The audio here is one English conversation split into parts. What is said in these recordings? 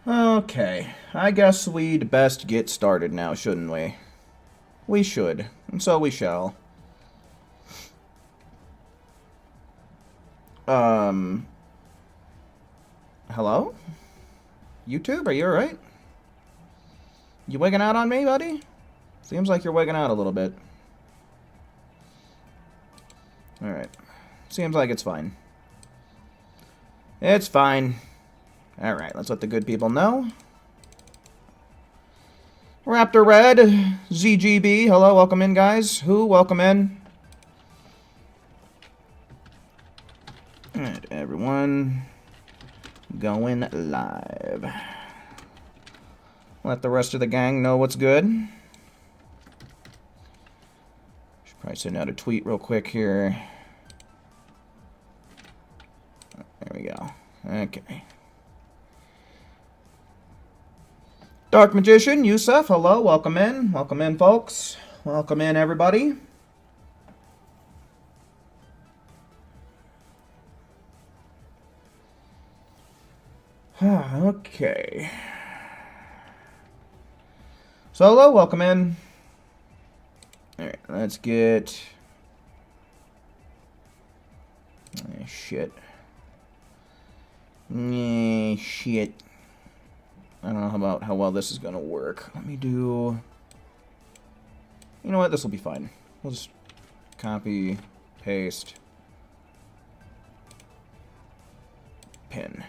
Okay, I guess we'd best get started now, shouldn't we? We should, and so we shall. Um, hello? YouTube, are you alright? You wigging out on me, buddy? Seems like you're wigging out a little bit. Alright. Seems like it's fine. It's fine. Alright, let's let the good people know. Raptor Red, ZGB, hello, welcome in, guys. Who, welcome in. Alright, everyone. Going live. Let the rest of the gang know what's good. Should probably send out a tweet real quick here. There we go. Okay. Dark Magician, Yusuf, hello, welcome in. Welcome in, folks. Welcome in, everybody. Okay. Solo, welcome in. Alright, let's get... shit. Shit. I don't know about how well this is gonna work. Let me do... You know what? This will be fine. We'll just copy, paste, pin.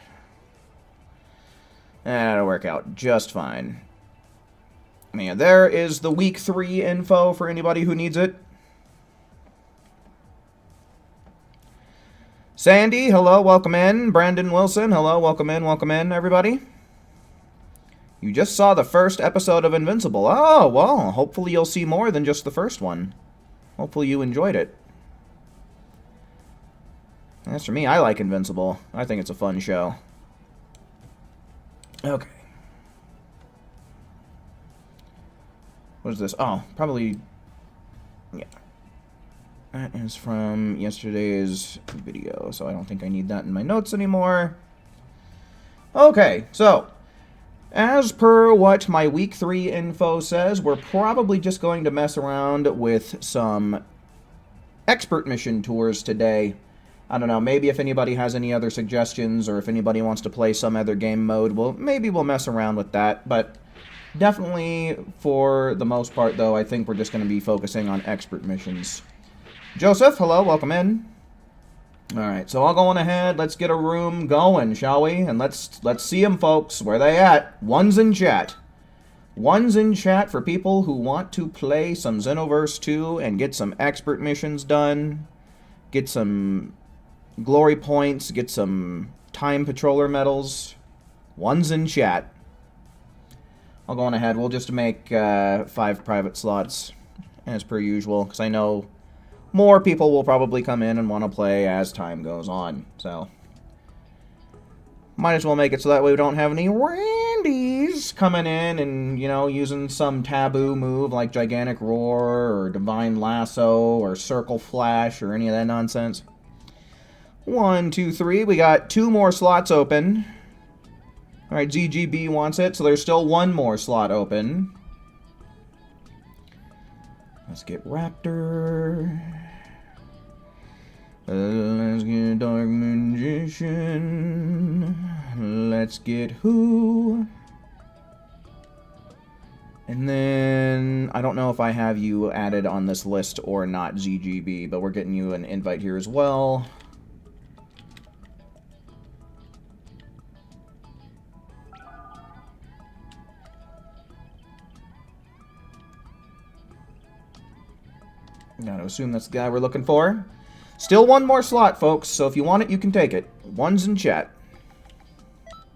That'll work out just fine. Man, there is the week 3 info for anybody who needs it. Sandy, hello, welcome in. Brandon Wilson, hello, welcome in, everybody. You just saw the first episode of Invincible. Oh, well, hopefully you'll see more than just the first one. Hopefully you enjoyed it. As for me, I like Invincible. I think it's a fun show. Okay. What is this? Oh, probably... yeah. That is from yesterday's video, so I don't think I need that in my notes anymore. Okay, so... as per what my week 3 info says, we're probably just going to mess around with some expert mission tours today. I don't know, maybe if anybody has any other suggestions or if anybody wants to play some other game mode, maybe we'll mess around with that. But definitely, for the most part, though, I think we're just going to be focusing on expert missions. Joseph, hello, welcome in. Alright, so I'll go on ahead, let's get a room going, shall we? And let's see them, folks. Where they at? One's in chat. One's in chat for people who want to play some Xenoverse 2 and get some expert missions done. Get some glory points, get some time patroller medals. One's in chat. I'll go on ahead, we'll just make 5 private slots, as per usual, because I know... more people will probably come in and want to play as time goes on, so... might as well make it so that way we don't have any randies coming in and, you know, using some taboo move like Gigantic Roar or Divine Lasso or Circle Flash or any of that nonsense. 1, 2, 3. We got 2 more slots open. Alright, ZGB wants it, so there's still 1 more slot open. Let's get Raptor. Let's get Dark Magician. Let's get Who. And then, I don't know if I have you added on this list or not, ZGB, but we're getting you an invite here as well. Gotta assume that's the guy we're looking for. Still 1 more slot, folks, so if you want it, you can take it. 1's in chat.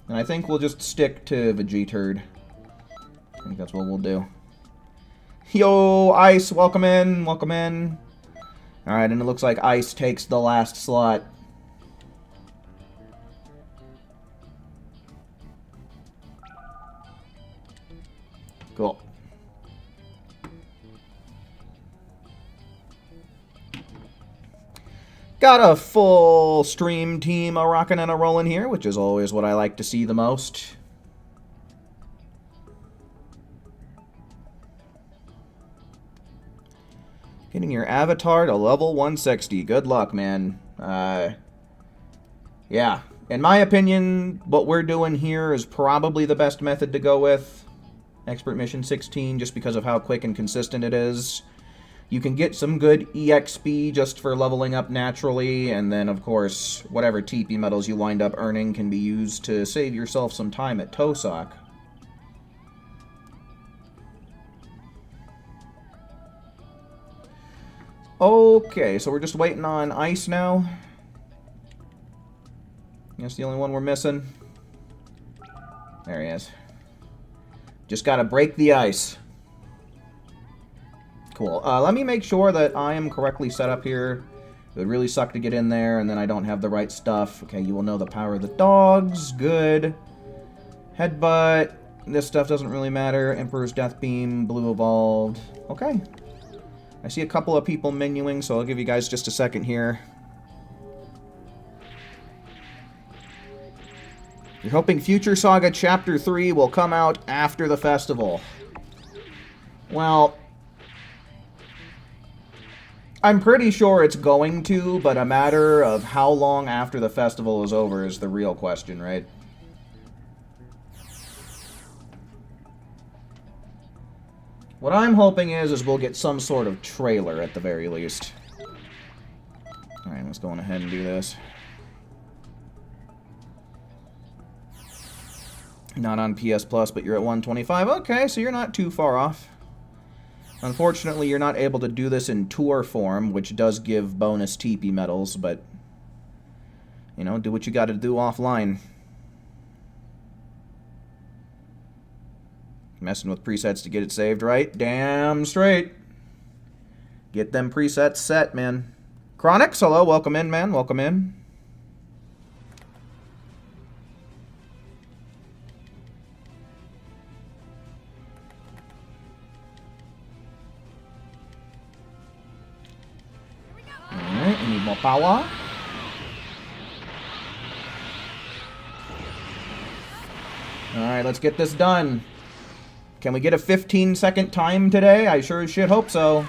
And I think we'll just stick to Vegeturd. I think that's what we'll do. Yo, Ice, welcome in, welcome in. Alright, and it looks like Ice takes the last slot. Cool. Got a full stream team a rockin' and a rollin' here, which is always what I like to see the most. Getting your avatar to level 160. Good luck, man. Yeah. In my opinion, what we're doing here is probably the best method to go with. Expert Mission 16, just because of how quick and consistent it is. You can get some good EXP just for leveling up naturally, and then, of course, whatever TP medals you wind up earning can be used to save yourself some time at Tosak. Okay, so we're just waiting on ice now. That's the only one we're missing. There he is. Just gotta break the ice. Cool. Let me make sure that I am correctly set up here. It would really suck to get in there and then I don't have the right stuff. Okay, you will know the power of the dogs. Good. Headbutt. This stuff doesn't really matter. Emperor's Death Beam. Blue evolved. Okay. I see a couple of people menuing, so I'll give you guys just a second here. You're hoping Future Saga Chapter 3 will come out after the festival. Well, I'm pretty sure it's going to, but a matter of how long after the festival is over is the real question, right? What I'm hoping is we'll get some sort of trailer at the very least. Alright, let's go on ahead and do this. Not on PS Plus, but you're at 125. Okay, so you're not too far off. Unfortunately, you're not able to do this in tour form, which does give bonus TP medals, but, you know, do what you gotta do offline. Messing with presets to get it saved, right? Damn straight. Get them presets set, man. Chronix, hello, welcome in, man, welcome in. Alright, we need more power. Alright, let's get this done. Can we get a 15-second time today? I sure as shit hope so.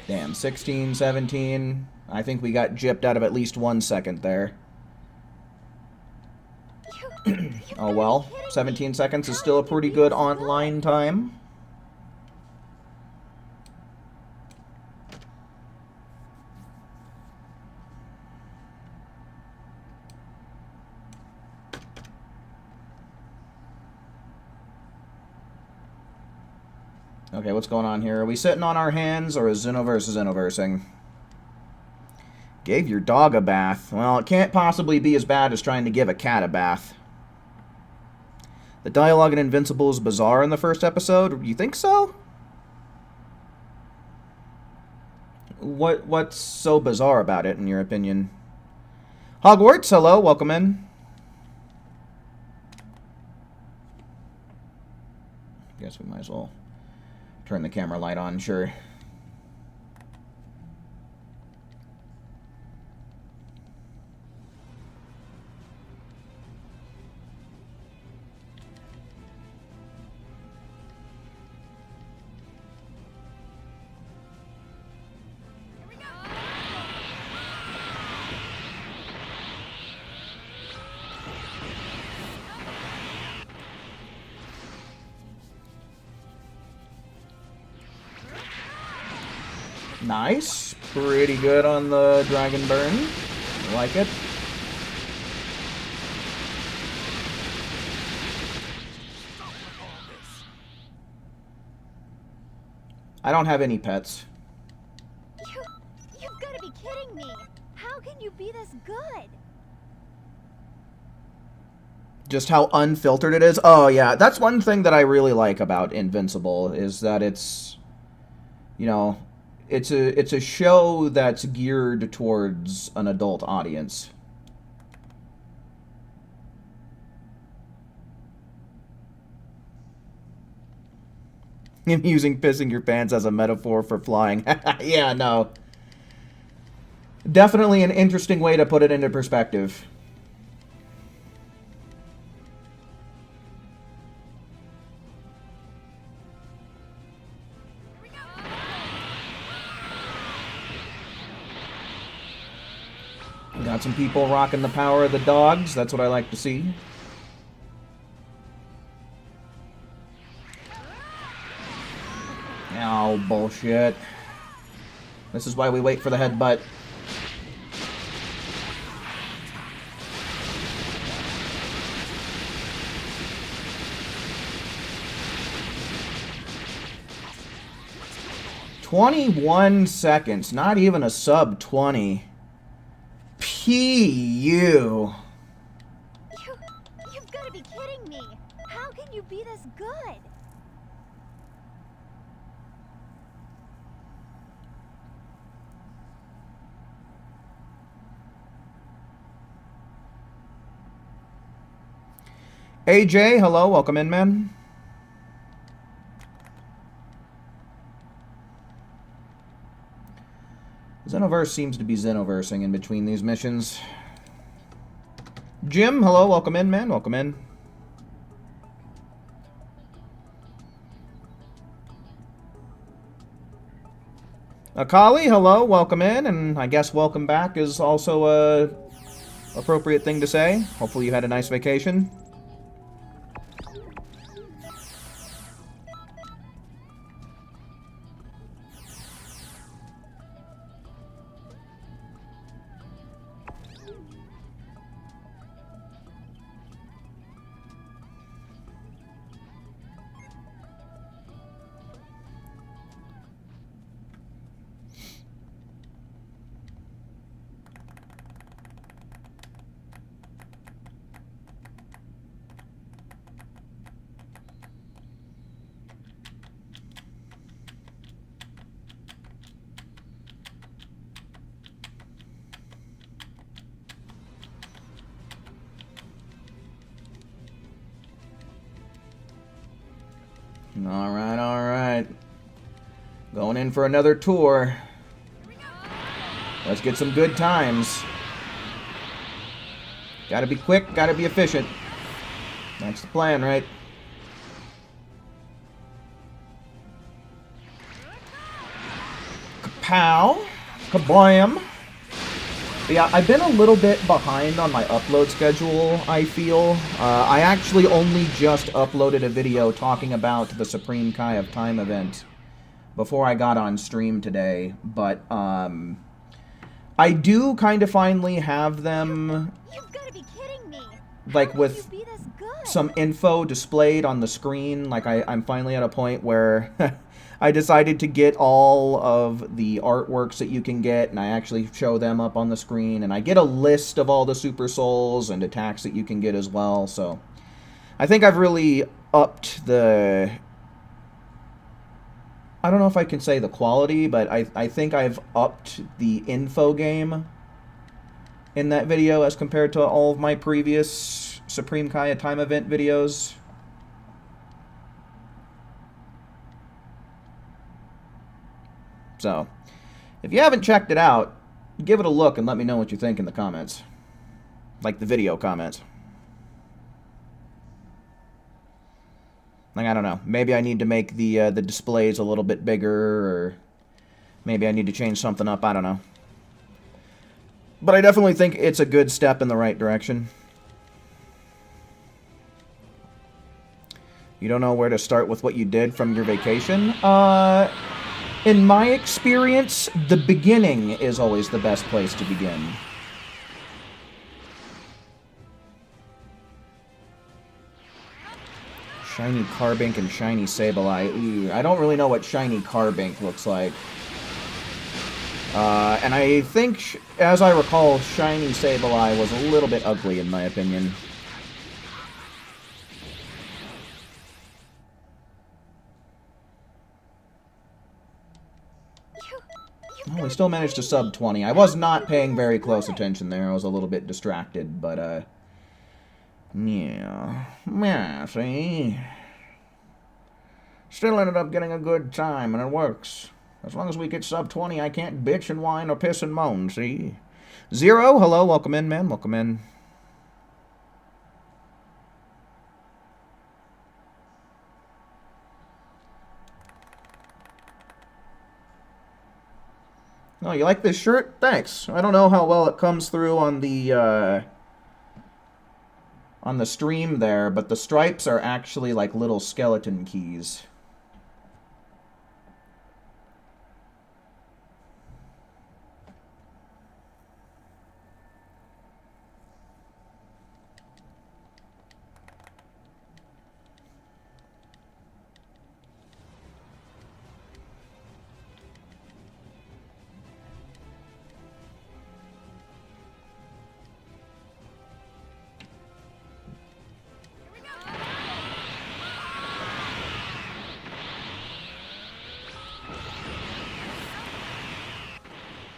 Damn, 16, 17. I think we got gypped out of at least 1 second there. Oh well, 17 seconds is still a pretty good online time. Okay, what's going on here? Are we sitting on our hands, or is Xenoverse Xenoversing? Gave your dog a bath. Well, it can't possibly be as bad as trying to give a cat a bath. The dialogue in Invincible is bizarre in the first episode. You think so? What's so bizarre about it, in your opinion? Hogwarts, hello, welcome in. Guess we might as well turn the camera light on, sure. Nice. Pretty good on the Dragon Burn. I like it. I don't have any pets. You've got to be kidding me. How can you be this good? Just how unfiltered it is. Oh, yeah. That's one thing that I really like about Invincible, is that it's, you know, it's a show that's geared towards an adult audience. I'm using pissing your pants as a metaphor for flying. Yeah, no. Definitely an interesting way to put it into perspective. Got some people rocking the power of the dogs. That's what I like to see. Oh, bullshit. This is why we wait for the headbutt. "21 seconds. Not even a sub 20. PU. You've got to be kidding me. How can you be this good? AJ, hello. Welcome in, man. Xenoverse seems to be Xenoversing in between these missions. Jim, hello. Welcome in, man. Welcome in. Akali, hello. Welcome in. And I guess welcome back is also a appropriate thing to say. Hopefully you had a nice vacation. Alright, alright. Going in for another tour. Let's get some good times. Gotta be quick, gotta be efficient. That's the plan, right? Kapow. Kablam. But yeah, I've been a little bit behind on my upload schedule, I feel. I actually only just uploaded a video talking about the Supreme Kai of Time event before I got on stream today, but I do kind of finally have them, You've got to be kidding me. like, How with can you be this good? some info displayed on the screen. Like, I'm finally at a point where I decided to get all of the artworks that you can get, and I actually show them up on the screen, and I get a list of all the Super Souls and attacks that you can get as well, so I think I've really upped the... I don't know if I can say the quality, but I think I've upped the info game in that video as compared to all of my previous Supreme Kai Time event videos. So, if you haven't checked it out, give it a look and let me know what you think in the comments. Like the video comments. Like, I don't know. Maybe I need to make the displays a little bit bigger, or maybe I need to change something up. I don't know. But I definitely think it's a good step in the right direction. You don't know where to start with what you did from your vacation? In my experience, the beginning is always the best place to begin. Shiny Carbink and Shiny Sableye. Ooh, I don't really know what Shiny Carbink looks like. And I think, as I recall, Shiny Sableye was a little bit ugly, in my opinion. Oh, we still managed to sub 20. I was not paying very close attention there. I was a little bit distracted, but, yeah. Yeah, see? Still ended up getting a good time, and it works. As long as we get sub 20, I can't bitch and whine or piss and moan, see? Zero, hello, welcome in, man, welcome in. Oh, you like this shirt? Thanks. I don't know how well it comes through on the stream there, but the stripes are actually like little skeleton keys.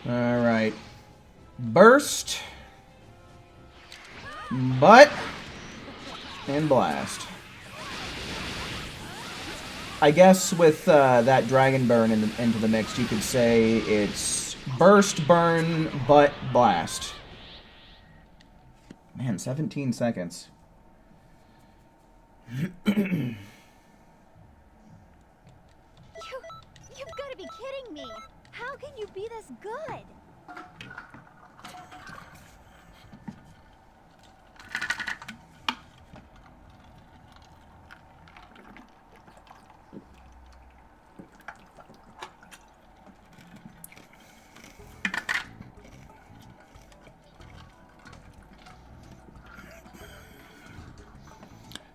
Alright. Burst. Butt. And blast. I guess with that Dragon Burn into the mix, you could say it's burst, burn, butt, blast. Man, 17 seconds. You've got to be kidding me. How can you be this good?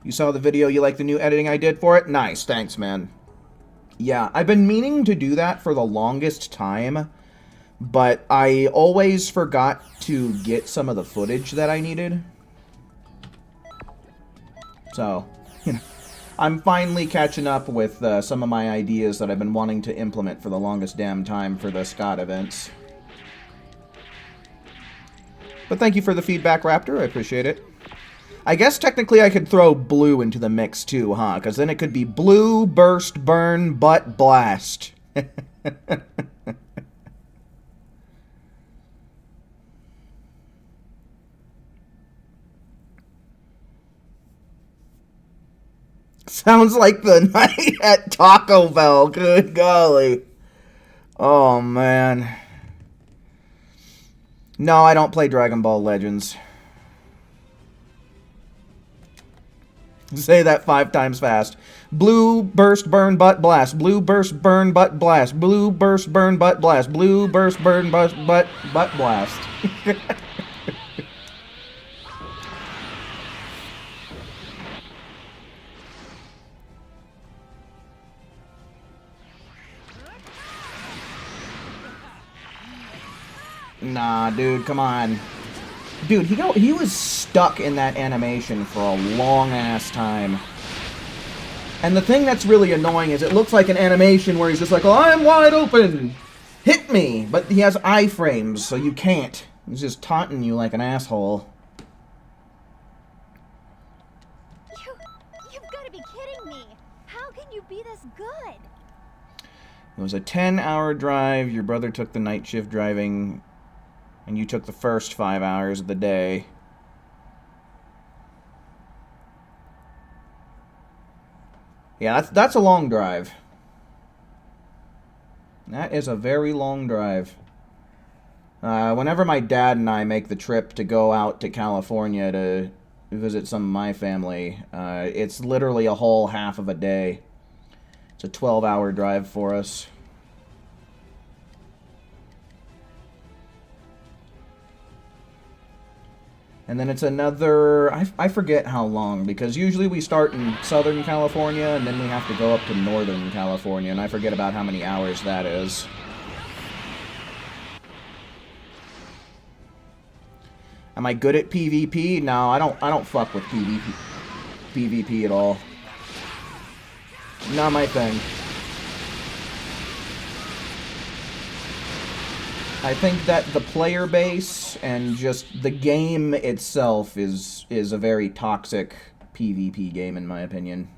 You saw the video, you like the new editing I did for it? Nice, thanks, man. Yeah, I've been meaning to do that for the longest time, but I always forgot to get some of the footage that I needed. So, you know, I'm finally catching up with some of my ideas that I've been wanting to implement for the longest damn time for the Scott events. But thank you for the feedback, Raptor. I appreciate it. I guess technically I could throw blue into the mix too, huh? Because then it could be blue, burst, burn, butt, blast. Sounds like the night at Taco Bell. Good golly. Oh, man. No, I don't play Dragon Ball Legends. Say that 5 times fast. Blue, burst, burn, butt, blast. Blue, burst, burn, butt, blast. Blue, burst, burn, butt, blast. Blue, burst, burn, butt, blast. Nah, dude, come on. Dude, he was stuck in that animation for a long-ass time. And the thing that's really annoying is it looks like an animation where he's just like, oh, I'm wide open! Hit me! But he has iframes, so you can't. He's just taunting you like an asshole. You've got to be kidding me. How can you be this good? It was a 10-hour drive. Your brother took the night shift driving, and you took the first 5 hours of the day. Yeah, that's a long drive. That is a very long drive. Whenever my dad and I make the trip to go out to California to visit some of my family, it's literally a whole half of a day. It's a 12-hour drive for us. And then it's another, I forget how long, because usually we start in Southern California, and then we have to go up to Northern California, and I forget about how many hours that is. Am I good at PvP? No, I don't fuck with PvP at all. Not my thing. I think that the player base and just the game itself is a very toxic PvP game, in my opinion.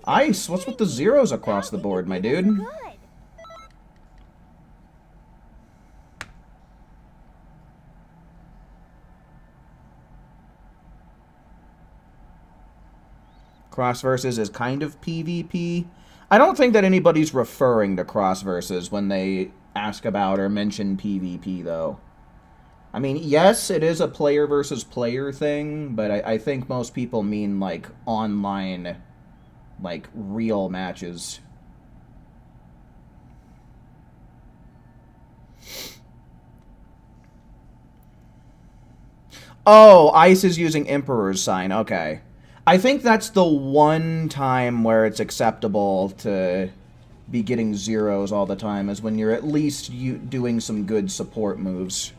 Ice, what's with the zeros across the board, my dude? Good. Cross versus is kind of PvP. I don't think that anybody's referring to cross versus when they ask about or mention PvP, though. I mean, yes, it is a player versus player thing, but I think most people mean, like, online, like, real matches. Oh, Ice is using Emperor's Sign. Okay. I think that's the one time where it's acceptable to be getting zeros all the time, is when you're at least doing some good support moves.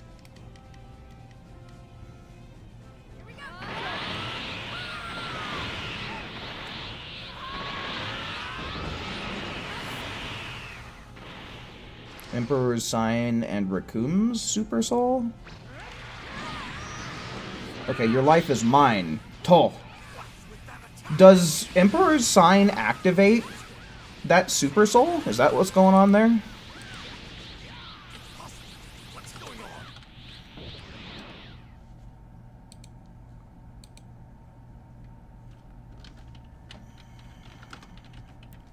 Emperor's Sign and Raccoon's Super Soul? Okay, your life is mine. Toh. Does Emperor's Sign activate that Super Soul? Is that what's going on there?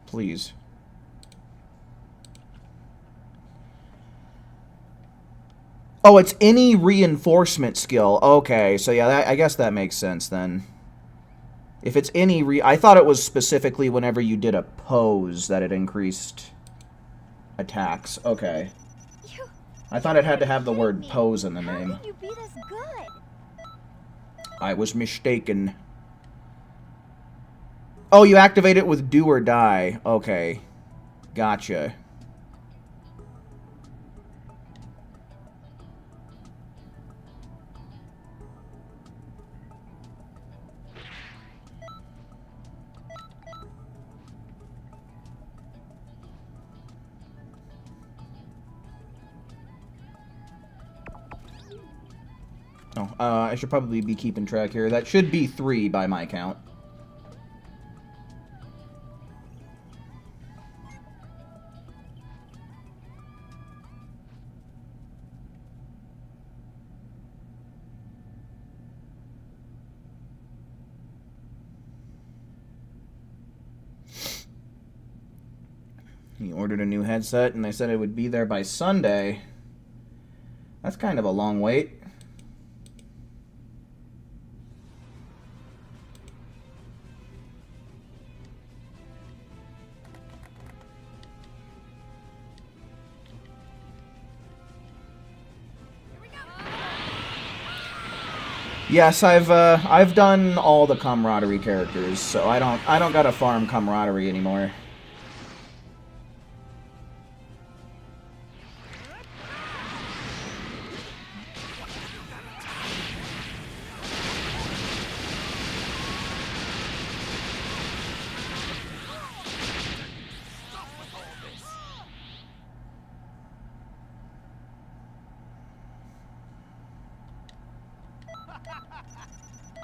Please. Oh, it's any reinforcement skill. Okay, so yeah, I guess that makes sense then. If it's any I thought it was specifically whenever you did a pose that it increased attacks. Okay. I thought it had to have the word pose in the name. How can you be this good? I was mistaken. Oh, you activate it with do or die. Okay. Gotcha. Oh, I should probably be keeping track here. That should be 3 by my count. He ordered a new headset, and they said it would be there by Sunday. That's kind of a long wait. Yes, I've done all the camaraderie characters, so I don't gotta farm camaraderie anymore.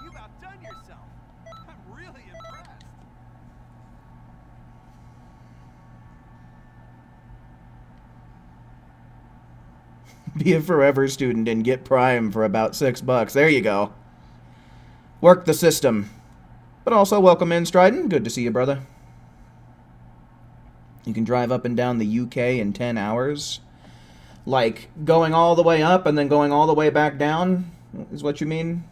You've outdone yourself. I'm really impressed. Be a forever student and get Prime for about $6. There you go. Work the system. But also, welcome in, Stridon. Good to see you, brother. You can drive up and down the UK in 10 hours. Like, going all the way up and then going all the way back down, is what you mean?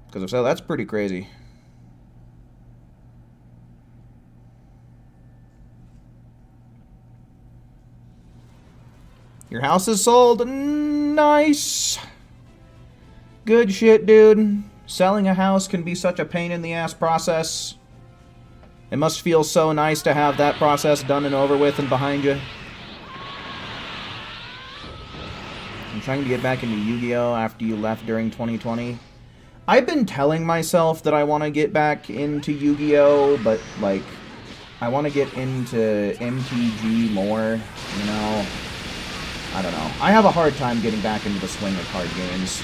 Because if so, that's pretty crazy. Your house is sold. Nice. Good shit, dude. Selling a house can be such a pain in the ass process. It must feel so nice to have that process done and over with and behind you. I'm trying to get back into Yu-Gi-Oh! After you left during 2020. I've been telling myself that I want to get back into Yu-Gi-Oh! But, like, I want to get into MTG more, you know? I don't know. I have a hard time getting back into the swing of card games.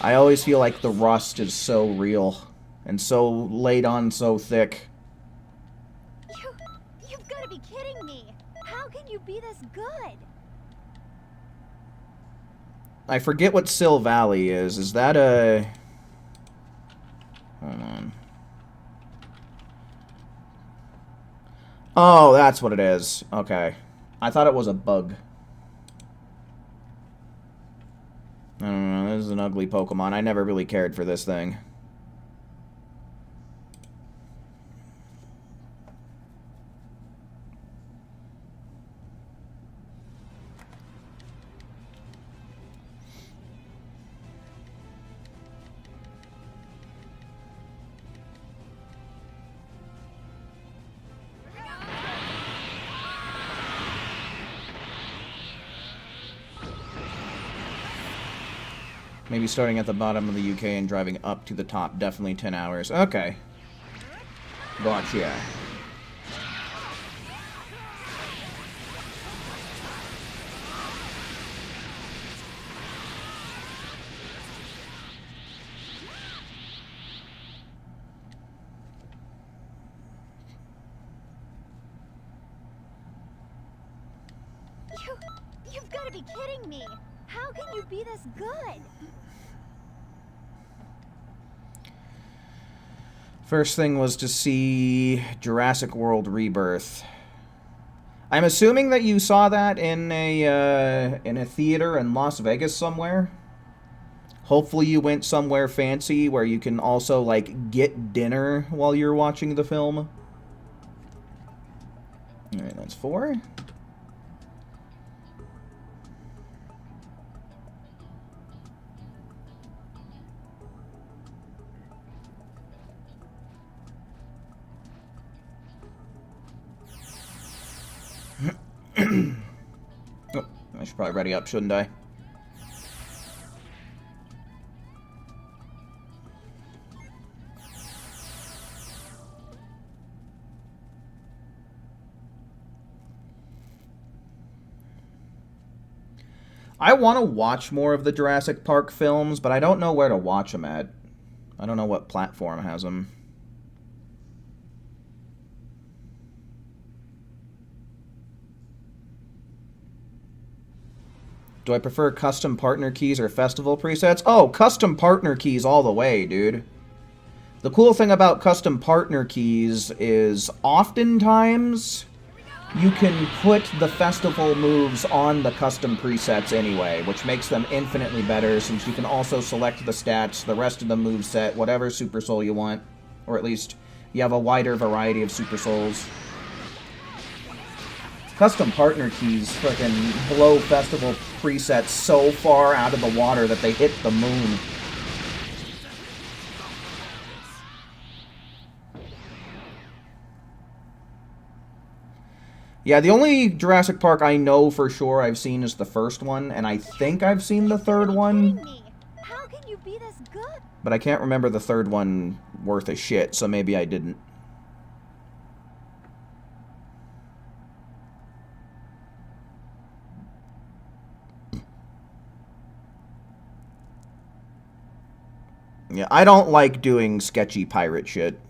I always feel like the rust is so real and so laid on so thick. You've got to be kidding me. How can you be this good? I forget what Sill Valley is. Is that a... Hold on. Oh, that's what it is. Okay. I thought it was a bug. I don't know. This is an ugly Pokemon. I never really cared for this thing. Maybe starting at the bottom of the UK and driving up to the top. Definitely 10 hours. Okay. Gotcha. You've got to be kidding me. How can you be this good? First thing was to see Jurassic World Rebirth. I'm assuming that you saw that in a theater in Las Vegas somewhere. Hopefully you went somewhere fancy where you can also, like, get dinner while you're watching the film. Alright, that's 4. Oh, I should probably ready up, shouldn't I? I want to watch more of the Jurassic Park films, but I don't know where to watch them at. I don't know what platform has them. Do I prefer custom partner keys or festival presets? Oh, custom partner keys all the way, dude. The cool thing about custom partner keys is oftentimes you can put the festival moves on the custom presets anyway, which makes them infinitely better since you can also select the stats, the rest of the moveset, whatever Super Soul you want. Or at least you have a wider variety of Super Souls. Custom partner keys frickin' blow festival presets so far out of the water that they hit the moon. Yeah, the only Jurassic Park I know for sure I've seen is the first one, and I think I've seen the third one. How can you be this good? But I can't remember the third one worth a shit, so maybe I didn't. Yeah, I don't like doing sketchy pirate shit.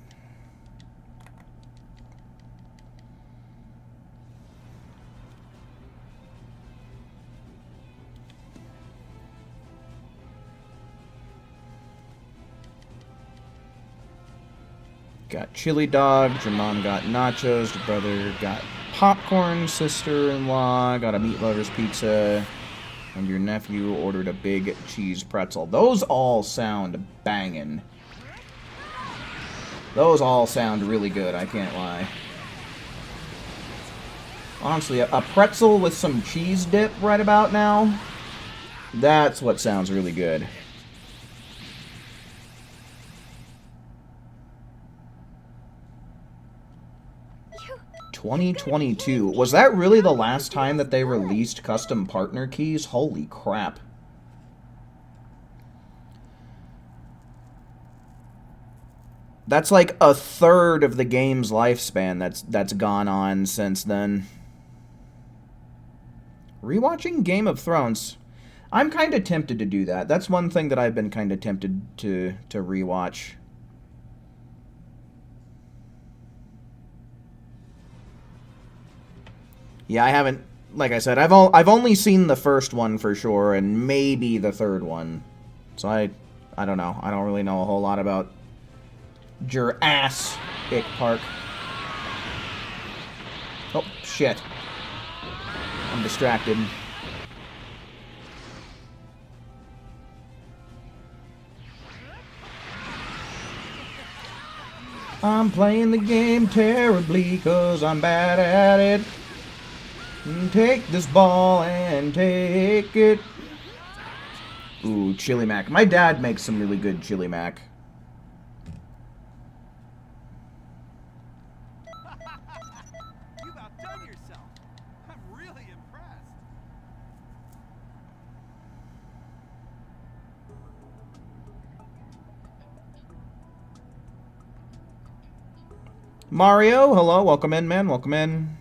Got chili dogs, your mom got nachos, your brother got popcorn, sister-in-law got a meat lover's pizza, and your nephew ordered a big cheese pretzel. Those all sound bangin'. Those all sound really good, I can't lie. Honestly, a pretzel with some cheese dip right about now, that's what sounds really good. 2022. Was that really the last time that they released custom partner keys? Holy crap. That's like a third of the game's lifespan that's gone on since then. Rewatching Game of Thrones. I'm kind of tempted to do that. That's one thing that I've been kind of tempted to rewatch. Yeah, I haven't. Like I said, I've only seen the first one for sure, and maybe the third one. So I don't know. I don't really know a whole lot about Jurassic Park. Oh shit! I'm distracted. I'm playing the game terribly 'cause I'm bad at it. Take this ball and take it. Ooh, chili mac. My dad makes some really good chili mac. You've outdone yourself. I'm really impressed. Mario, hello, welcome in, man, welcome in.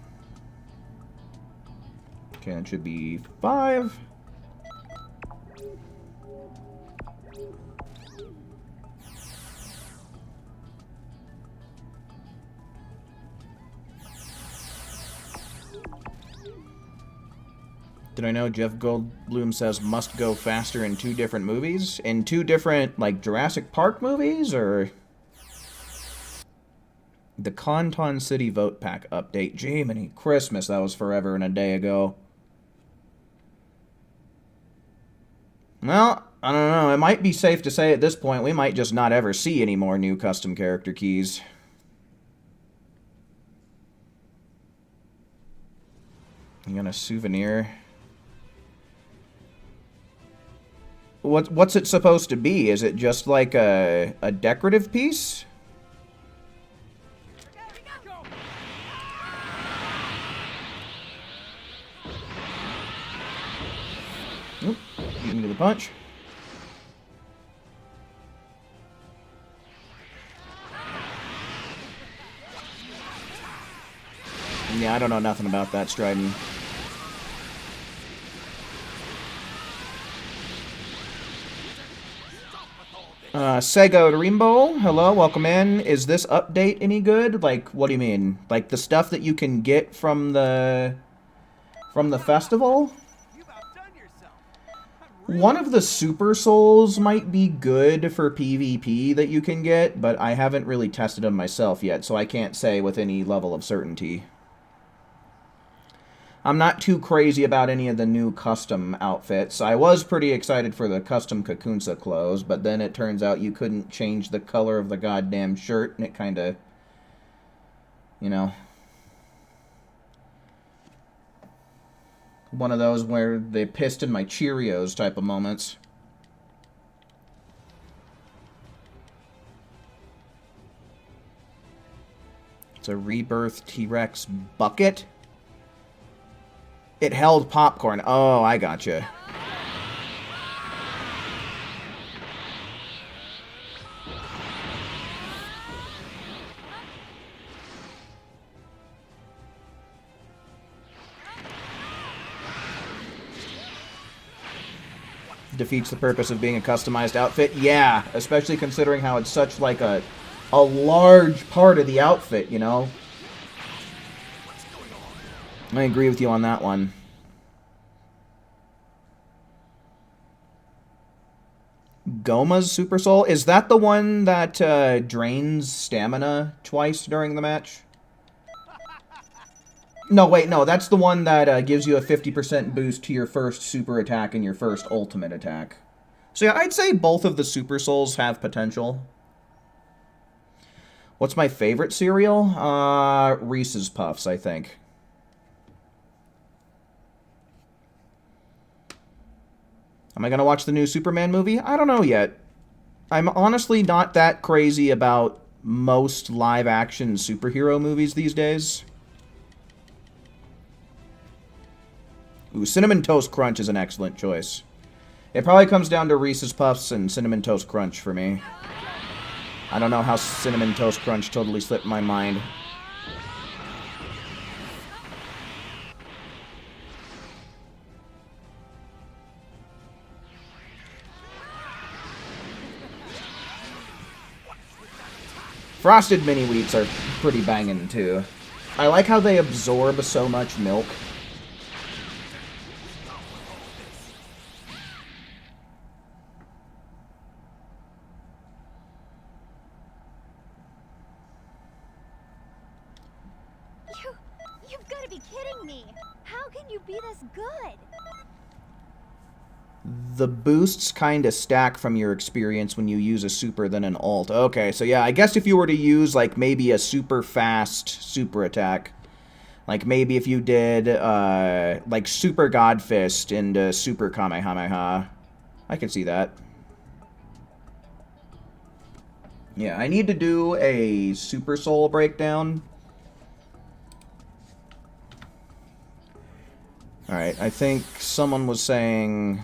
Okay, it should be 5. Did I know Jeff Goldblum says must go faster in 2 different movies? In 2 different, like, Jurassic Park movies, or... The Conton City Vote Pack update. Jiminy Christmas, that was forever and a day ago. Well, I don't know. It might be safe to say at this point we might just not ever see any more new custom character keys. You got a souvenir. What's it supposed to be? Is it just like a decorative piece? Oop, beat me to the punch. Yeah, I don't know nothing about that, Stridon. Sego Rimbo, hello, welcome in. Is this update any good? Like, what do you mean? Like the stuff that you can get from the festival? One of the Super Souls might be good for PvP that you can get, but I haven't really tested them myself yet, so I can't say with any level of certainty. I'm not too crazy about any of the new custom outfits. I was pretty excited for the custom Kakunsa clothes, but then it turns out you couldn't change the color of the goddamn shirt, and it kind of, you know... One of those where they pissed in my Cheerios type of moments. It's a Rebirth T-Rex bucket? It held popcorn. Oh, I gotcha. Defeats the purpose of being a customized outfit. Yeah, especially considering how it's such like a large part of the outfit, you know? I agree with you on that one. Goma's Super Soul? Is that the one that drains stamina twice during the match? No, wait, no, that's the one that gives you a 50% boost to your first super attack and your first ultimate attack. So yeah, I'd say both of the Super Souls have potential. What's my favorite cereal? Reese's Puffs, I think. Am I gonna watch the new Superman movie? I don't know yet. I'm honestly not that crazy about most live-action superhero movies these days. Ooh, Cinnamon Toast Crunch is an excellent choice. It probably comes down to Reese's Puffs and Cinnamon Toast Crunch for me. I don't know how Cinnamon Toast Crunch totally slipped my mind. Frosted mini wheats are pretty banging too. I like how they absorb so much milk. You've got to be kidding me. How can you be this good? The boosts kind of stack from your experience when you use a super than an alt. Okay, so yeah, I guess if you were to use, like, maybe a super fast super attack, like, maybe if you did, like, Super God Fist into Super Kamehameha, I could see that. Yeah, I need to do a Super Soul breakdown. Alright, I think someone was saying...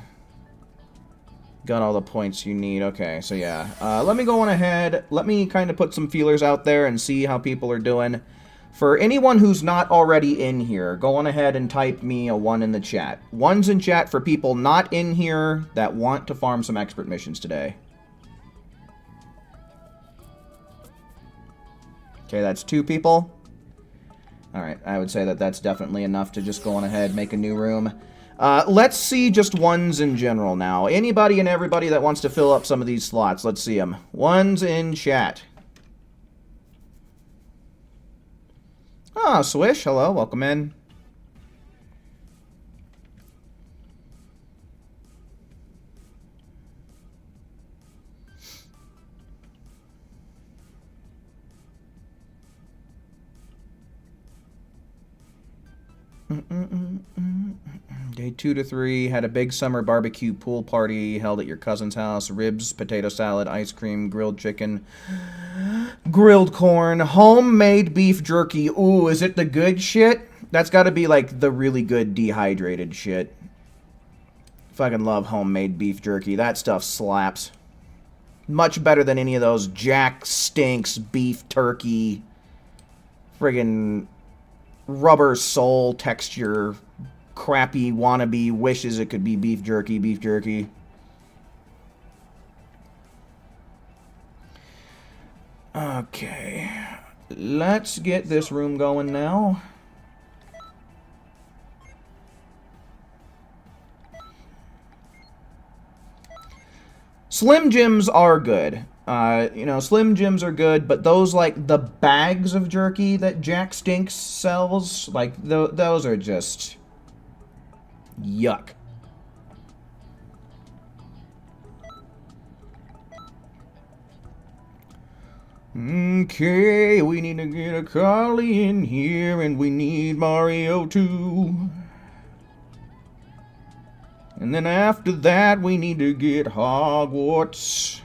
Got all the points you need. Okay, so yeah. Let me go on ahead. Let me kind of put some feelers out there and see how people are doing. For anyone who's not already in here, go on ahead and type me a 1 in the chat. 1's in chat for people not in here that want to farm some expert missions today. Okay, that's 2 people. Alright, I would say that that's definitely enough to just go on ahead, make a new room. Let's see just 1's in general now. Anybody and everybody that wants to fill up some of these slots, let's see them. 1's in chat. Ah, Swish, hello, welcome in. Day 2 to 3, had a big summer barbecue pool party held at your cousin's house. Ribs, potato salad, ice cream, grilled chicken, grilled corn, homemade beef jerky. Ooh, is it the good shit? That's got to be like the really good dehydrated shit. Fucking love homemade beef jerky. That stuff slaps. Much better than any of those Jack Stinks beef turkey friggin' rubber sole texture crappy wannabe wishes it could be beef jerky. Okay, let's get this room going now. Slim Jims are good. You know, Slim Jims are good, but those, like, the bags of jerky that Jack Stinks sells, like, those are just... yuck. Okay, we need to get a collie in here, and we need Mario too. And then after that, we need to get Hogwarts.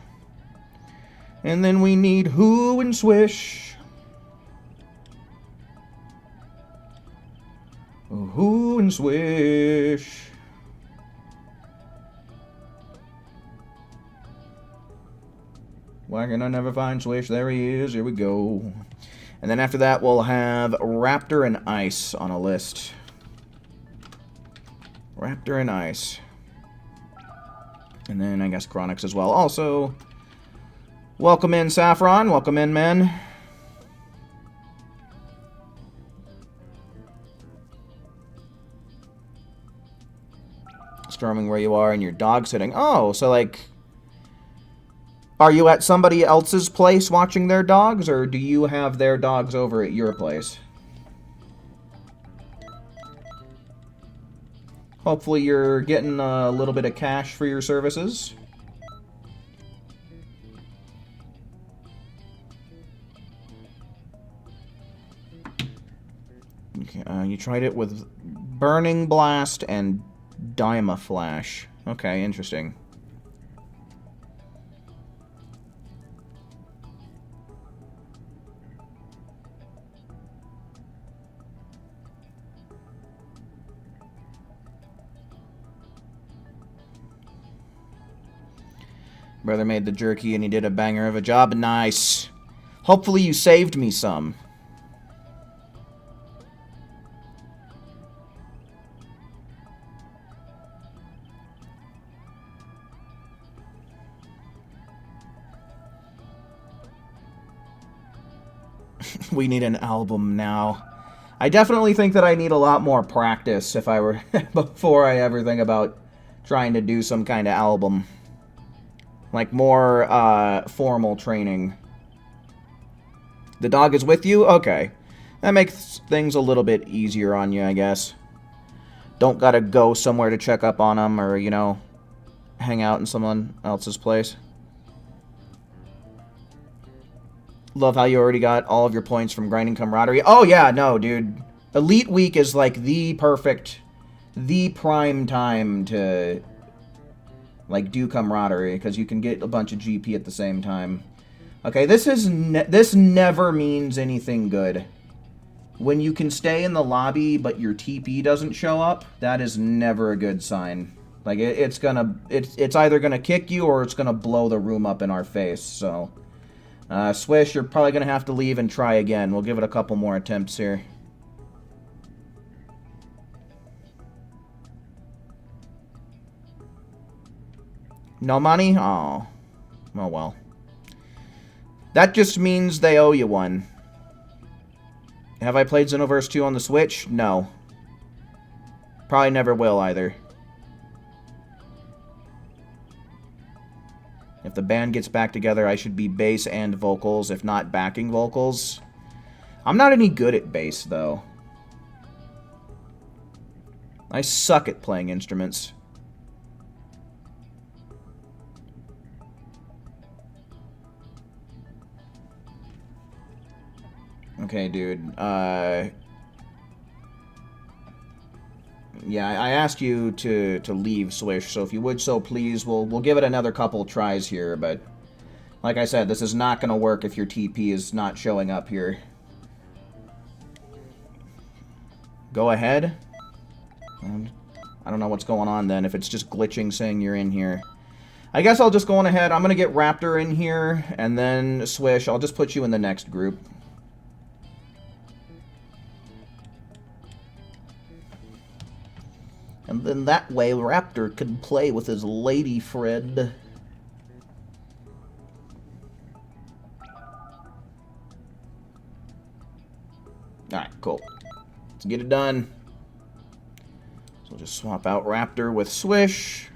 And then we need Who and Swish. Who and Swish. Why can I never find Swish? There he is. Here we go. And then after that, we'll have Raptor and Ice on a list. Raptor and Ice. And then I guess Chronix as well. Also, welcome in, Saffron. Welcome in, men. Storming where you are and your dog sitting. Oh, so like... are you at somebody else's place watching their dogs, or do you have their dogs over at your place? Hopefully you're getting a little bit of cash for your services. Okay, you tried it with Burning Blast and Dyma Flash. Okay, interesting. Brother made the jerky and he did a banger of a job. Nice. Hopefully you saved me some. We need an album now. I definitely think that I need a lot more practice if I were before I ever think about trying to do some kind of album. Like more formal training. The dog is with you? Okay. That makes things a little bit easier on you, I guess. Don't gotta go somewhere to check up on them or, you know, hang out in someone else's place. Love how you already got all of your points from grinding camaraderie. Oh, yeah, no, dude. Elite Week is like the prime time to, like, do camaraderie, because you can get a bunch of GP at the same time. Okay, this never means anything good. When you can stay in the lobby, but your TP doesn't show up, that is never a good sign. Like, it's either gonna kick you, or it's gonna blow the room up in our face, so... Swish, you're probably going to have to leave and try again. We'll give it a couple more attempts here. No money? Oh. Oh, well. That just means they owe you one. Have I played Xenoverse 2 on the Switch? No. Probably never will either. If the band gets back together, I should be bass and vocals, if not backing vocals. I'm not any good at bass, though. I suck at playing instruments. Okay, dude. Yeah, I asked you to leave, Swish, so if you would so please, we'll give it another couple tries here, but like I said, this is not going to work if your TP is not showing up here. Go ahead. I don't know what's going on then, if it's just glitching saying you're in here. I guess I'll just go on ahead. I'm going to get Raptor in here, and then Swish, I'll just put you in the next group. And then that way, Raptor can play with his lady friend. Alright, cool. Let's get it done. So we'll just swap out Raptor with Swish.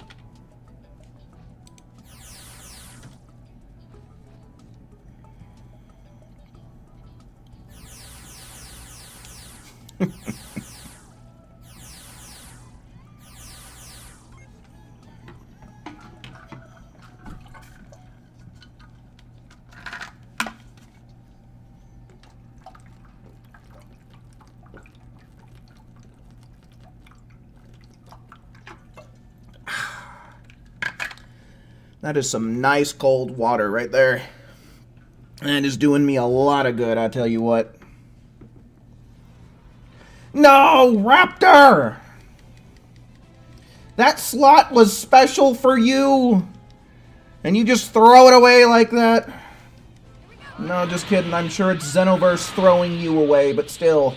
That is some nice cold water right there. That is doing me a lot of good, I tell you what. No, Raptor! That slot was special for you! And you just throw it away like that? No, just kidding. I'm sure it's Xenoverse throwing you away, but still.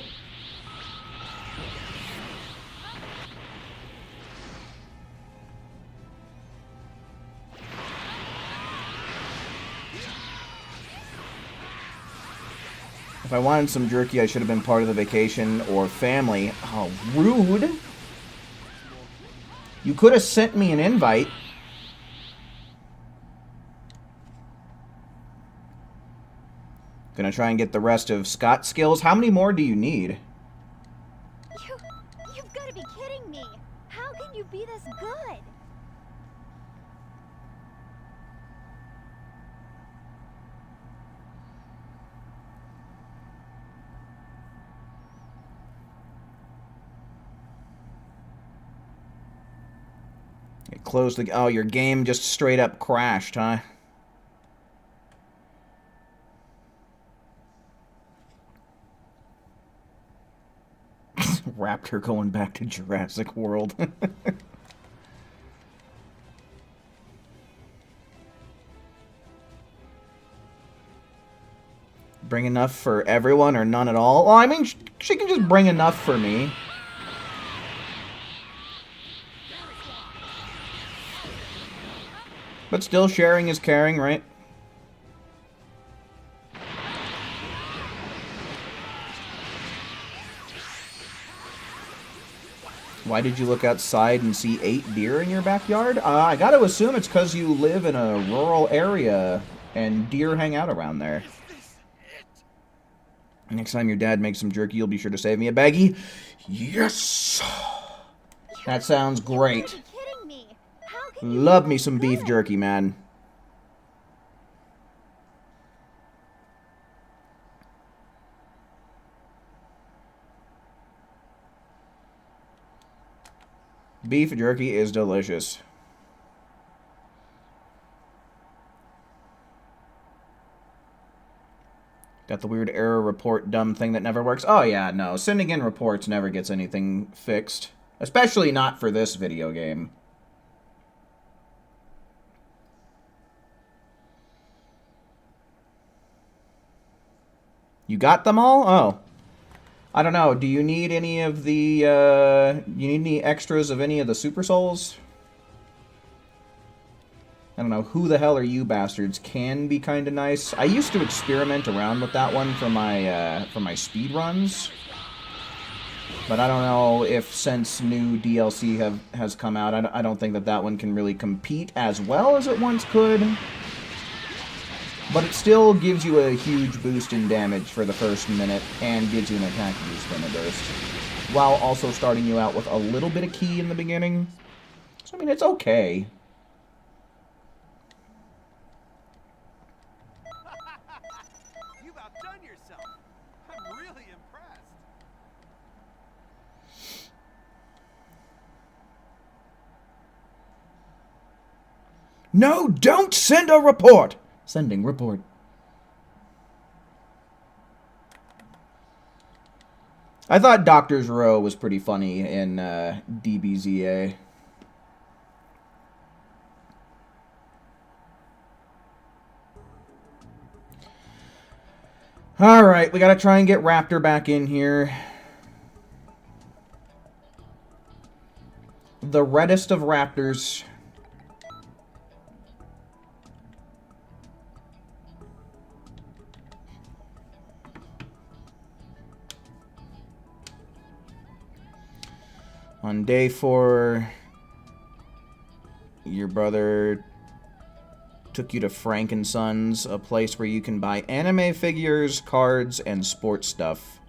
If I wanted some jerky, I should have been part of the vacation or family. Oh, rude. You could have sent me an invite. Gonna try and get the rest of Scott's skills. How many more do you need? You've got to be kidding me. How can you be this good? Close the... Oh, your game just straight up crashed, huh? Raptor going back to Jurassic World. Bring enough for everyone or none at all? Well, I mean, she can just bring enough for me. But still, sharing is caring, right? Why did you look outside and see 8 deer in your backyard? I gotta assume it's because you live in a rural area and deer hang out around there. Next time your dad makes some jerky, you'll be sure to save me a baggie. Yes! That sounds great. You gotta be kidding me. How can you Love be me that some beef good? jerky, man. Beef jerky is delicious. Got the weird error report dumb thing that never works. Oh yeah, no. Sending in reports never gets anything fixed. Especially not for this video game. You got them all? Oh. I don't know. Do you need any of the, you need any extras of any of the Super Souls? I don't know. Who the hell are you bastards? Can be kind of nice. I used to experiment around with that one for my speed runs. But I don't know if since new DLC has come out, I don't think that one can really compete as well as it once could. But it still gives you a huge boost in damage for the first minute, and gives you an attack boost in a burst, while also starting you out with a little bit of ki in the beginning. So, I mean, it's okay. You've outdone yourself. I'm really impressed. No, don't send a report! Sending report. I thought Doctor's Row was pretty funny in DBZA. Alright, we gotta try and get Raptor back in here. The reddest of raptors. On day 4, your brother took you to Frankensons, a place where you can buy anime figures, cards, and sports stuff.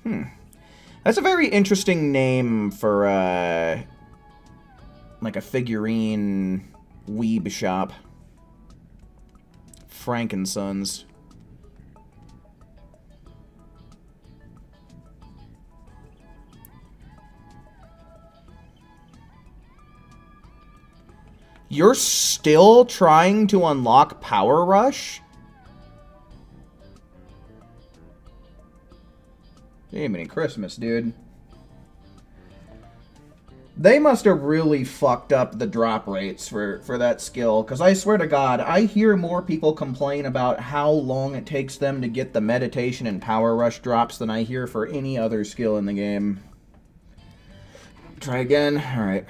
That's a very interesting name for, like a figurine weeb shop. Frankensons. You're still trying to unlock Power Rush? Jiminy Christmas, dude. They must have really fucked up the drop rates for that skill, because I swear to God, I hear more people complain about how long it takes them to get the meditation and Power Rush drops than I hear for any other skill in the game. Try again? Alright.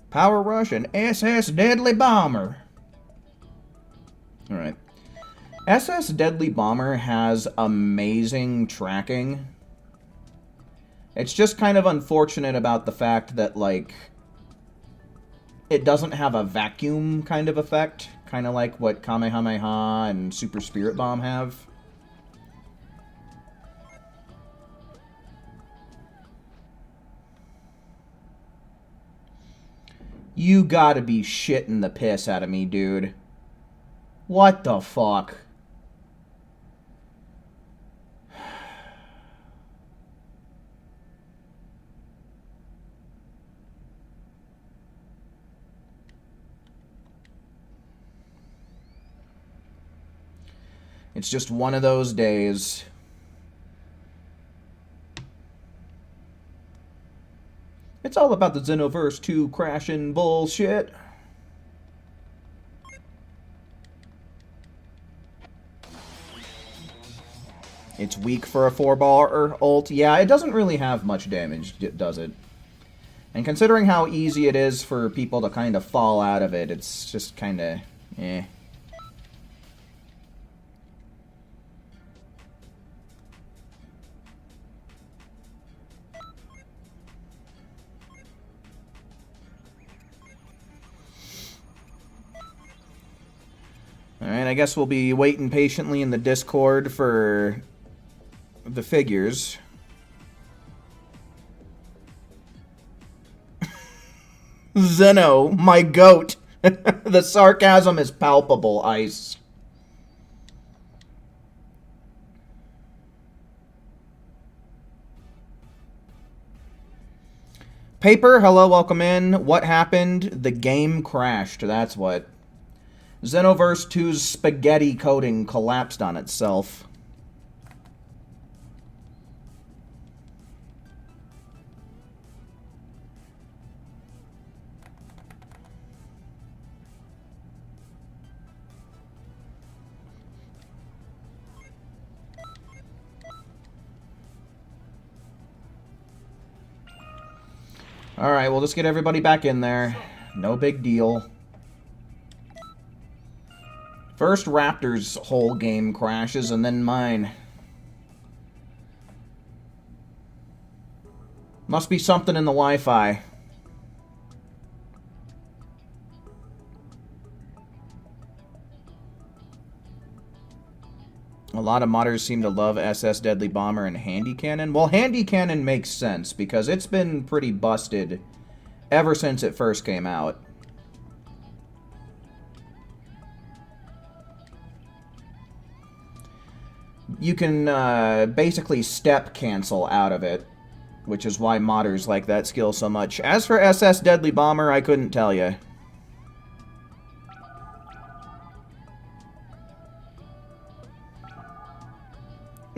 Power Rush and SS Deadly Bomber. Alright. SS Deadly Bomber has amazing tracking. It's just kind of unfortunate about the fact that, like, it doesn't have a vacuum kind of effect. Kind of like what Kamehameha and Super Spirit Bomb have. You gotta be shitting the piss out of me, dude. What the fuck? It's just one of those days. It's all about the Xenoverse 2 crashing bullshit. It's weak for a 4-bar ult. Yeah, it doesn't really have much damage, does it? And considering how easy it is for people to kind of fall out of it, it's just kind of, eh. Alright, I guess we'll be waiting patiently in the Discord for the figures. Zeno, my goat. The sarcasm is palpable, Ice. Paper, hello, welcome in. What happened? The game crashed, that's what. Xenoverse 2's spaghetti coating collapsed on itself. Alright, we'll just get everybody back in there. No big deal. First Raptor's whole game crashes, and then mine. Must be something in the Wi-Fi. A lot of modders seem to love SS Deadly Bomber and Handy Cannon. Well, Handy Cannon makes sense, because it's been pretty busted ever since it first came out. You can basically step cancel out of it, which is why modders like that skill so much. As for SS Deadly Bomber, I couldn't tell you.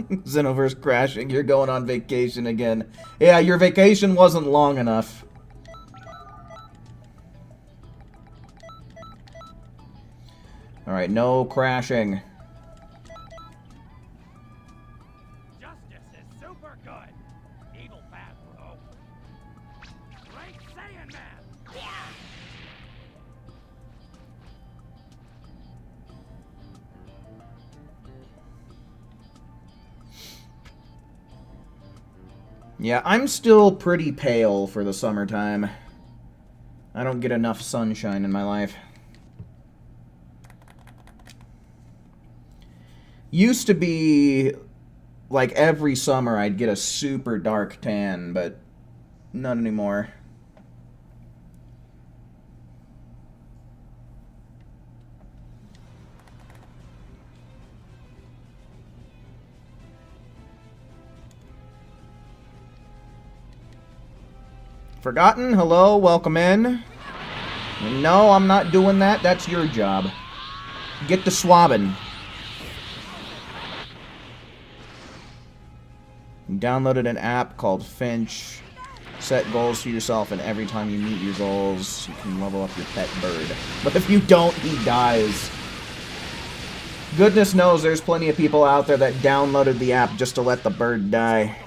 Xenoverse crashing, you're going on vacation again. Yeah, your vacation wasn't long enough. Alright, no crashing. Justice is super good. Evil bad, bro. Great Saiyan man. Yeah. Yeah, I'm still pretty pale for the summertime. I don't get enough sunshine in my life. Used to be, like, every summer I'd get a super dark tan, but not anymore. Forgotten, hello, welcome in. No, I'm not doing that. That's your job. Get to swabbing. You downloaded an app called Finch. Set goals for yourself, and every time you meet your goals, you can level up your pet bird. But if you don't, he dies. Goodness knows there's plenty of people out there that downloaded the app just to let the bird die.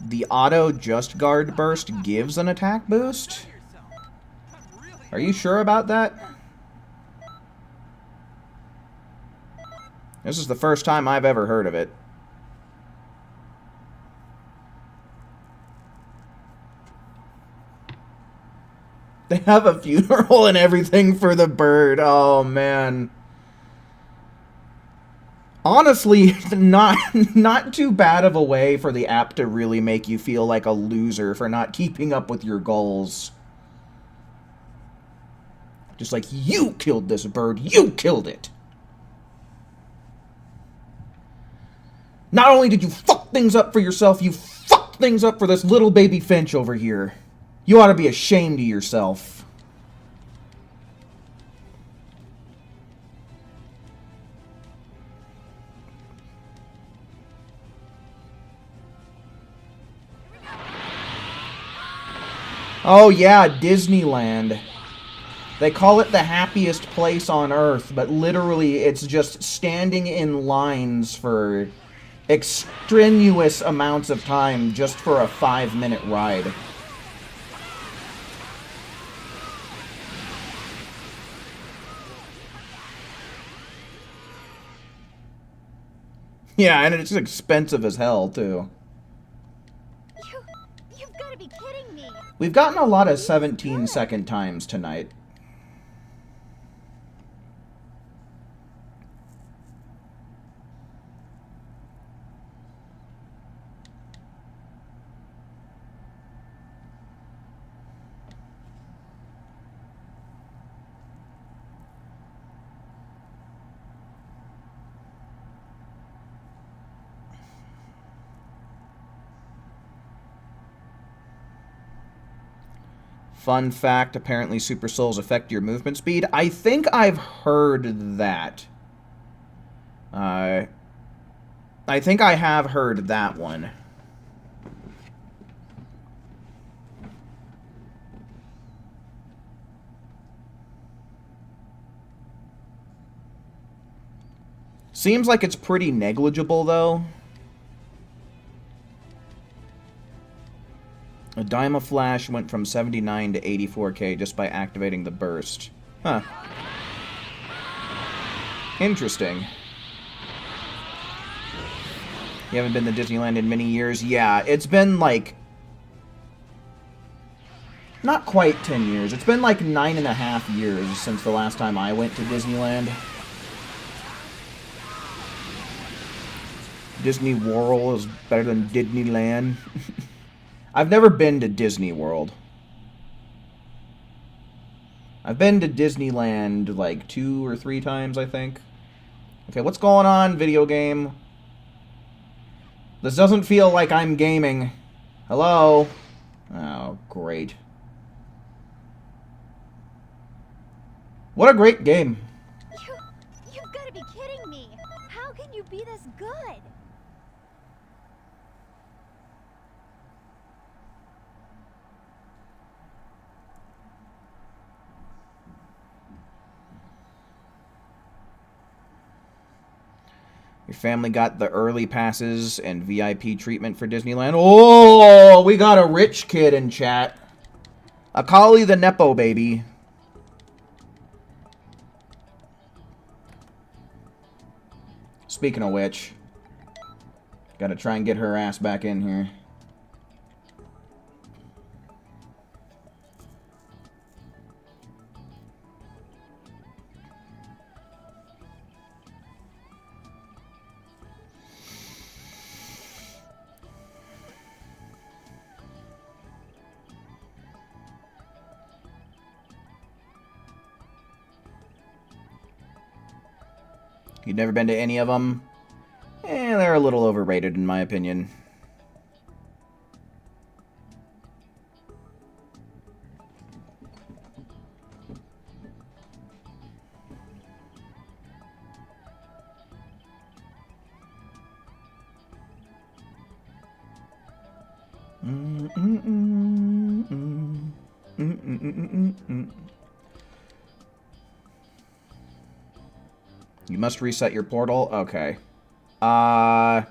The auto just guard burst gives an attack boost? Are you sure about that? This is the first time I've ever heard of it. They have a funeral and everything for the bird. Oh, man. Honestly, not too bad of a way for the app to really make you feel like a loser for not keeping up with your goals. Just like, you killed this bird, you killed it! Not only did you fuck things up for yourself, you fucked things up for this little baby Finch over here. You ought to be ashamed of yourself. Oh yeah, Disneyland. They call it the happiest place on Earth, but literally it's just standing in lines for extraneous amounts of time just for a 5-minute ride. Yeah, and it's expensive as hell, too. You've got to be kidding me. We've gotten a lot of 17-second times tonight. Fun fact, apparently super souls affect your movement speed. I think I've heard that. I think I have heard that one. Seems like it's pretty negligible, though. A Dyma Flash went from 79 to 84k just by activating the burst. Huh. Interesting. You haven't been to Disneyland in many years? Yeah, it's been like... not quite 10 years. It's been like 9.5 years since the last time I went to Disneyland. Disney World is better than Disneyland. I've never been to Disney World. I've been to Disneyland like 2 or 3 times, I think. Okay, what's going on, video game? This doesn't feel like I'm gaming. Hello? Oh, great. What a great game. You've got to be kidding me. How can you be this good? Your family got the early passes and VIP treatment for Disneyland. Oh, we got a rich kid in chat. Akali the Nepo baby. Speaking of which, gotta try and get her ass back in here. You've never been to any of them? They're a little overrated in my opinion. You must reset your portal? Okay. I've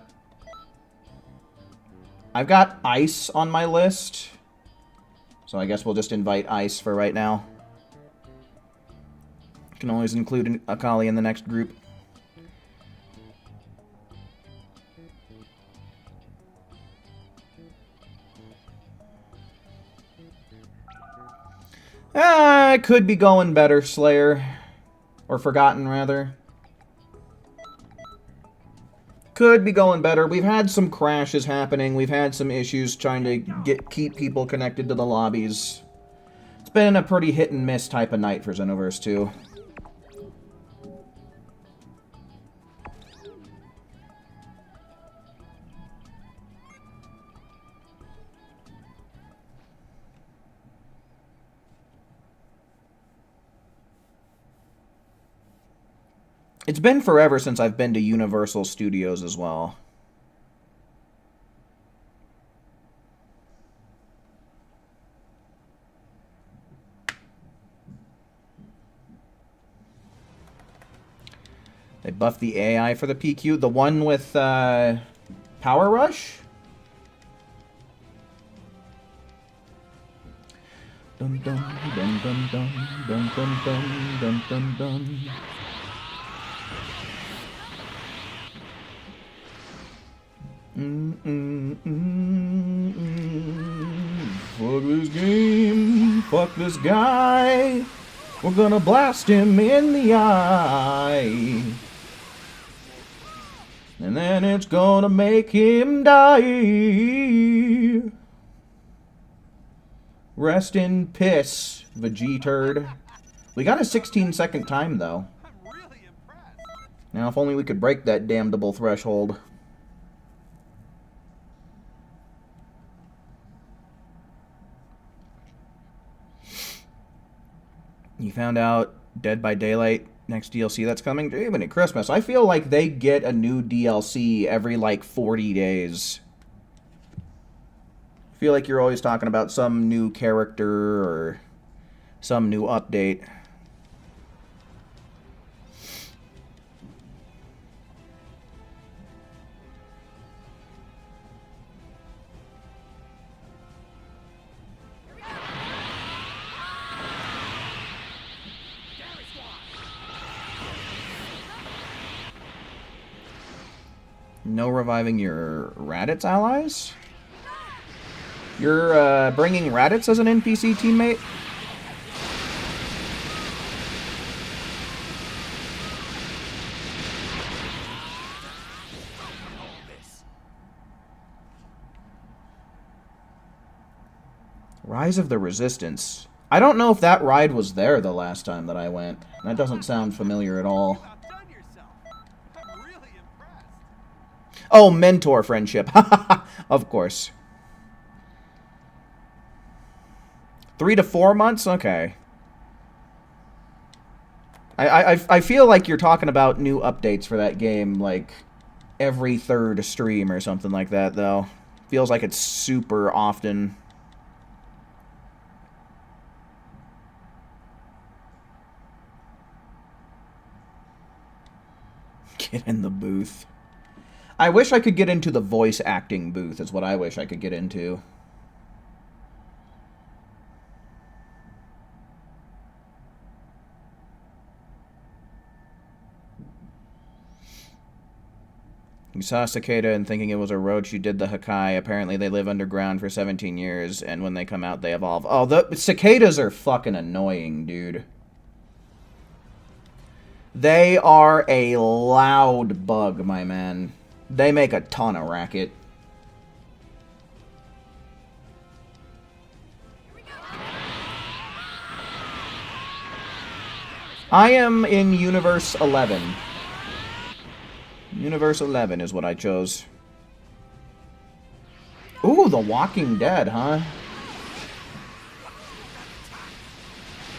got Ice on my list. So I guess we'll just invite Ice for right now. Can always include Akali in the next group. It could be going better, Slayer. Or Forgotten, rather. Could be going better. We've had some crashes happening. We've had some issues trying to keep people connected to the lobbies. It's been a pretty hit and miss type of night for Xenoverse 2. It's been forever since I've been to Universal Studios as well. They buffed the AI for the PQ. The one with Power Rush? Dun dun dun dun dun dun dun dun dun dun dun. Fuck this game. Fuck this guy. We're gonna blast him in the eye. And then it's gonna make him die. Rest in piss, Vegeturd. We got a 16-second time, though. I'm really impressed. Now, if only we could break that damnable threshold. You found out Dead by Daylight, next DLC that's coming? Even at Christmas. I feel like they get a new DLC every, like, 40 days. I feel like you're always talking about some new character or some new update. No reviving your Raditz allies? You're bringing Raditz as an NPC teammate? Rise of the Resistance. I don't know if that ride was there the last time that I went. That doesn't sound familiar at all. You outdone yourself. I'm really impressed. Oh, mentor friendship. Of course. 3 to 4 months? Okay. I feel like you're talking about new updates for that game, like, every third stream or something like that, though. Feels like it's super often. Get in the booth. I wish I could get into the voice acting booth, is what I wish I could get into. You saw a cicada and thinking it was a roach, you did the Hakai. Apparently they live underground for 17 years, and when they come out, they evolve. Oh, the cicadas are fucking annoying, dude. They are a loud bug, my man. They make a ton of racket. I am in Universe 11. Universe 11 is what I chose. Ooh, The Walking Dead, huh?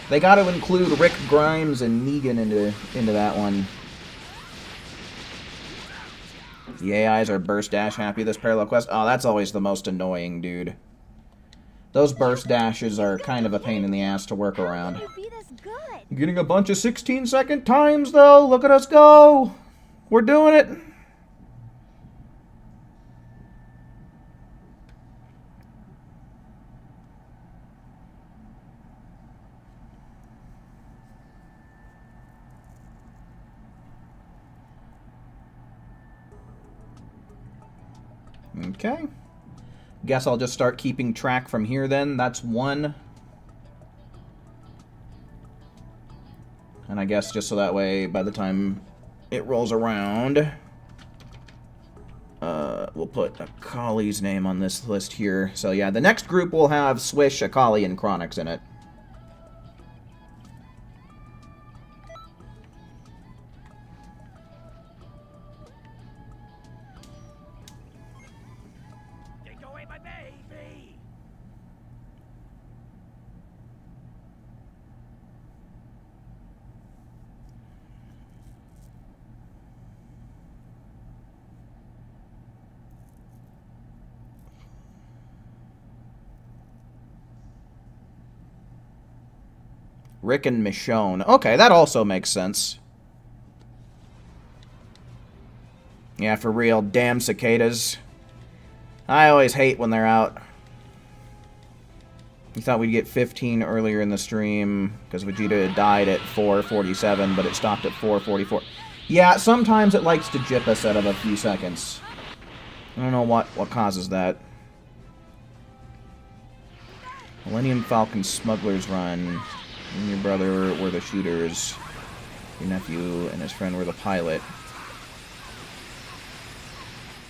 They got to include Rick Grimes and Negan into that one. The AIs are burst dash happy this parallel quest. Oh, that's always the most annoying, dude. Those burst dashes are kind of a pain in the ass to work around. How can you be this good? Getting a bunch of 16-second times, though. Look at us go. We're doing it. Okay. Guess I'll just start keeping track from here then. That's 1. And I guess just so that way, by the time it rolls around, we'll put Akali's name on this list here. So yeah, the next group will have Swish, Akali, and Chronix in it. Take away my baby. Rick and Michonne. Okay, that also makes sense. Yeah, for real. Damn cicadas. I always hate when they're out. We thought we'd get 15 earlier in the stream because Vegeta had died at 4:47, but it stopped at 4:44. Yeah, sometimes it likes to jip us out of a few seconds. I don't know what causes that. Millennium Falcon Smuggler's Run. You and your brother were the shooters. Your nephew and his friend were the pilot.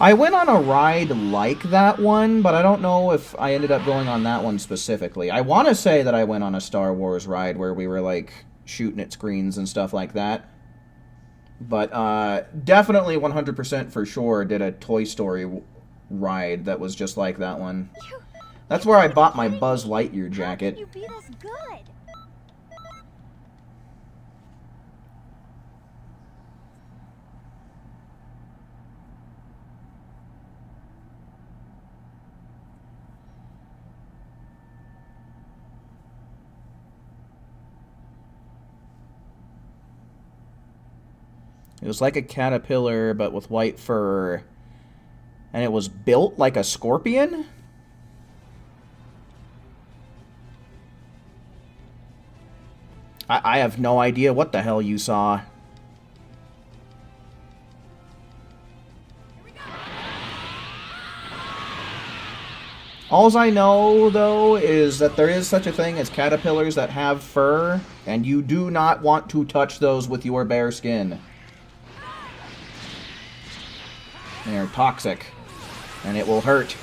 I went on a ride like that one, but I don't know if I ended up going on that one specifically. I want to say that I went on a Star Wars ride where we were, like, shooting at screens and stuff like that. But definitely 100% for sure did a Toy Story ride that was just like that one. That's where I bought my Buzz Lightyear jacket. How can you be this good? It was like a caterpillar, but with white fur. And it was built like a scorpion? I have no idea what the hell you saw. Alls I know, though, is that there is such a thing as caterpillars that have fur, and you do not want to touch those with your bare skin. They are toxic, and it will hurt.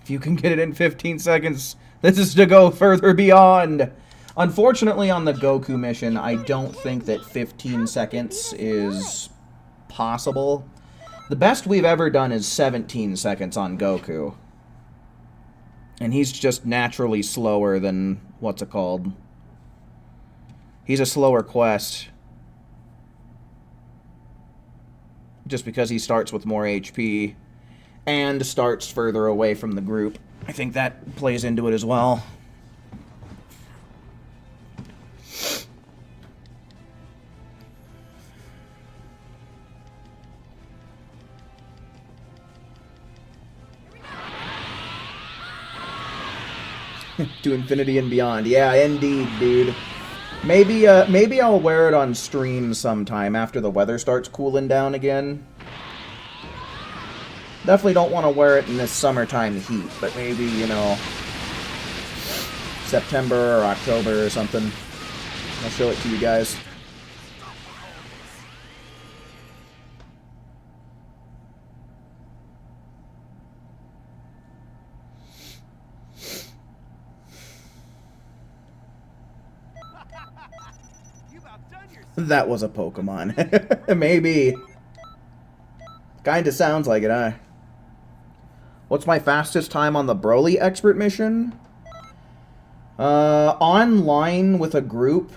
If you can get it in 15 seconds, this is to go further beyond. Unfortunately, on the Goku mission, I don't think that 15 seconds is possible. The best we've ever done is 17 seconds on Goku. And he's just naturally slower than, what's it called? He's a slower quest. Just because he starts with more HP. And starts further away from the group. I think that plays into it as well. To infinity and beyond. Yeah, indeed, dude. Maybe I'll wear it on stream sometime after the weather starts cooling down again. Definitely don't want to wear it in this summertime heat, but maybe, you know, September or October or something. I'll show it to you guys. That was a Pokemon. Maybe. Kinda sounds like it, huh? What's my fastest time on the Broly Expert mission? Online with a group,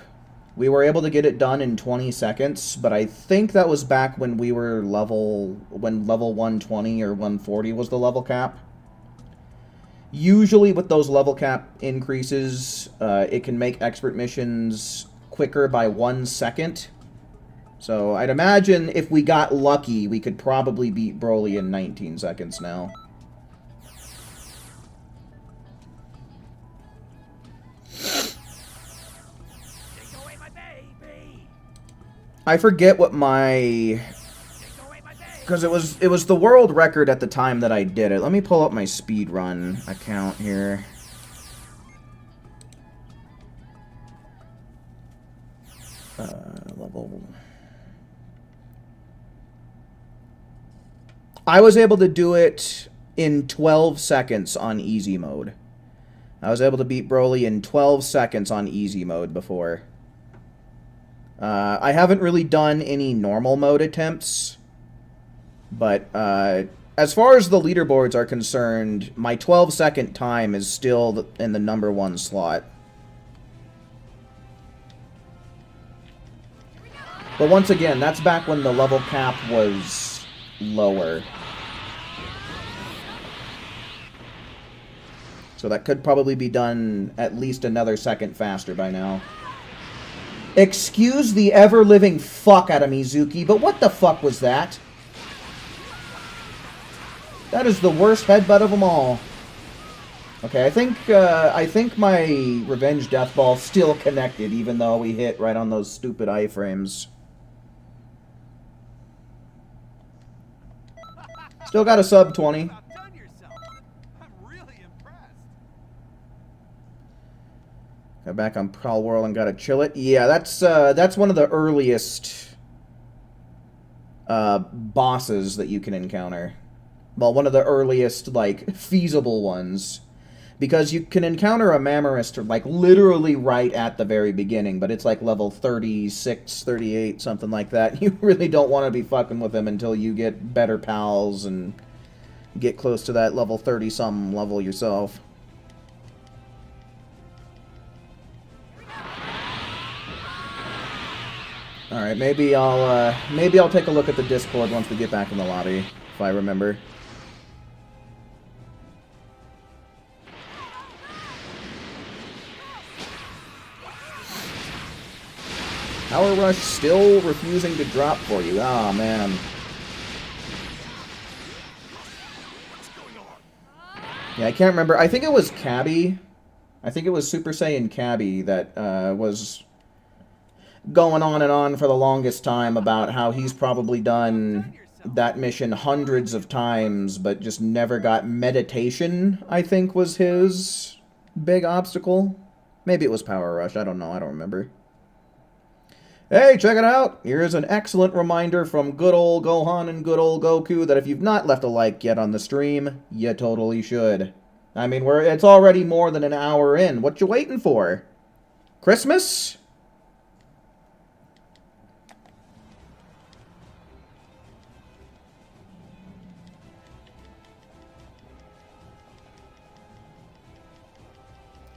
we were able to get it done in 20 seconds, but I think that was back when we were level 120 or 140 was the level cap. Usually with those level cap increases, it can make expert missions quicker by 1 second. So I'd imagine if we got lucky, we could probably beat Broly in 19 seconds now. I forget what my... Because it was the world record at the time that I did it. Let me pull up my speedrun account here. Level... I was able to do it in 12 seconds on easy mode. I was able to beat Broly in 12 seconds on easy mode before. I haven't really done any normal mode attempts, but as far as the leaderboards are concerned, my 12-second time is still in the #1 slot. But once again, that's back when the level cap was lower. So that could probably be done at least another second faster by now. Excuse the ever-living fuck out of Mizuki, but what the fuck was that? That is the worst headbutt of them all. Okay, I think my Revenge Death Ball still connected, even though we hit right on those stupid iframes. Still got a sub 20. You outdone yourself. I'm really impressed. Got back on Prowl World and got to chill it. Yeah, that's one of the earliest bosses that you can encounter. Well, one of the earliest, like, feasible ones. Because you can encounter a Mamorist, like, literally right at the very beginning, but it's like level 36, 38, something like that. You really don't want to be fucking with him until you get better pals and get close to that level 30-something level yourself. Alright, maybe I'll take a look at the Discord once we get back in the lobby, if I remember. Power Rush still refusing to drop for you. Oh, man. Yeah, I can't remember. I think it was Cabby. I think it was Super Saiyan Cabby that was going on and on for the longest time about how he's probably done that mission hundreds of times, but just never got meditation, I think was his big obstacle. Maybe it was Power Rush. I don't know. I don't remember. Hey, check it out! Here's an excellent reminder from good old Gohan and good old Goku that if you've not left a like yet on the stream, you totally should. I mean, it's already more than an hour in. What you waiting for? Christmas?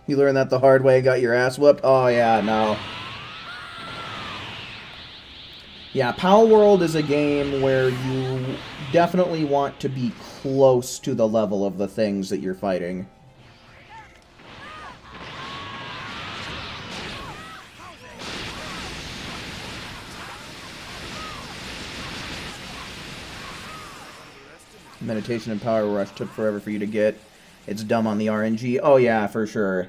You learned that the hard way, got your ass whooped? Oh yeah, no. Yeah, Power World is a game where you definitely want to be close to the level of the things that you're fighting. Meditation and Power Rush took forever for you to get. It's dumb on the RNG. Oh yeah, for sure.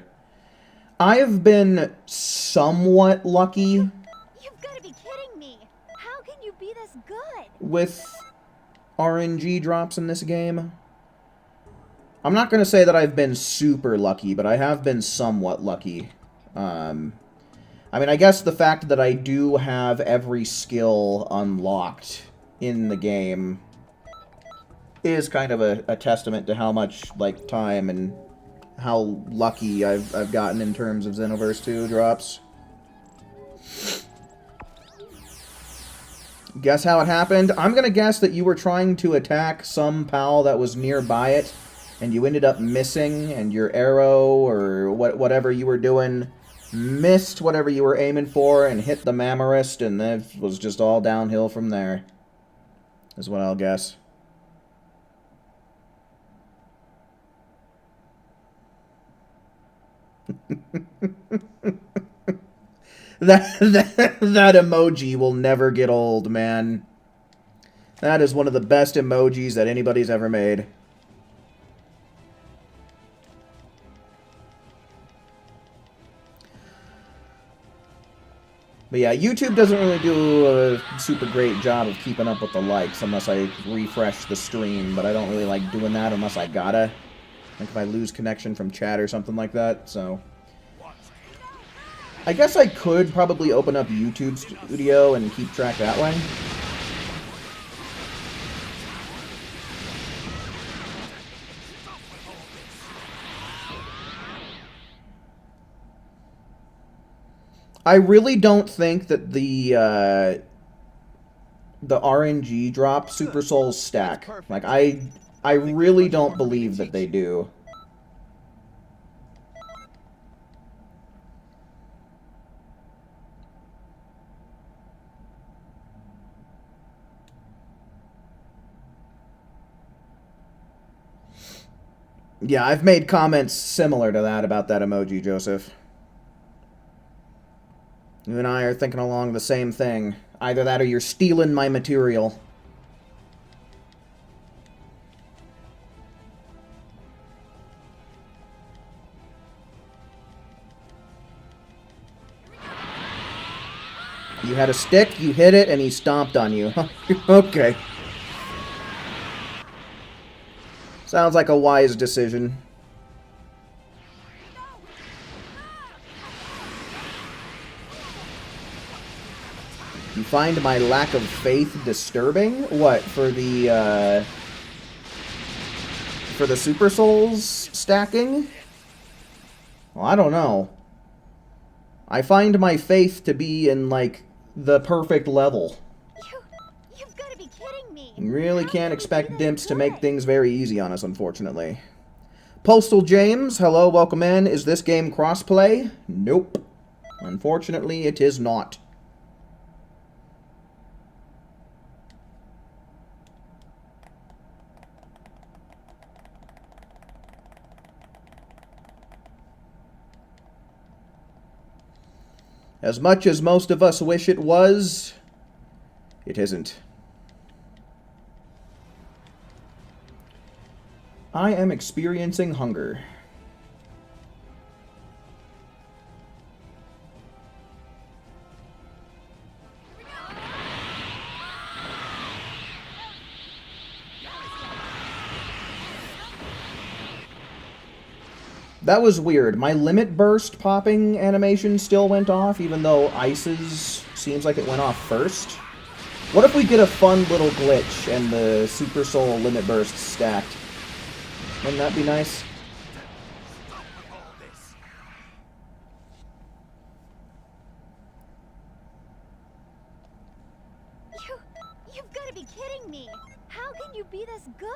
I've been somewhat lucky with RNG drops in this game. I'm not going to say that I've been super lucky, but I have been somewhat lucky. I mean, I guess the fact that I do have every skill unlocked in the game is kind of a testament to how much, like, time and how lucky I've gotten in terms of Xenoverse 2 drops. Guess how it happened? I'm going to guess that you were trying to attack some pal that was nearby it, and you ended up missing, and your arrow, or whatever you were doing, missed whatever you were aiming for, and hit the Mamorist, and it was just all downhill from there. Is what I'll guess. That emoji will never get old, man. That is one of the best emojis that anybody's ever made. But yeah, YouTube doesn't really do a super great job of keeping up with the likes unless I refresh the stream, but I don't really like doing that unless I gotta. Like if I lose connection from chat or something like that, so... I guess I could probably open up YouTube Studio and keep track that way. I really don't think that the RNG drop Super Souls stack. Like, I really don't believe that they do. Yeah, I've made comments similar to that about that emoji, Joseph. You and I are thinking along the same thing. Either that or you're stealing my material. You had a stick, you hit it, and he stomped on you. Okay. Sounds like a wise decision. You find my lack of faith disturbing? What, for the Super Souls stacking? Well, I don't know. I find my faith to be in, like, the perfect level. You've got to be kidding me. You really How can't can expect you be this dimps to make good? things very easy on us, unfortunately. Postal James, hello, welcome in. Is this game crossplay? Nope. Unfortunately, it is not. As much as most of us wish it was, it isn't. I am experiencing hunger. That was weird. My limit burst popping animation still went off, even though Ice's seems like it went off first. What if we get a fun little glitch and the Super Soul limit burst stacked? Wouldn't that be nice? You've got to be kidding me. How can you be this good?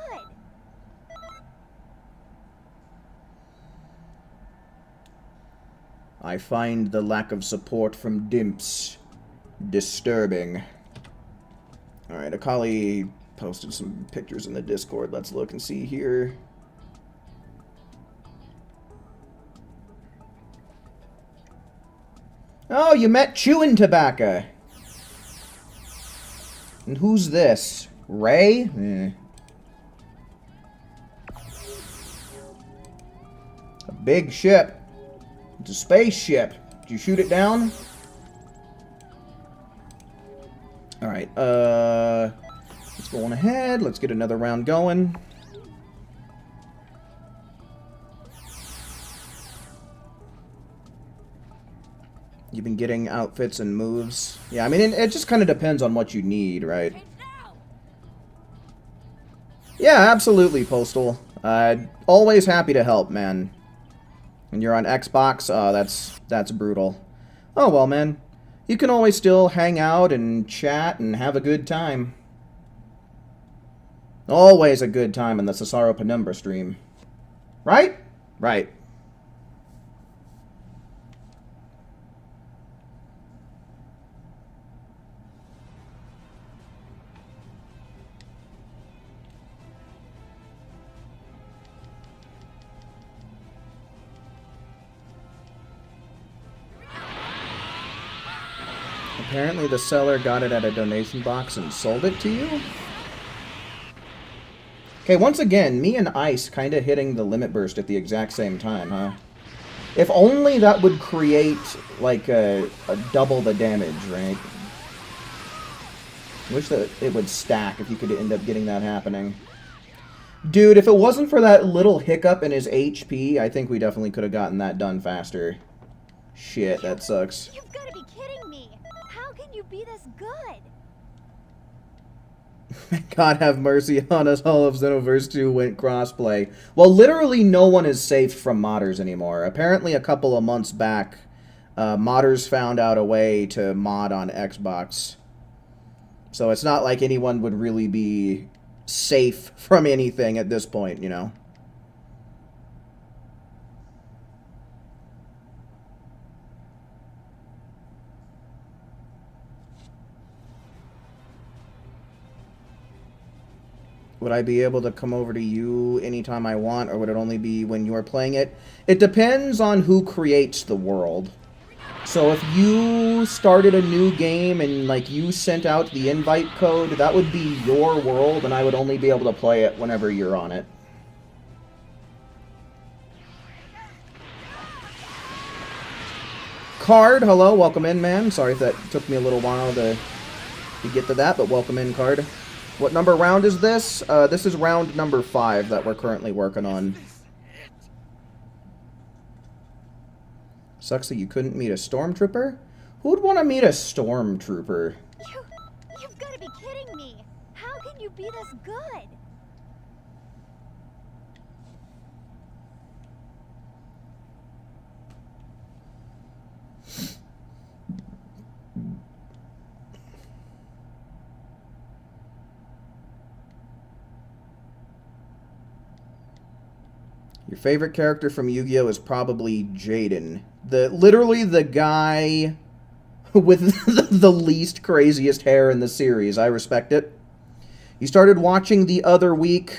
I find the lack of support from dimps disturbing. Alright, Akali posted some pictures in the Discord. Let's look and see here. Oh, you met chewing tobacco. And who's this? Ray? Eh. A big ship. It's a spaceship. Did you shoot it down? Alright, let's go on ahead. Let's get another round going. You've been getting outfits and moves. Yeah, I mean, it just kind of depends on what you need, right? Yeah, absolutely, Postal. Always happy to help, man. When you're on Xbox, that's brutal. Oh, well, man. You can always still hang out and chat and have a good time. Always a good time in the Cesaro Penumbra stream. Right? Right. Apparently the seller got it at a donation box and sold it to you? Okay, once again, me and Ice kind of hitting the limit burst at the exact same time, huh? If only that would create, like, a double the damage, right? Wish that it would stack if you could end up getting that happening. Dude, if it wasn't for that little hiccup in his HP, I think we definitely could have gotten that done faster. Shit, that sucks. You've got to be kidding me. How can you be this good? God have mercy on us, all of Xenoverse 2 went crossplay. Well, literally no one is safe from modders anymore. Apparently a couple of months back, modders found out a way to mod on Xbox. So it's not like anyone would really be safe from anything at this point, you know? Would I be able to come over to you anytime I want, or would it only be when you're playing it? It depends on who creates the world. So if you started a new game and, like, you sent out the invite code, that would be your world, and I would only be able to play it whenever you're on it. Card, hello, welcome in, man. Sorry if that took me a little while to get to that, but welcome in, Card. What number round is this? This is round number 5 that we're currently working on. Sucks that you couldn't meet a stormtrooper? Who would want to meet a stormtrooper? You've got to be kidding me. How can you be this good? Your favorite character from Yu-Gi-Oh! Is probably Jaden. Literally the guy with the least craziest hair in the series. I respect it. You started watching the other week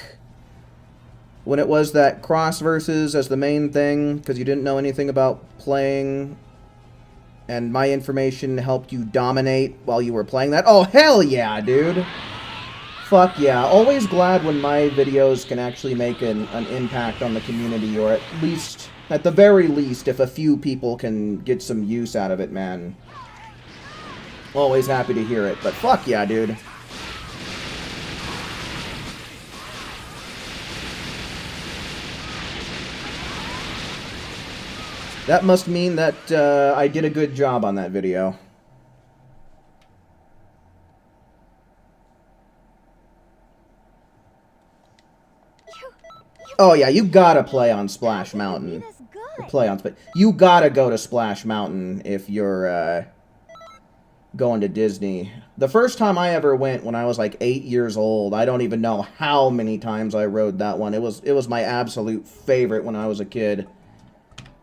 when it was that cross versus as the main thing because you didn't know anything about playing, and my information helped you dominate while you were playing that. Oh, hell yeah, dude. Fuck yeah. Always glad when my videos can actually make an impact on the community, or at least, at the very least, if a few people can get some use out of it, man. Always happy to hear it, but fuck yeah, dude. That must mean that I did a good job on that video. Oh yeah, you gotta play on Splash Mountain. You gotta go to Splash Mountain if you're going to Disney. The first time I ever went, when I was like 8 years old, I don't even know how many times I rode that one. It was my absolute favorite when I was a kid,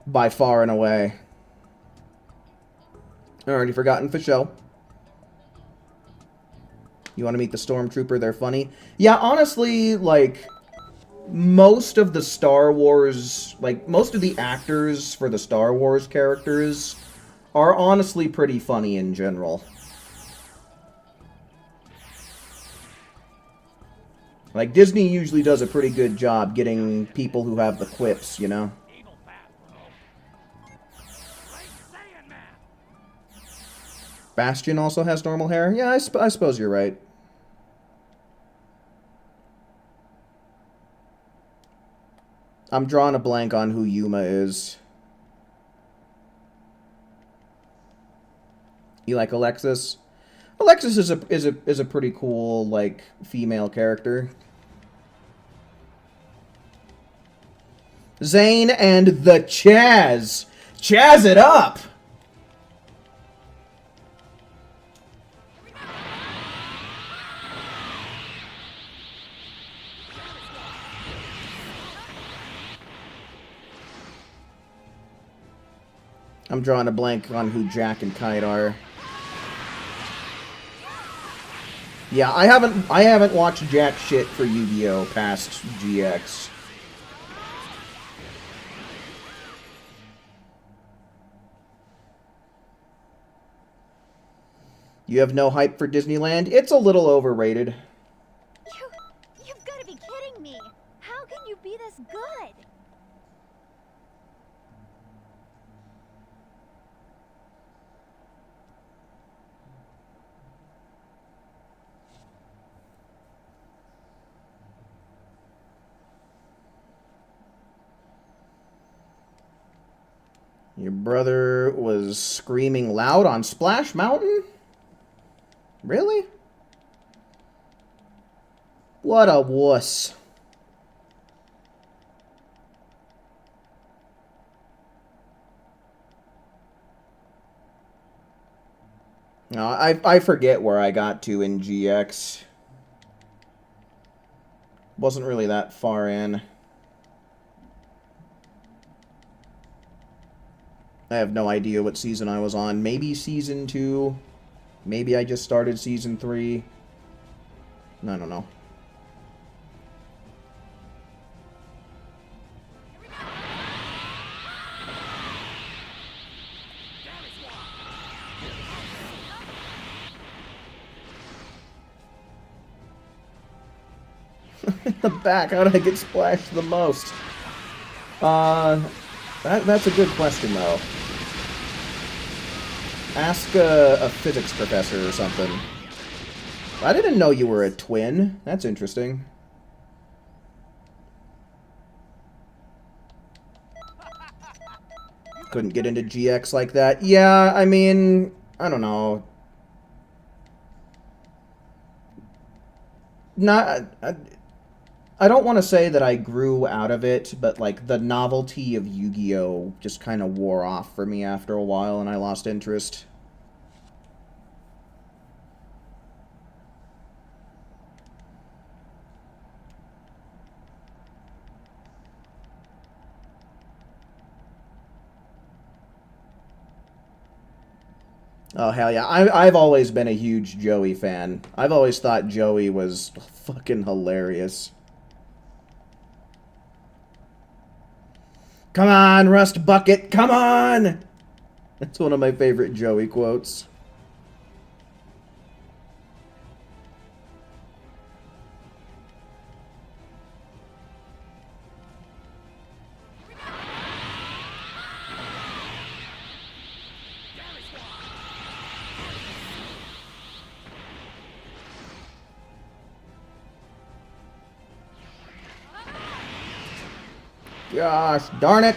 by far and away. Already forgotten for show. You want to meet the Stormtrooper? They're funny. Yeah, honestly, like, most of the Star Wars, like, most of the actors for the Star Wars characters are honestly pretty funny in general. Like, Disney usually does a pretty good job getting people who have the quips, you know? Bastion also has normal hair? Yeah, I suppose you're right. I'm drawing a blank on who Yuma is. You like Alexis? Alexis is a pretty cool, like, female character. Zane and the Chaz! Chaz it up! I'm drawing a blank on who Jack and Kite are. Yeah, I haven't watched jack shit for Yu-Gi-Oh! Past GX. You have no hype for Disneyland? It's a little overrated. You've got to be kidding me. How can you be this good? Your brother was screaming loud on Splash Mountain? Really? What a wuss. No, I forget where I got to in GX. Wasn't really that far in. I have no idea what season I was on. Maybe season 2. Maybe I just started season 3. I don't know. In the back, how did I get splashed the most? That's a good question, though. Ask a physics professor or something. I didn't know you were a twin. That's interesting. Couldn't get into GX like that. Yeah, I mean, I don't know. I don't want to say that I grew out of it, but like the novelty of Yu-Gi-Oh! Just kind of wore off for me after a while and I lost interest. Oh, hell yeah. I've always been a huge Joey fan. I've always thought Joey was fucking hilarious. Come on, Rust Bucket, come on! That's one of my favorite Joey quotes. Gosh, darn it!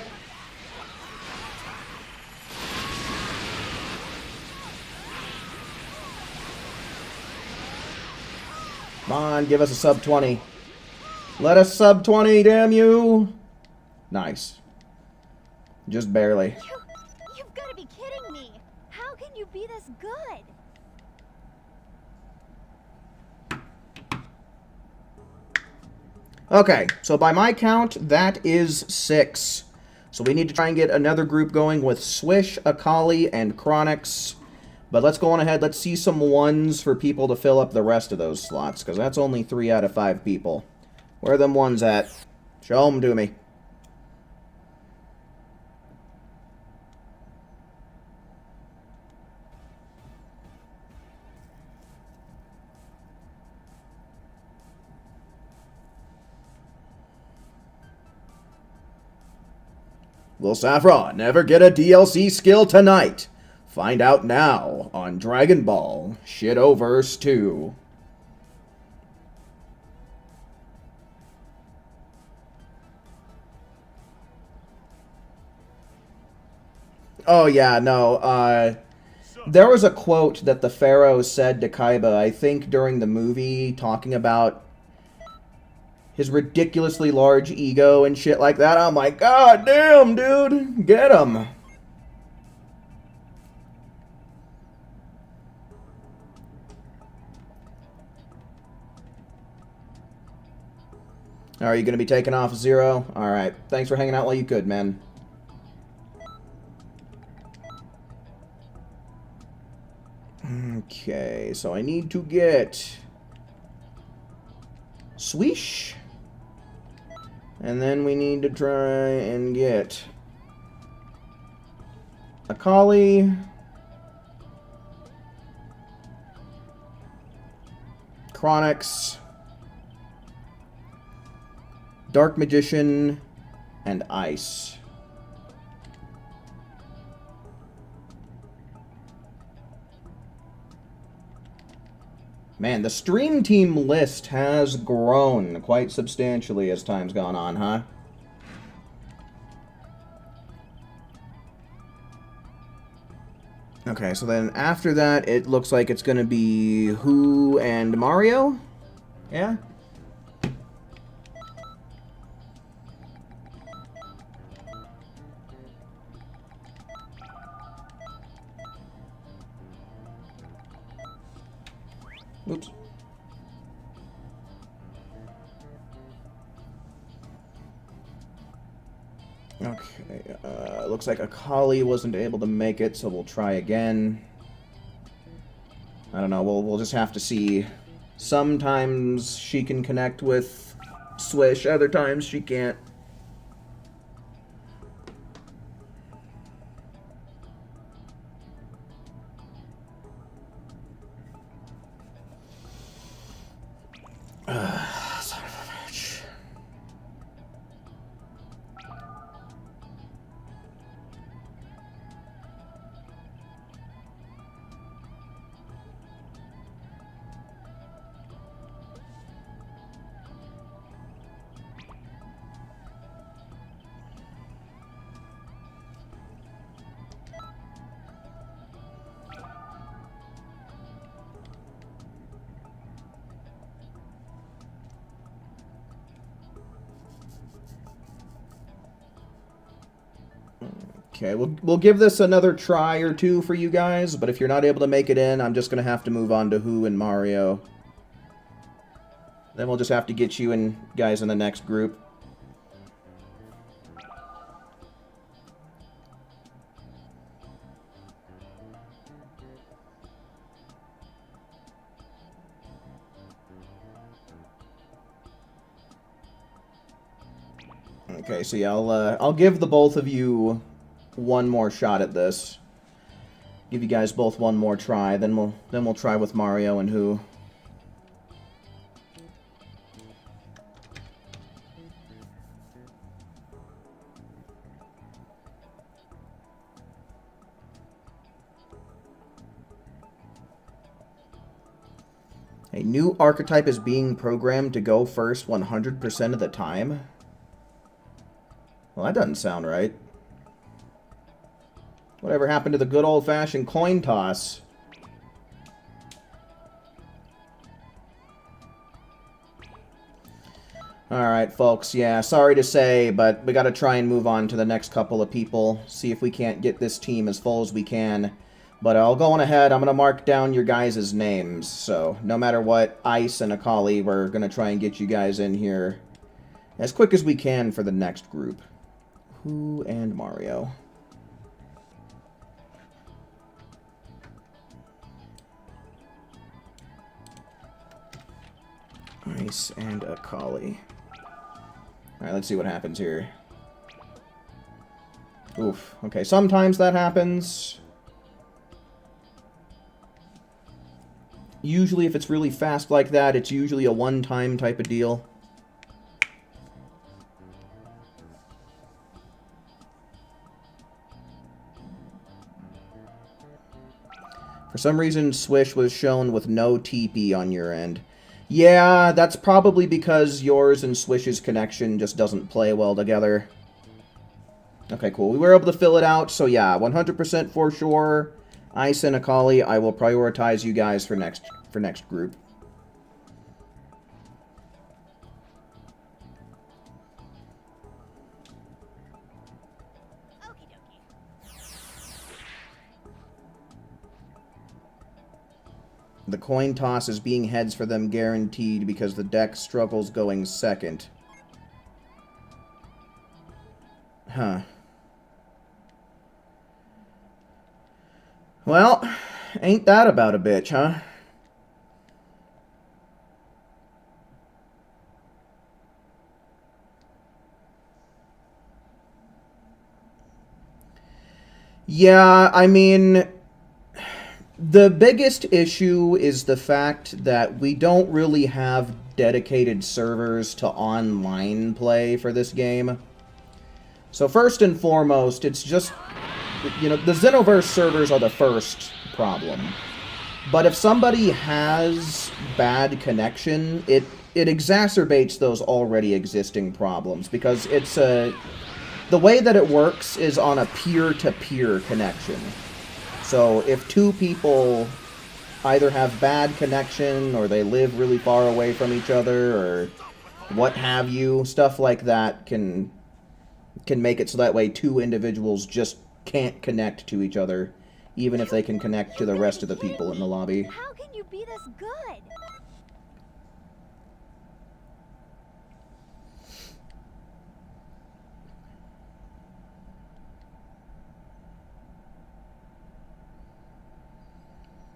Come on, give us a sub 20. Let us sub 20, damn you! Nice. Just barely. You've got to be kidding me. How can you be this good? Okay, so by my count, that is 6. So we need to try and get another group going with Swish, Akali, and Chronix. But let's go on ahead, let's see some 1s for people to fill up the rest of those slots, because that's only 3 out of 5 people. Where are them 1s at? Show them to me. Will Saffron ever get a DLC skill tonight? Find out now on Dragon Ball Shadowverse 2. Oh yeah, no, there was a quote that the Pharaoh said to Kaiba, I think during the movie, talking about his ridiculously large ego and shit like that. I'm like, God damn, dude, get him. Are you going to be taking off Zero? Alright, thanks for hanging out while you could, man. Okay, so I need to get Swish. And then we need to try and get Akali, Chronix, Dark Magician, and Ice. Man, the stream team list has grown quite substantially as time's gone on, huh? Okay, so then after that, it looks like it's gonna be Who and Mario? Yeah? Oops. Okay, looks like Akali wasn't able to make it, so we'll try again. I don't know, we'll just have to see. Sometimes she can connect with Swish, other times she can't. Son of a bitch. Okay, we'll give this another try or two for you guys, but if you're not able to make it in, I'm just going to have to move on to Who and Mario. Then we'll just have to get you and guys in the next group. Okay, so yeah, I'll give the both of you one more shot at this. Give you guys both one more try, then we'll try with Mario and Who. A new archetype is being programmed to go first 100% of the time. Well, that doesn't sound right. Whatever happened to the good old-fashioned coin toss? Alright, folks, yeah, sorry to say, but we gotta try and move on to the next couple of people. See if we can't get this team as full as we can. But I'll go on ahead, I'm gonna mark down your guys' names. So, no matter what, Ice and Akali, we're gonna try and get you guys in here as quick as we can for the next group. Who and Mario. Ice and Akali. Alright, let's see what happens here. Oof. Okay, sometimes that happens. Usually, if it's really fast like that, it's usually a one-time type of deal. For some reason, Swish was shown with no TP on your end. Yeah, that's probably because yours and Swish's connection just doesn't play well together. Okay, cool. We were able to fill it out, so yeah, 100% for sure. Ice and Akali, I will prioritize you guys for next group. The coin toss is being heads for them guaranteed because the deck struggles going second. Huh. Well, ain't that about a bitch, huh? Yeah, I mean, the biggest issue is the fact that we don't really have dedicated servers to online play for this game. So first and foremost, it's just, you know, the Xenoverse servers are the first problem. But if somebody has bad connection, it exacerbates those already existing problems, because it's a... The way that it works is on a peer-to-peer connection. So if two people either have bad connection, or they live really far away from each other, or what have you, stuff like that can make it so that way two individuals just can't connect to each other, even if they can connect to the rest of the people in the lobby. How can you be this good?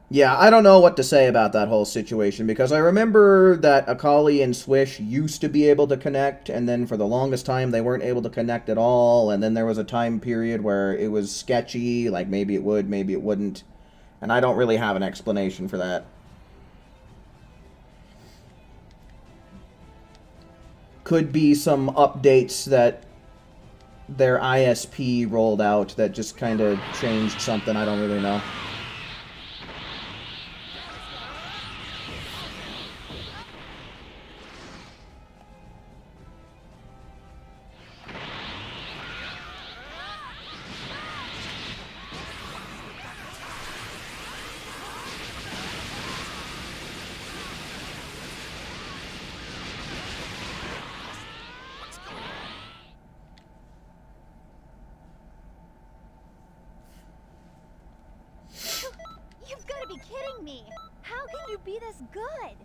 Yeah, I don't know what to say about that whole situation, because I remember that Akali and Swish used to be able to connect, and then for the longest time they weren't able to connect at all, and then there was a time period where it was sketchy, like maybe it would, maybe it wouldn't, and I don't really have an explanation for that. Could be some updates that their ISP rolled out that just kind of changed something, I don't really know. kidding me. How can you be this good?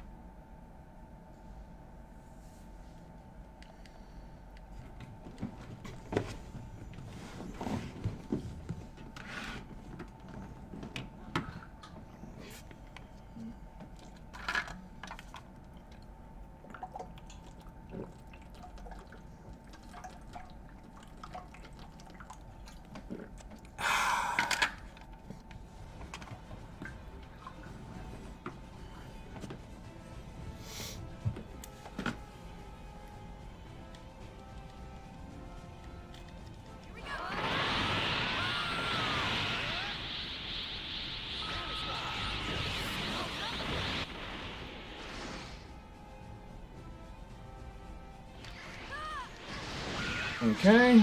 Okay.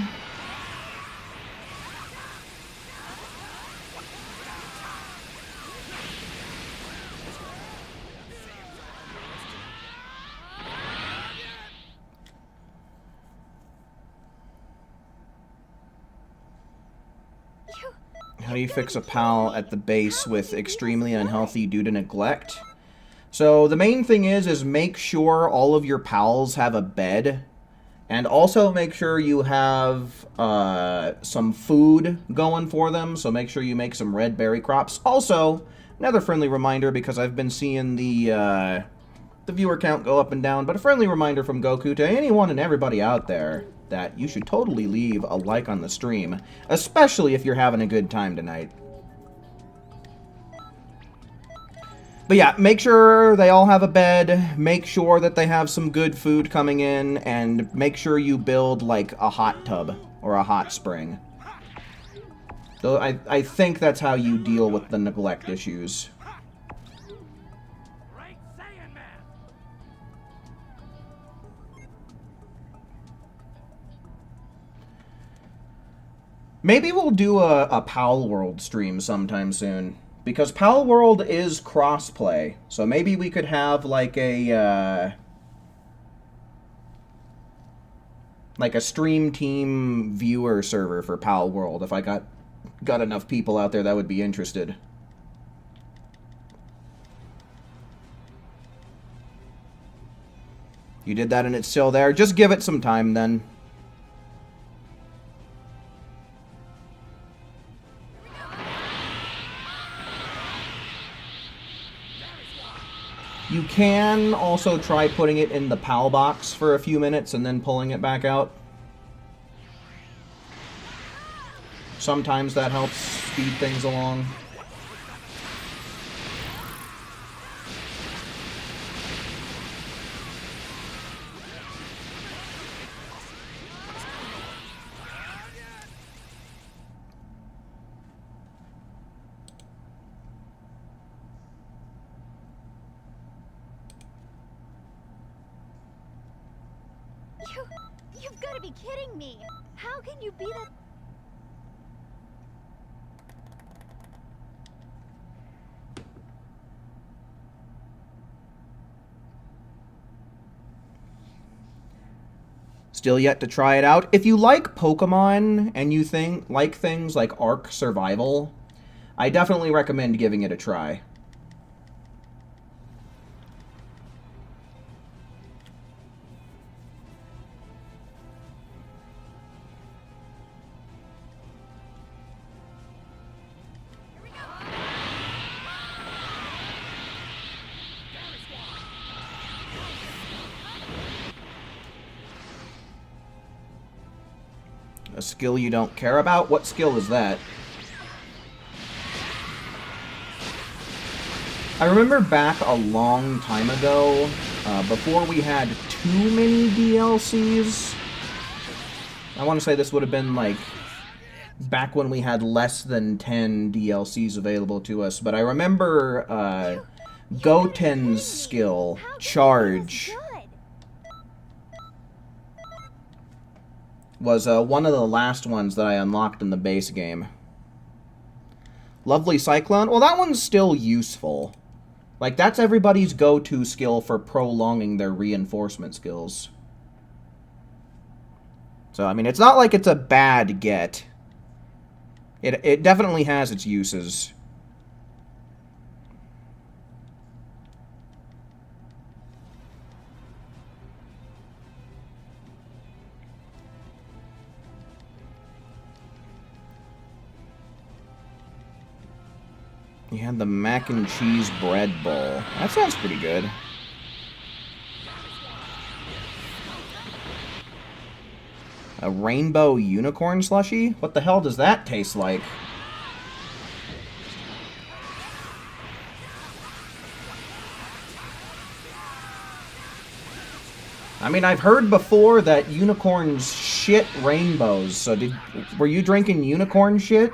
How do you fix a PAL at the base with extremely unhealthy due to neglect? So the main thing is make sure all of your PALs have a bed. And also make sure you have some food going for them. So make sure you make some red berry crops. Also, another friendly reminder, because I've been seeing the viewer count go up and down, but a friendly reminder from Goku to anyone and everybody out there that you should totally leave a like on the stream, especially if you're having a good time tonight. But yeah, make sure they all have a bed, make sure that they have some good food coming in, and make sure you build, like, a hot tub or a hot spring. So I think that's how you deal with the neglect issues. Maybe we'll do a Pal World stream sometime soon. Because Pal World is crossplay, so maybe we could have like a stream team viewer server for Pal World. If I got enough people out there that would be interested. You did that and it's still there. Just give it some time then. You can also try putting it in the PAL box for a few minutes and then pulling it back out. Sometimes that helps speed things along. You've got to be kidding me. How can you be that? Still yet to try it out. If you like Pokemon and you like things like Ark Survival, I definitely recommend giving it a try. A skill you don't care about? What skill is that? I remember back a long time ago, before we had too many DLCs. I want to say this would have been like back when we had less than 10 DLCs available to us, but I remember Goten's skill, Charge, was one of the last ones that I unlocked in the base game. Lovely Cyclone. Well, that one's still useful. Like, that's everybody's go-to skill for prolonging their reinforcement skills. So, I mean, it's not like it's a bad get. It definitely has its uses. You had the mac and cheese bread bowl. That sounds pretty good. A rainbow unicorn slushie? What the hell does that taste like? I mean, I've heard before that unicorns shit rainbows, so were you drinking unicorn shit?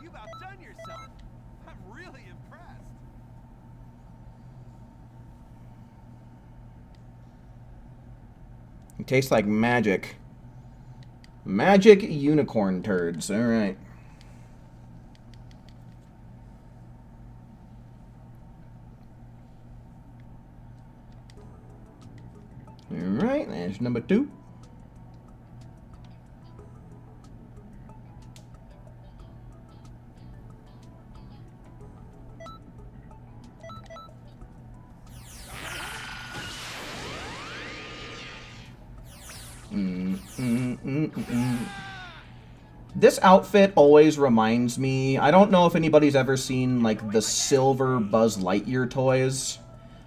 You've outdone yourself. I'm really impressed. It tastes like magic. Magic unicorn turds, alright. Alright, that's number 2. This outfit always reminds me... I don't know if anybody's ever seen, like, the silver Buzz Lightyear toys.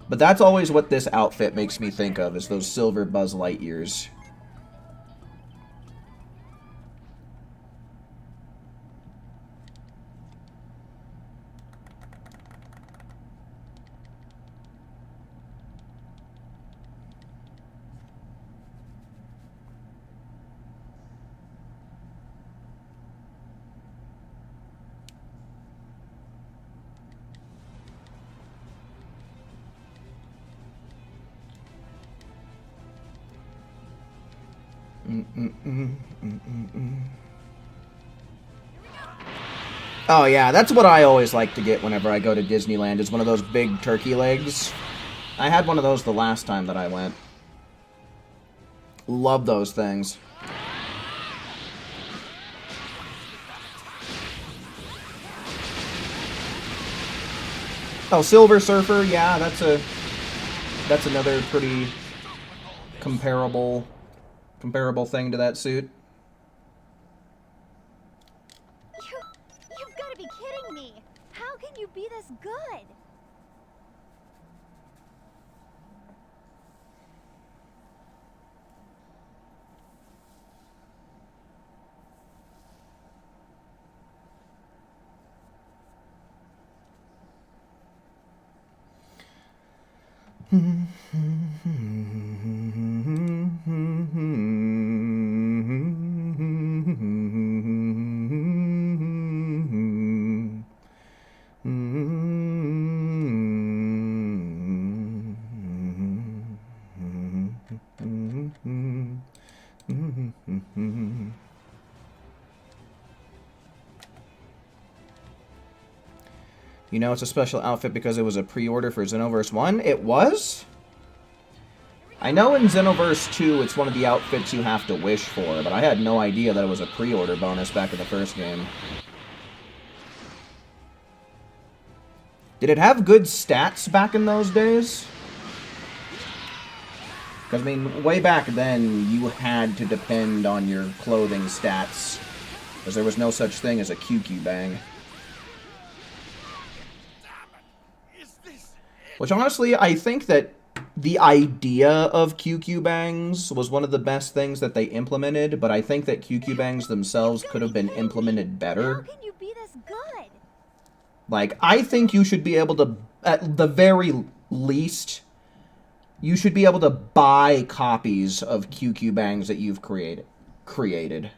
But that's always what this outfit makes me think of, is those silver Buzz Lightyears. Oh yeah, that's what I always like to get whenever I go to Disneyland, is one of those big turkey legs. I had one of those the last time that I went. Love those things. Oh, Silver Surfer, yeah, that's another pretty comparable thing to that suit. You've got to be kidding me. How can you be this good? You know, it's a special outfit because it was a pre-order for Xenoverse 1. It was? I know in Xenoverse 2 it's one of the outfits you have to wish for, but I had no idea that it was a pre-order bonus back in the first game. Did it have good stats back in those days? Because, I mean, way back then, you had to depend on your clothing stats, because there was no such thing as a QQ bang. Which, honestly, I think that the idea of QQ bangs was one of the best things that they implemented, but I think that QQ bangs themselves could have been implemented better. How can you be this good? Like, I think you should be able to, at the very least, you should be able to buy copies of QQ bangs that you've created.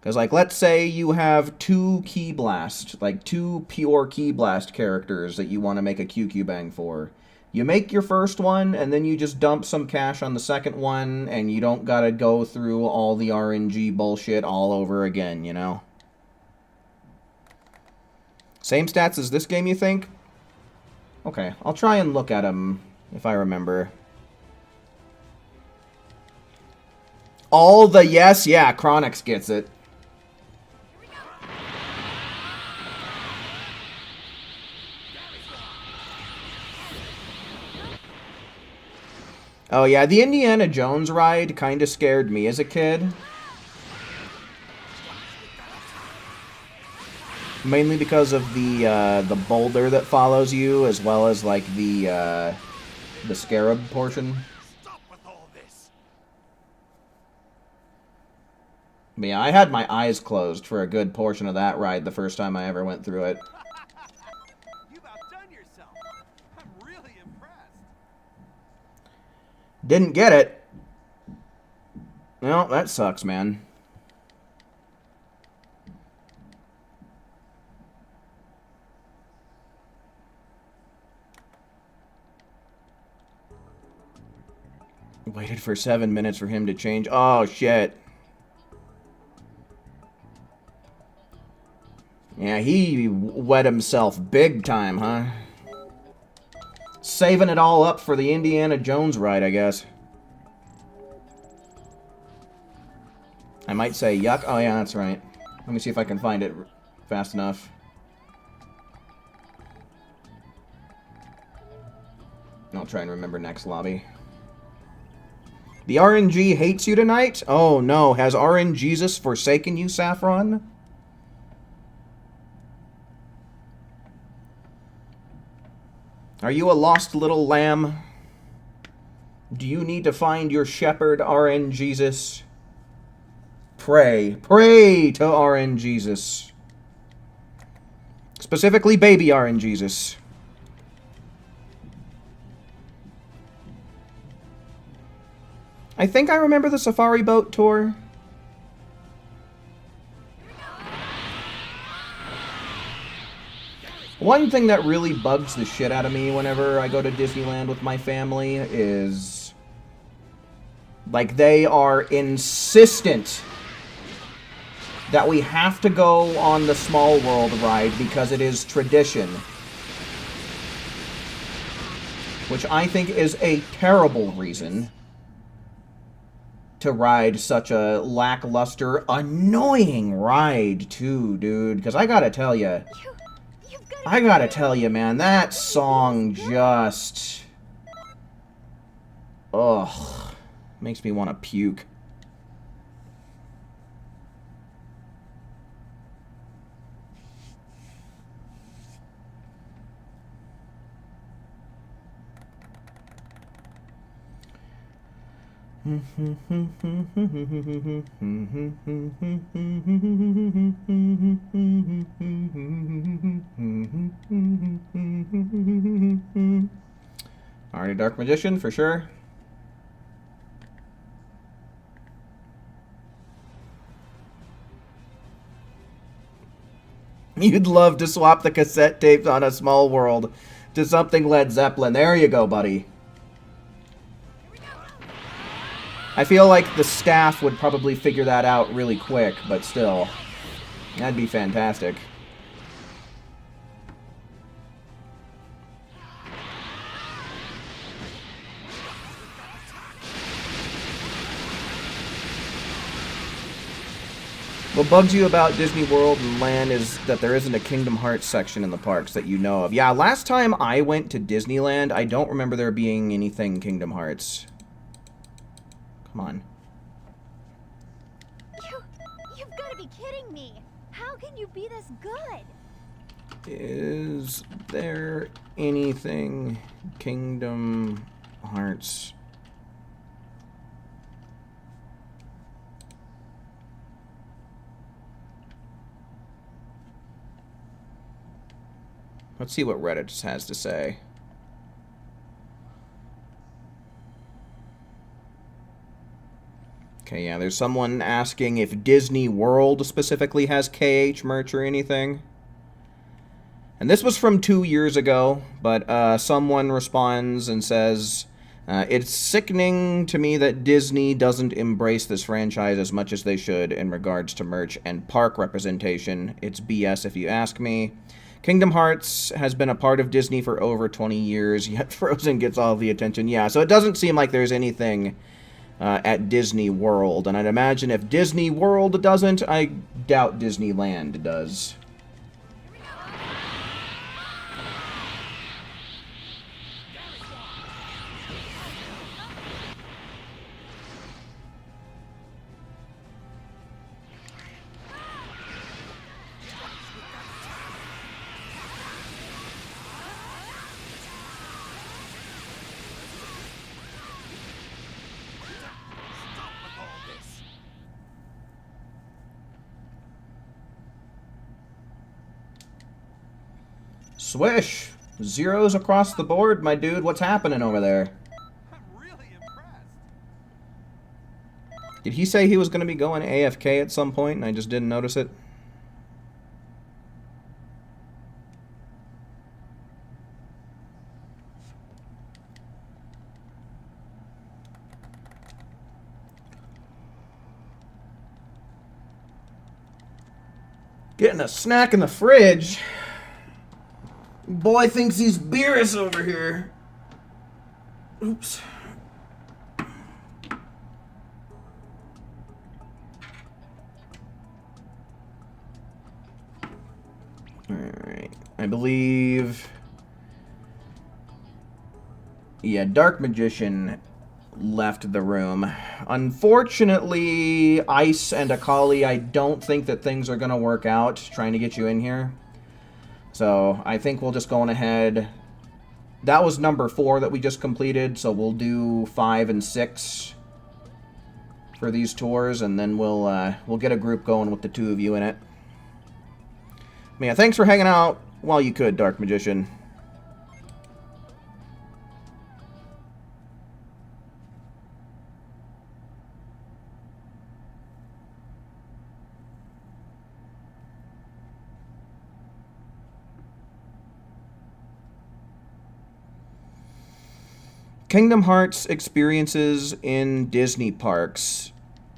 Because, like, let's say you have two Key Blast, like, two pure Key Blast characters that you want to make a QQ bang for. You make your first one, and then you just dump some cash on the second one, and you don't gotta go through all the RNG bullshit all over again, you know? Same stats as this game, you think? Okay, I'll try and look at them, if I remember. All the yes, yeah, Chronix gets it. Oh yeah, the Indiana Jones ride kind of scared me as a kid. Mainly because of the boulder that follows you, as well as like the scarab portion. Stop with all this. But yeah, I had my eyes closed for a good portion of that ride the first time I ever went through it. You've outdone yourself. I'm really impressed. Didn't get it. Well, that sucks, man. Waited for 7 minutes for him to change. Oh, shit. Yeah, he wet himself big time, huh? Saving it all up for the Indiana Jones ride, I guess. I might say yuck. Oh, yeah, that's right. Let me see if I can find it fast enough. I'll try and remember next lobby. The RNG hates you tonight? Oh, no. Has RNGesus forsaken you, Saffron? Are you a lost little lamb? Do you need to find your shepherd, RNGesus? Pray. Pray to RNGesus. Specifically, baby RNGesus. I think I remember the safari boat tour. One thing that really bugs the shit out of me whenever I go to Disneyland with my family is... like, they are insistent that we have to go on the Small World ride because it is tradition. Which I think is a terrible reason to ride such a lackluster, annoying ride, too, dude. Because I gotta tell you, man, that song just... ugh. Makes me want to puke. Already Dark Magician, for sure. You'd love to swap the cassette tapes on A Small World to something Led Zeppelin. There you go, buddy. I feel like the staff would probably figure that out really quick, but still. That'd be fantastic. What bugs you about Disney World and Land is that there isn't a Kingdom Hearts section in the parks that you know of. Yeah, last time I went to Disneyland, I don't remember there being anything Kingdom Hearts. Come on. You've got to be kidding me. How can you be this good? Is there anything Kingdom Hearts? Let's see what Reddit has to say. Okay, yeah, there's someone asking if Disney World specifically has KH merch or anything. And this was from 2 years ago, but someone responds and says, it's sickening to me that Disney doesn't embrace this franchise as much as they should in regards to merch and park representation. It's BS if you ask me. Kingdom Hearts has been a part of Disney for over 20 years, yet Frozen gets all the attention. Yeah, so it doesn't seem like there's anything at Disney World. And I'd imagine if Disney World doesn't, I doubt Disneyland does. Swish! Zeros across the board, my dude. What's happening over there? I'm really impressed. Did he say he was going to be going AFK at some point and I just didn't notice it? Getting a snack in the fridge. Boy thinks he's beerus over here. Oops. Alright. I believe... Yeah, Dark Magician left the room. Unfortunately, Ice and Akali, I don't think that things are going to work out trying to get you in here. So, I think we'll just go on ahead. That was number 4 that we just completed, so we'll do 5 and 6 for these tours, and then we'll get a group going with the 2 of you in it. But yeah, thanks for hanging out while you could, Dark Magician. Kingdom Hearts experiences in Disney parks.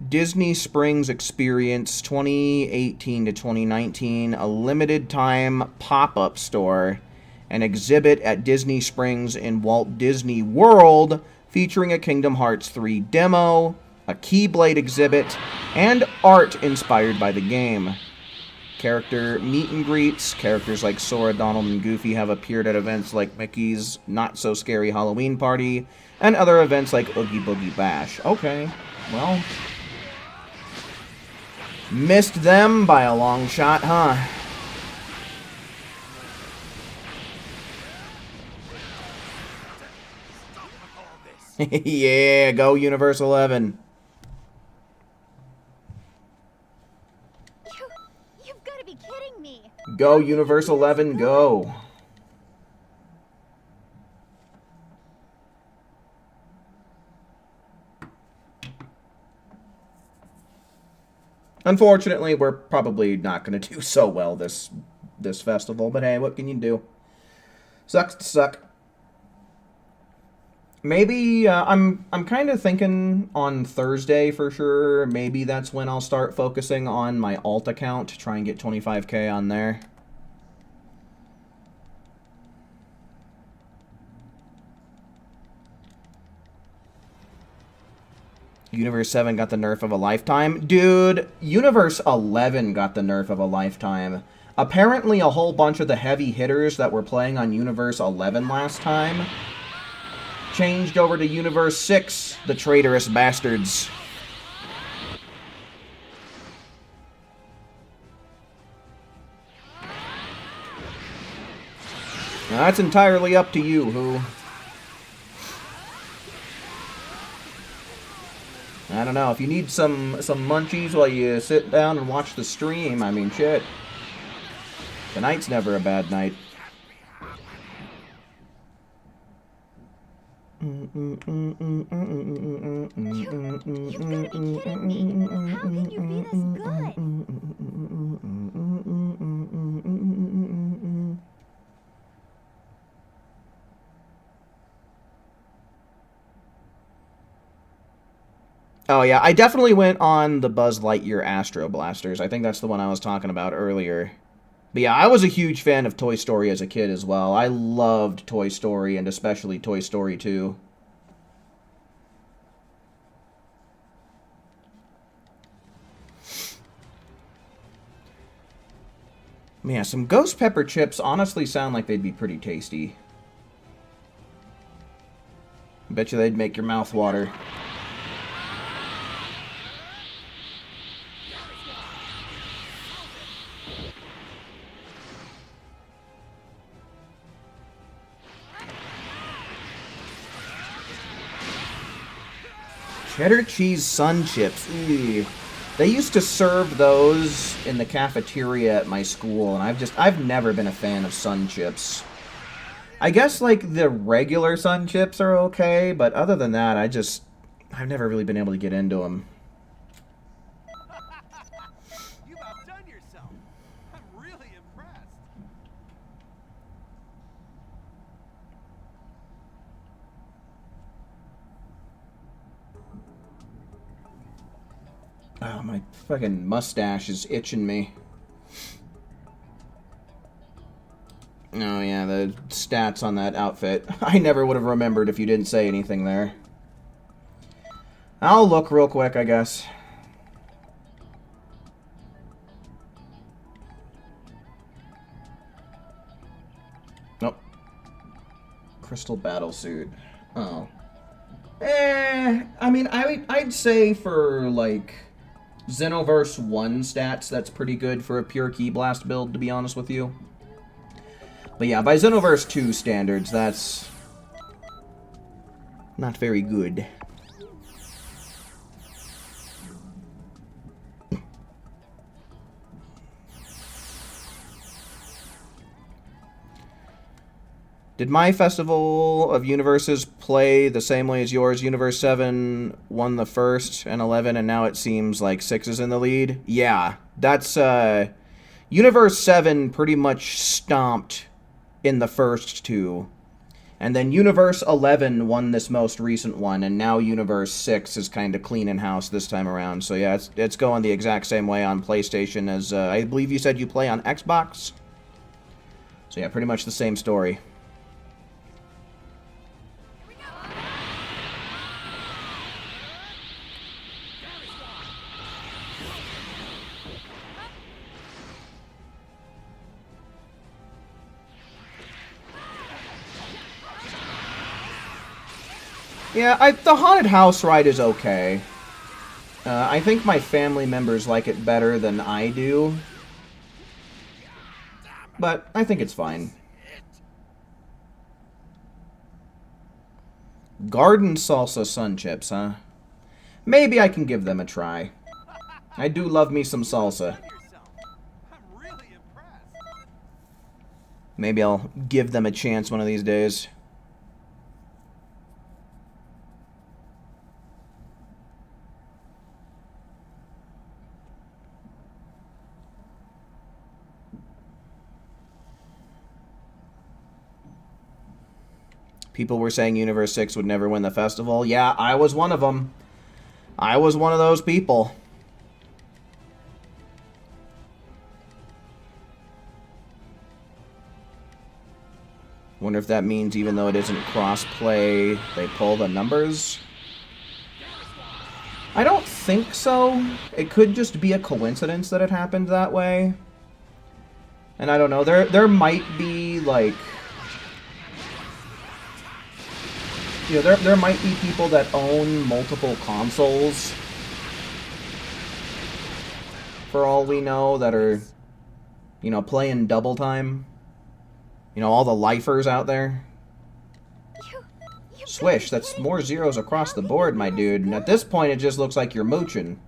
Disney Springs Experience 2018 to 2019, a limited time pop-up store, an exhibit at Disney Springs in Walt Disney World featuring a Kingdom Hearts 3 demo, a Keyblade exhibit, and art inspired by the game. Character meet and greets. Characters like Sora, Donald, and Goofy have appeared at events like Mickey's Not So Scary Halloween Party and other events like Oogie Boogie Bash. Okay, well, missed them by a long shot, huh? Yeah, go Universe 11. You've got to be kidding me. Go Universe 11, go. Unfortunately, we're probably not going to do so well this festival, but hey, what can you do? Sucks to suck. Maybe I'm kind of thinking on Thursday for sure. Maybe that's when I'll start focusing on my alt account to try and get 25k on there. Universe 7 got the nerf of a lifetime. Dude, Universe 11 got the nerf of a lifetime. Apparently a whole bunch of the heavy hitters that were playing on Universe 11 last time changed over to Universe 6, the traitorous bastards. Now, that's entirely up to you, who... I don't know, if you need some munchies while you sit down and watch the stream, I mean, shit. Tonight's never a bad night. You've got to be kidding me. How can you be this good? Oh yeah, I definitely went on the Buzz Lightyear Astro Blasters. I think that's the one I was talking about earlier. But yeah, I was a huge fan of Toy Story as a kid as well. I loved Toy Story, and especially Toy Story 2. Yeah, some ghost pepper chips honestly sound like they'd be pretty tasty. Bet you they'd make your mouth water. Cheddar cheese sun chips. Ew. They used to serve those in the cafeteria at my school, and I've never been a fan of sun chips. I guess, like, the regular sun chips are okay, but other than that, I've never really been able to get into them. You've outdone yourself. I'm really impressed. Oh, my fucking mustache is itching me. Oh, yeah, the stats on that outfit. I never would have remembered if you didn't say anything there. I'll look real quick, I guess. Nope. Crystal Battlesuit. Oh. I mean, I'd say for, like, Xenoverse 1 stats, that's pretty good for a pure Key Blast build, to be honest with you. But yeah, by Xenoverse 2 standards, that's not very good. Did my Festival of Universes play the same way as yours? Universe 7 won the first and 11, and now it seems like 6 is in the lead? Yeah, that's, Universe 7 pretty much stomped in the first two. And then Universe 11 won this most recent one, and now Universe 6 is kind of cleaning house this time around. So yeah, it's going the exact same way on PlayStation as, I believe you said you play on Xbox? So yeah, pretty much the same story. Yeah, the haunted house ride is okay. I think my family members like it better than I do. But I think it's fine. Garden salsa sun chips, huh? Maybe I can give them a try. I do love me some salsa. I'm really impressed. Maybe I'll give them a chance one of these days. People were saying Universe 6 would never win the festival. Yeah, I was one of them. I was one of those people. Wonder if that means even though it isn't cross-play, they pull the numbers? I don't think so. It could just be a coincidence that it happened that way. And I don't know, there might be, like... You know, there might be people that own multiple consoles, for all we know, that are, you know, playing double time. You know, all the lifers out there. Swish, that's more zeros across the board, my dude. And at this point, it just looks like you're mooching.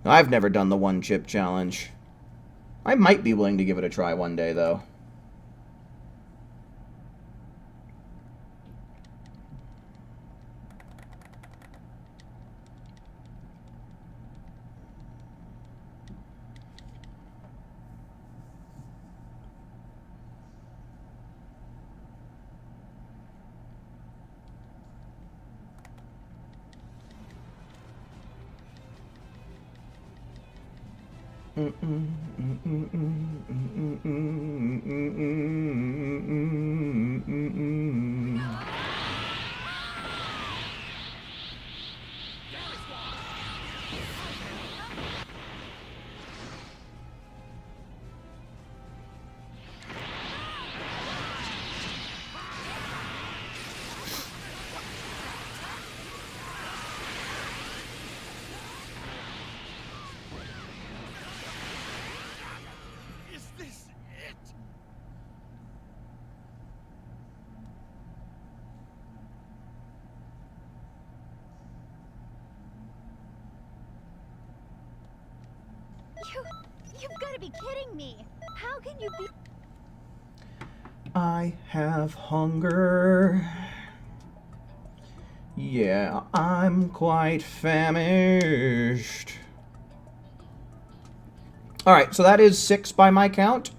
I've never done the one-chip challenge. I might be willing to give it a try one day, though. gotta be kidding me. How can you be... I have hunger. Yeah, I'm quite famished. Alright, so that is 6 by my count.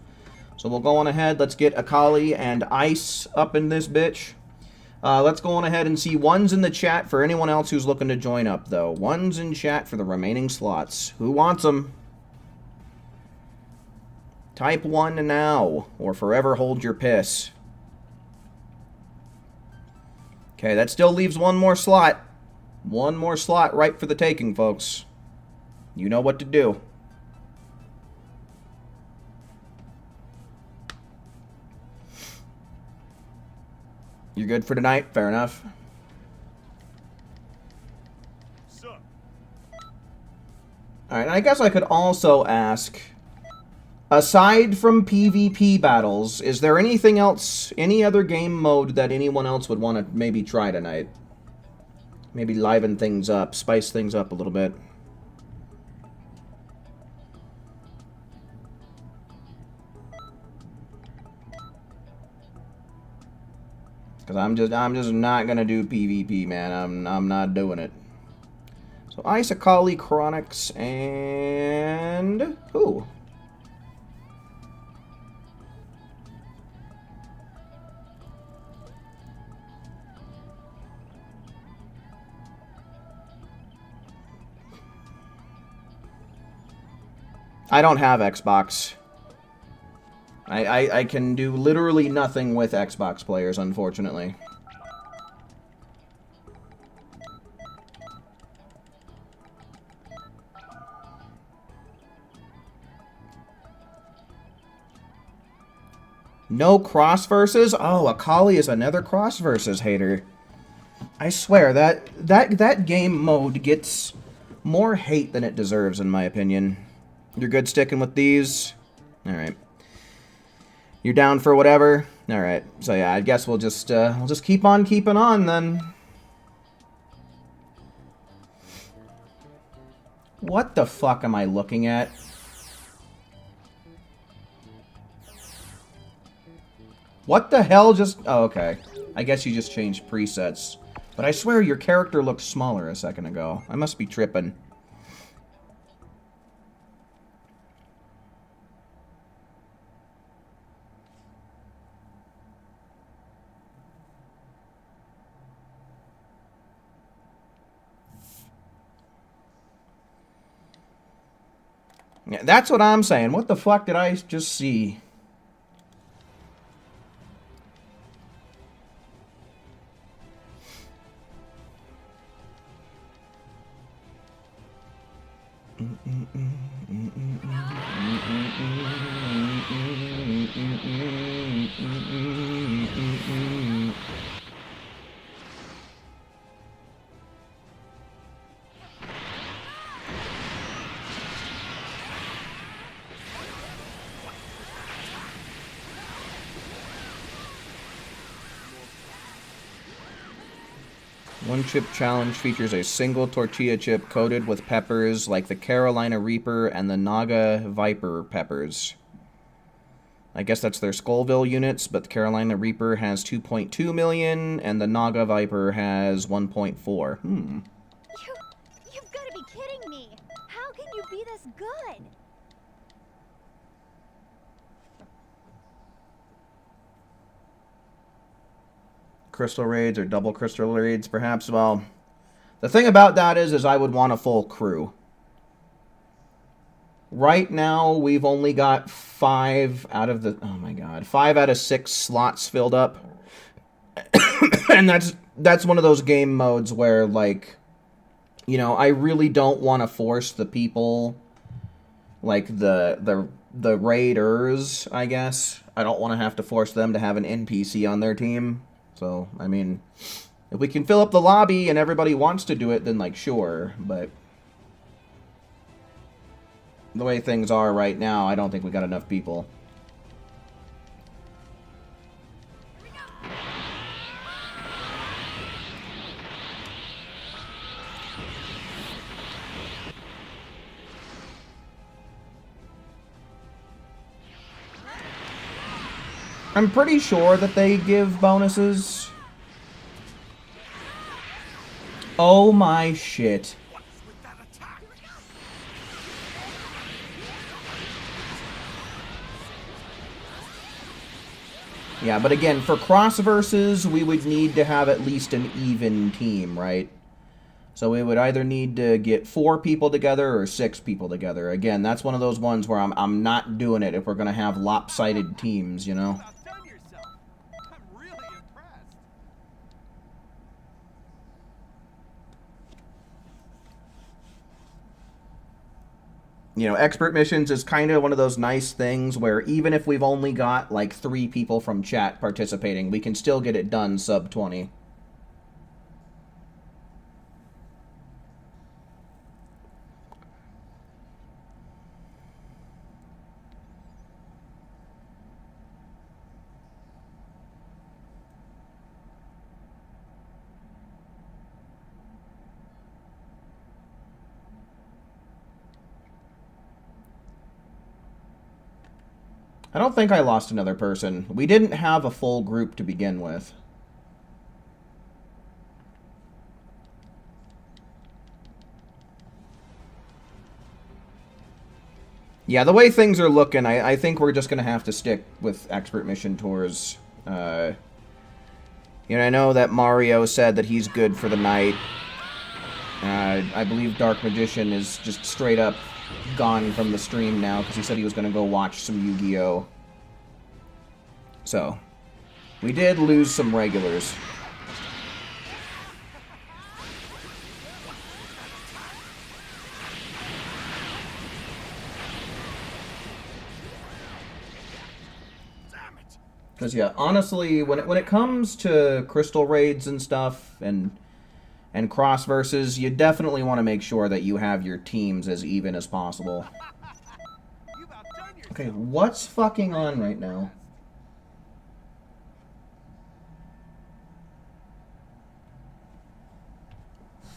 So we'll go on ahead. Let's get Akali and Ice up in this bitch. Let's go on ahead and see ones in the chat for anyone else who's looking to join up, though. Ones in chat for the remaining slots. Who wants them? Type 1 now, or forever hold your piss. Okay, that still leaves one more slot. One more slot right for the taking, folks. You know what to do. You're good for tonight? Fair enough. Alright, I guess I could also ask, aside from PvP battles, is there anything else, any other game mode that anyone else would want to maybe try tonight? Maybe liven things up, spice things up a little bit. Because I'm just not gonna do PvP, man. I'm not doing it. So Ice, Akali, Chronix, and who? I don't have Xbox. I can do literally nothing with Xbox players, unfortunately. No cross versus? Oh, Akali is another cross versus hater. I swear that game mode gets more hate than it deserves, in my opinion. You're good sticking with these? Alright. You're down for whatever? Alright. So yeah, I guess we'll just keep on keeping on then. What the fuck am I looking at? What the hell just... Oh, okay. I guess you just changed presets. But I swear your character looked smaller a second ago. I must be tripping. Yeah, that's what I'm saying. What the fuck did I just see? One chip challenge features a single tortilla chip coated with peppers like the Carolina Reaper and the Naga Viper peppers. I guess that's their Skullville units, but the Carolina Reaper has 2.2 million and the Naga Viper has 1.4. You've got to be kidding me. How can you be this good? Crystal raids or double crystal raids, perhaps. Well, the thing about that is I would want a full crew. Right now, we've only got 5 out of the... Oh my god. 5 out of 6 slots filled up. And that's one of those game modes where, like, you know, I really don't want to force the people, like, the raiders, I guess. I don't want to have to force them to have an NPC on their team. So, I mean, if we can fill up the lobby and everybody wants to do it, then, like, sure, but the way things are right now, I don't think we got enough people. I'm pretty sure that they give bonuses. Oh my shit. What's with that attack? Yeah, but again, for cross versus, we would need to have at least an even team, right? So we would either need to get 4 people together or 6 people together. Again, that's one of those ones where I'm not doing it if we're going to have lopsided teams, you know? You outdone yourself. I'm really impressed. You know, expert missions is kind of one of those nice things where even if we've only got like 3 people from chat participating, we can still get it done sub 20. I don't think I lost another person. We didn't have a full group to begin with. Yeah, the way things are looking, I think we're just going to have to stick with expert mission tours. You know, I know that Mario said that he's good for the night. I believe Dark Magician is just straight up gone from the stream now because he said he was going to go watch some Yu-Gi-Oh! So, we did lose some regulars. Because, yeah, honestly, when it comes to crystal raids and stuff, and cross versus, you definitely want to make sure that you have your teams as even as possible. You've outdone yourself. Okay, what's fucking on right now?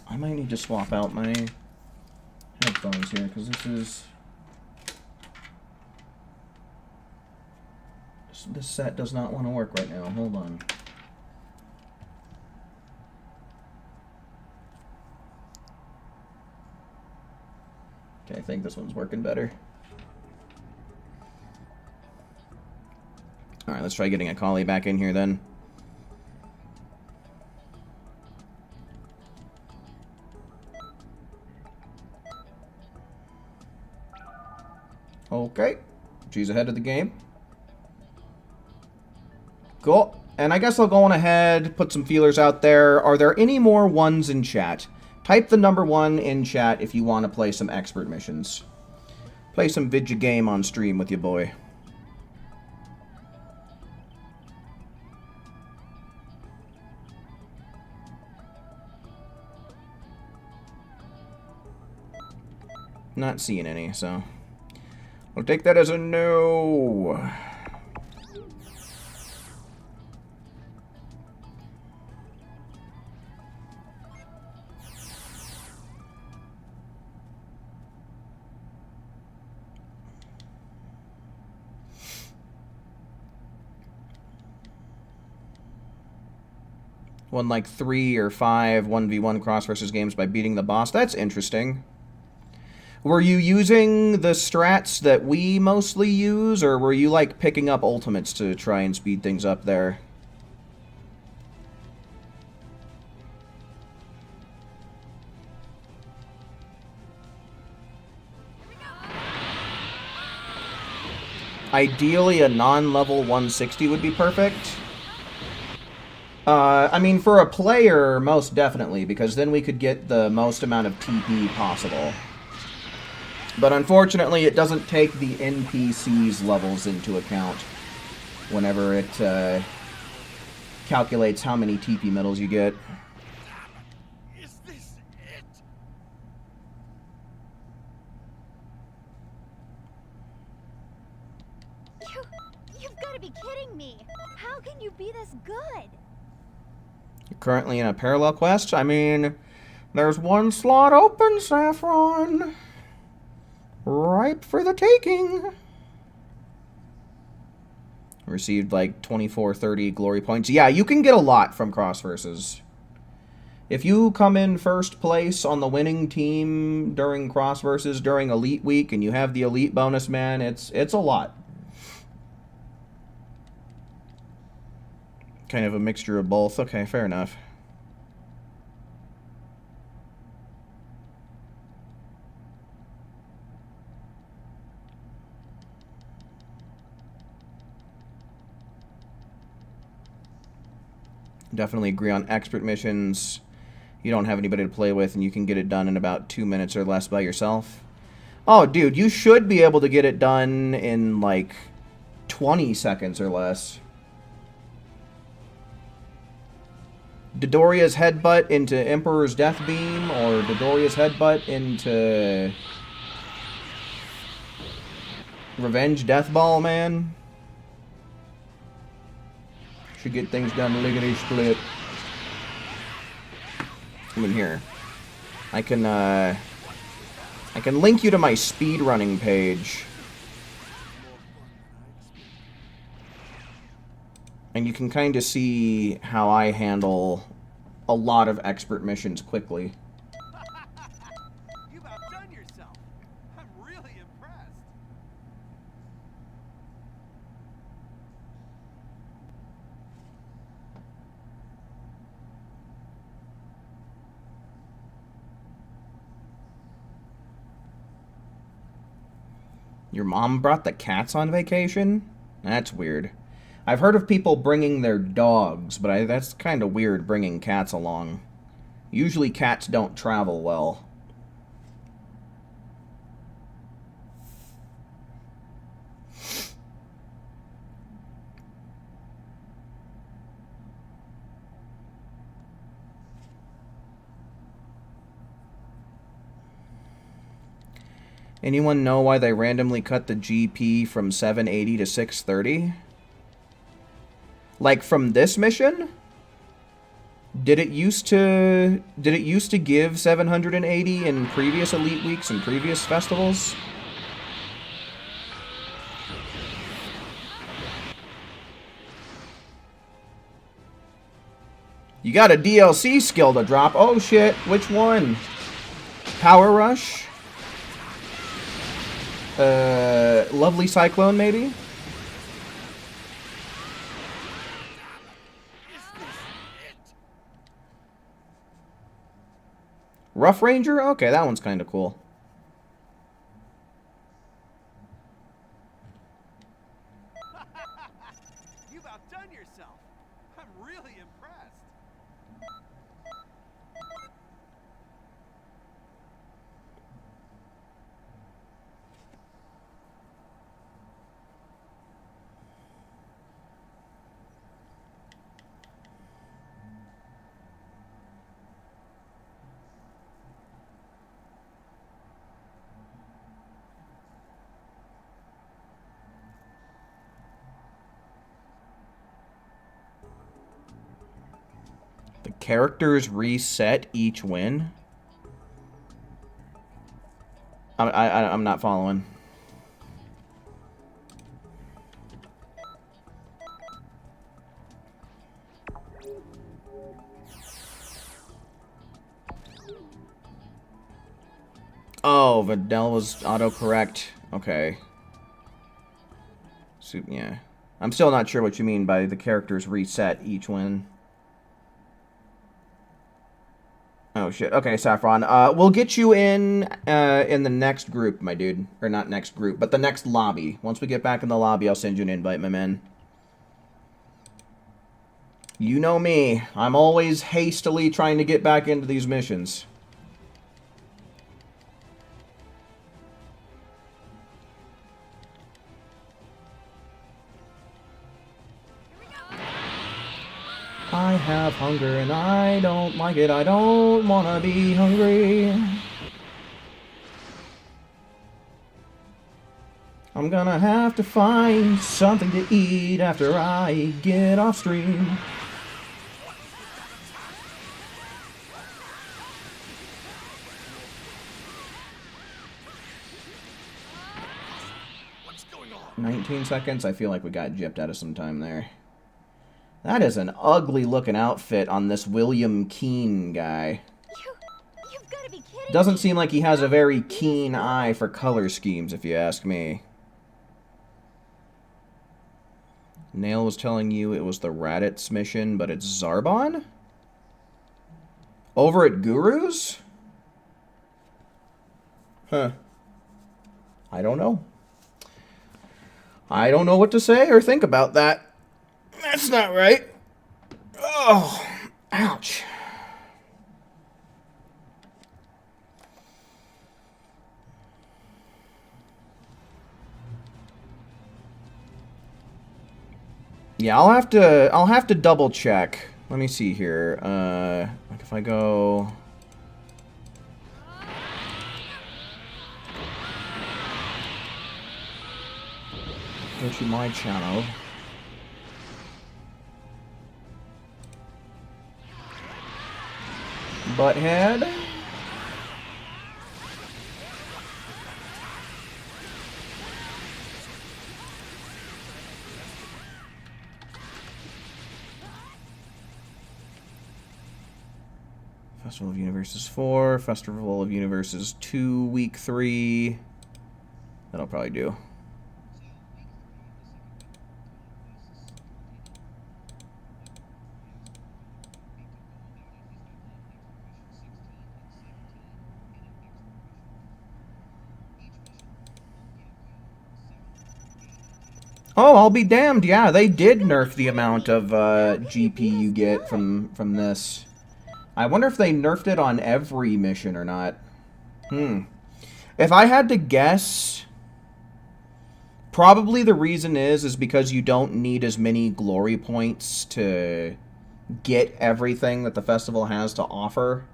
I might need to swap out my headphones here, because this set does not want to work right now. Hold on. Okay, I think this one's working better. Alright, let's try getting a collie back in here then. Okay. She's ahead of the game. Cool. And I guess I'll go on ahead, put some feelers out there. Are there any more ones in chat? Type the number 1 in chat if you want to play some expert missions. Play some vidya game on stream with your boy. Not seeing any, so I'll take that as a no. Won like 3 or 5 1v1 cross versus games by beating the boss. That's interesting. Were you using the strats that we mostly use, or were you like picking up ultimates to try and speed things up there? Ideally, a non-level 160 would be perfect. I mean, for a player, most definitely, because then we could get the most amount of TP possible. But unfortunately, it doesn't take the NPC's levels into account whenever it calculates how many TP medals you get. Is this it? You've got to be kidding me. How can you be this good? You're currently in a parallel quest? I mean, there's one slot open, Saffron. Ripe for the taking. Received like 2430 glory points. Yeah, you can get a lot from cross versus. If you come in first place on the winning team during cross versus during elite week and you have the elite bonus, man, it's a lot. Kind of a mixture of both. Okay, fair enough. Definitely agree on expert missions. You don't have anybody to play with, and you can get it done in about 2 minutes or less by yourself. Oh, dude, you should be able to get it done in, like, 20 seconds or less. Dodoria's Headbutt into Emperor's Death Beam, or Dodoria's Headbutt into Revenge Death Ball, man. Should get things done lickety split. Come in here. I can link you to my speedrunning page. And you can kind of see how I handle a lot of expert missions quickly. You've outdone yourself. I'm really impressed. Your mom brought the cats on vacation? That's weird. I've heard of people bringing their dogs, but that's kind of weird bringing cats along. Usually cats don't travel well. Anyone know why they randomly cut the GP from 780 to 630? Like from this mission? Did it used to give 780 in previous elite weeks and previous festivals? You got a DLC skill to drop. Oh shit, which one? Power Rush? Lovely Cyclone, maybe? Rough Ranger? Okay, that one's kind of cool. You've outdone yourself. I'm really impressed. The characters reset each win? I'm not following. Oh, Vidal was autocorrect. Okay. So, yeah. I'm still not sure what you mean by the characters reset each win. Oh shit. Okay, Saffron. We'll get you in the next group, my dude. Or not next group, but the next lobby. Once we get back in the lobby, I'll send you an invite, my man. You know me. I'm always hastily trying to get back into these missions. I have hunger and I don't like it. I don't want to be hungry. I'm gonna have to find something to eat after I get off stream. 19 seconds? I feel like we got gypped out of some time there. That is an ugly looking outfit on this William Keane guy. You've got to be kidding Doesn't me. seem like he has a very keen eye for color schemes, if you ask me. Nail was telling you it was the Raditz mission, but it's Zarbon? Over at Guru's? Huh. I don't know. I don't know what to say or think about that. That's not right. Oh, ouch. Yeah, I'll have to double check. Let me see here. Like if I go to my channel. Butthead. Festival of Universes 4, Festival of Universes 2, Week 3. That'll probably do. Oh, I'll be damned. Yeah, they did nerf the amount of GP you get from this. I wonder if they nerfed it on every mission or not. If I had to guess, probably the reason is because you don't need as many glory points to get everything that the festival has to offer,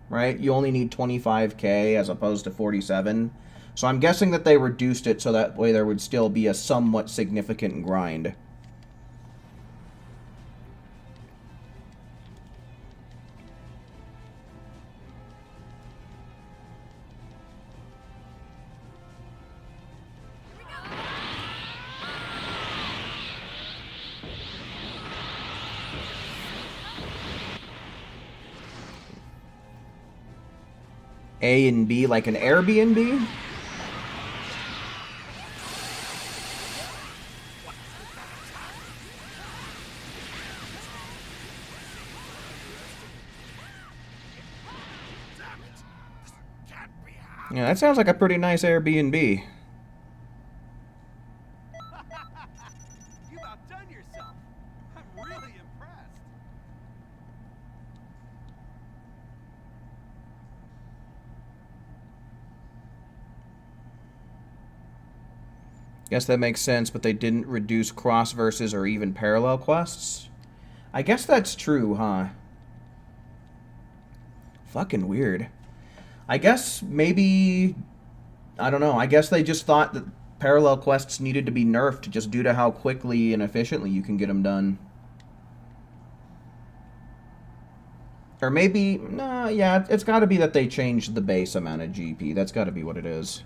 right? You only need 25k as opposed to 47. So I'm guessing that they reduced it so that way there would still be a somewhat significant grind. A and B, like an Airbnb? Yeah, that sounds like a pretty nice Airbnb. You've outdone yourself. I'm really impressed. Guess that makes sense, but they didn't reduce cross verses or even parallel quests? I guess that's true, huh? Fucking weird. I guess maybe... I don't know. I guess they just thought that parallel quests needed to be nerfed just due to how quickly and efficiently you can get them done. Or maybe... Nah, yeah, it's got to be that they changed the base amount of GP. That's got to be what it is.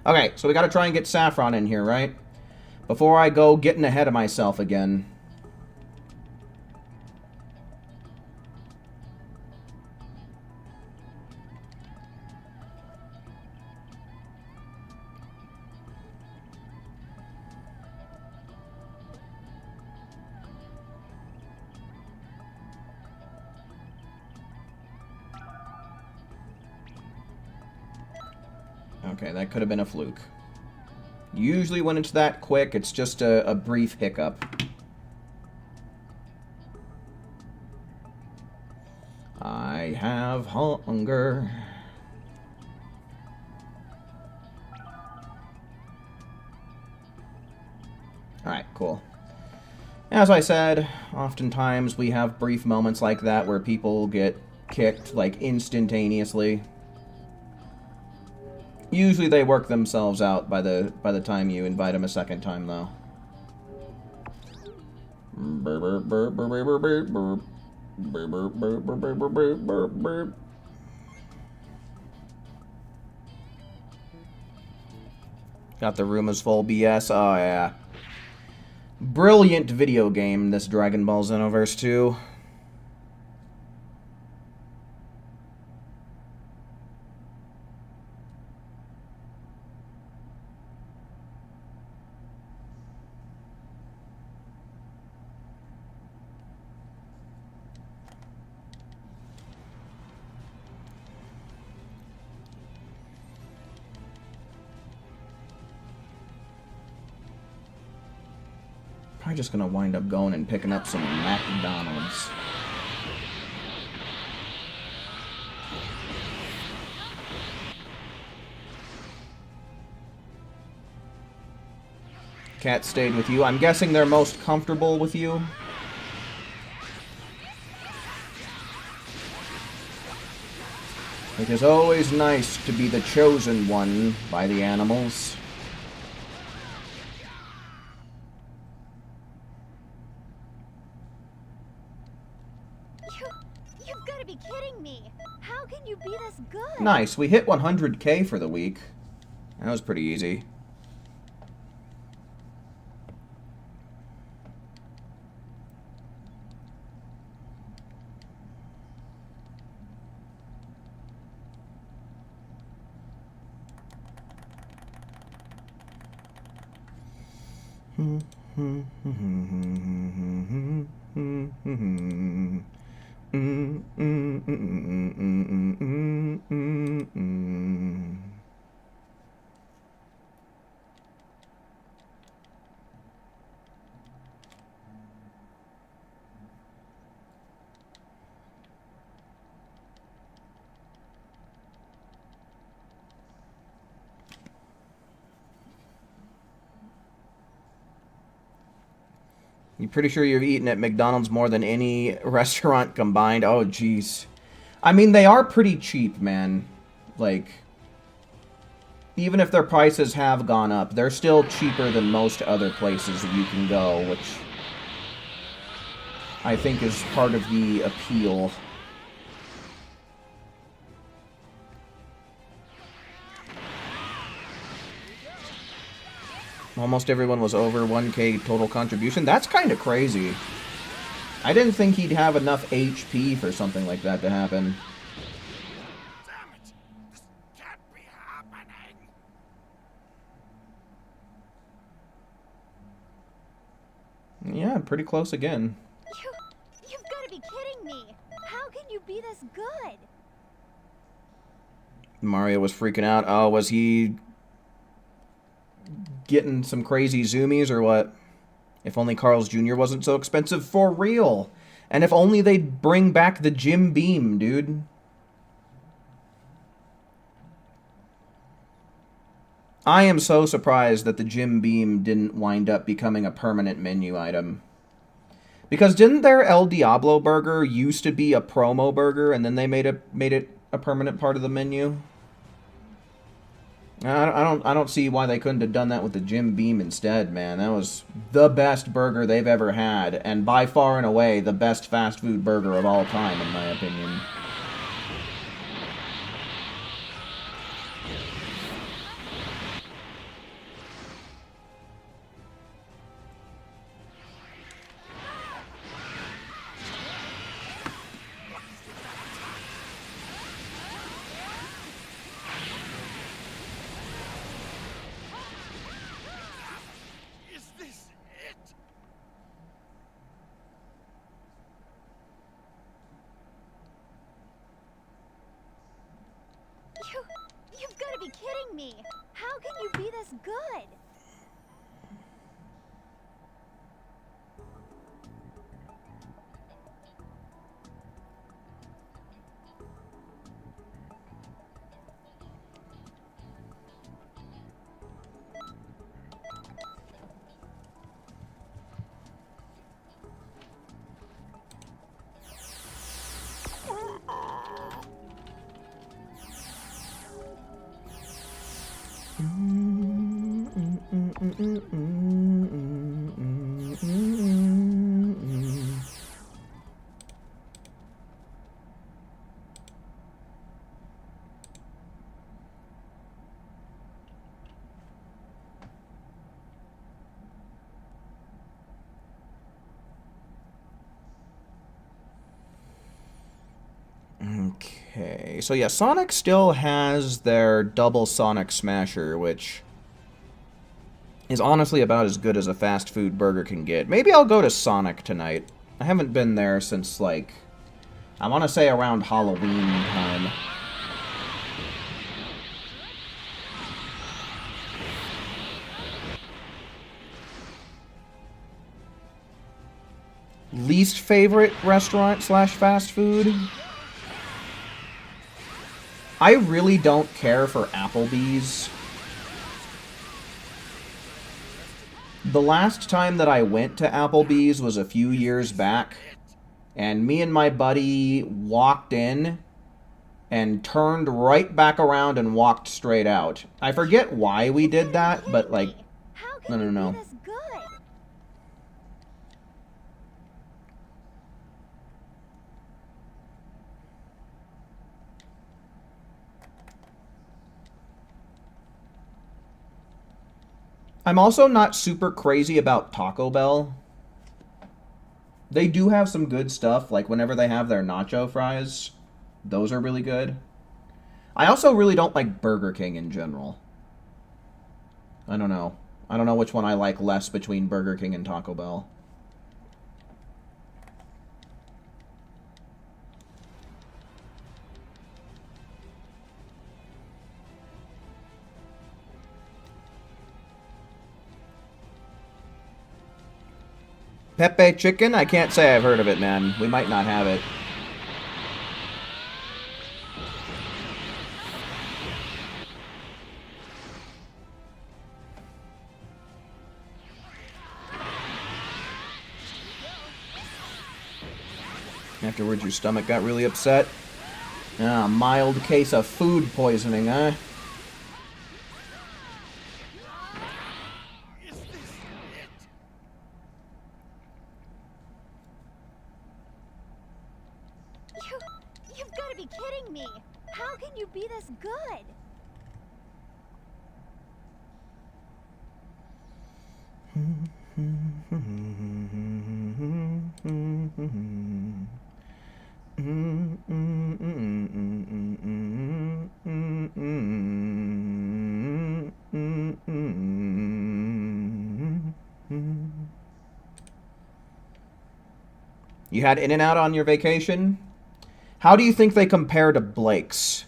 Okay, so we got to try and get Saffron in here, right? Before I go getting ahead of myself again. Okay, that could have been a fluke. Usually when it's that quick, it's just a brief hiccup. I have hunger. Alright, cool. As I said, oftentimes we have brief moments like that where people get kicked, like, instantaneously. Usually they work themselves out by the time you invite them a second time, though. Burp, burp, burp, burp, burp, burp, burp, burp, burp, burp, burp, burp, burp, burp, burp. Got the room is full BS. Oh, yeah. Brilliant video game, this Dragon Ball Xenoverse 2. Probably just gonna wind up going and picking up some McDonald's. Cat stayed with you. I'm guessing they're most comfortable with you. It is always nice to be the chosen one by the animals. You've got to be kidding me. How can you be this good? Nice. We hit 100K for the week. That was pretty easy. You pretty sure you've eaten at McDonald's more than any restaurant combined? Oh, jeez. I mean, they are pretty cheap, man. Like, even if their prices have gone up, they're still cheaper than most other places you can go, which I think is part of the appeal. Almost everyone was over 1K total contribution. That's kind of crazy. I didn't think he'd have enough HP for something like that to happen. Damn it! This can't be happening! Yeah, pretty close again. You've got to be kidding me. How can you be this good? Mario was freaking out. Oh, was he getting some crazy zoomies or what? If only Carl's Jr. wasn't so expensive for real. And if only they'd bring back the Jim Beam, dude. I am so surprised that the Jim Beam didn't wind up becoming a permanent menu item. Because didn't their El Diablo burger used to be a promo burger and then they made it a permanent part of the menu? I don't see why they couldn't have done that with the Jim Beam instead, man. That was the best burger they've ever had, and by far and away the best fast food burger of all time, in my opinion. Is this it? You've got to be kidding me. How can you be this good? Okay, so yeah, Sonic still has their double Sonic Smasher, which is honestly about as good as a fast food burger can get. Maybe I'll go to Sonic tonight. I haven't been there since, like, I want to say around Halloween time. Least favorite restaurant slash fast food? I really don't care for Applebee's. The last time that I went to Applebee's was a few years back, and me and my buddy walked in and turned right back around and walked straight out. I forget why we did that, but like, I don't know. I'm also not super crazy about Taco Bell. They do have some good stuff, like whenever they have their nacho fries. Those are really good. I also really don't like Burger King in general. I don't know. I don't know which one I like less between Burger King and Taco Bell. Pepe Chicken? I can't say I've heard of it, man. We might not have it. Afterwards, your stomach got really upset. Ah, mild case of food poisoning, huh? You've got to be kidding me! How can you be this good? You had In-N-Out on your vacation? How do you think they compare to Blake's?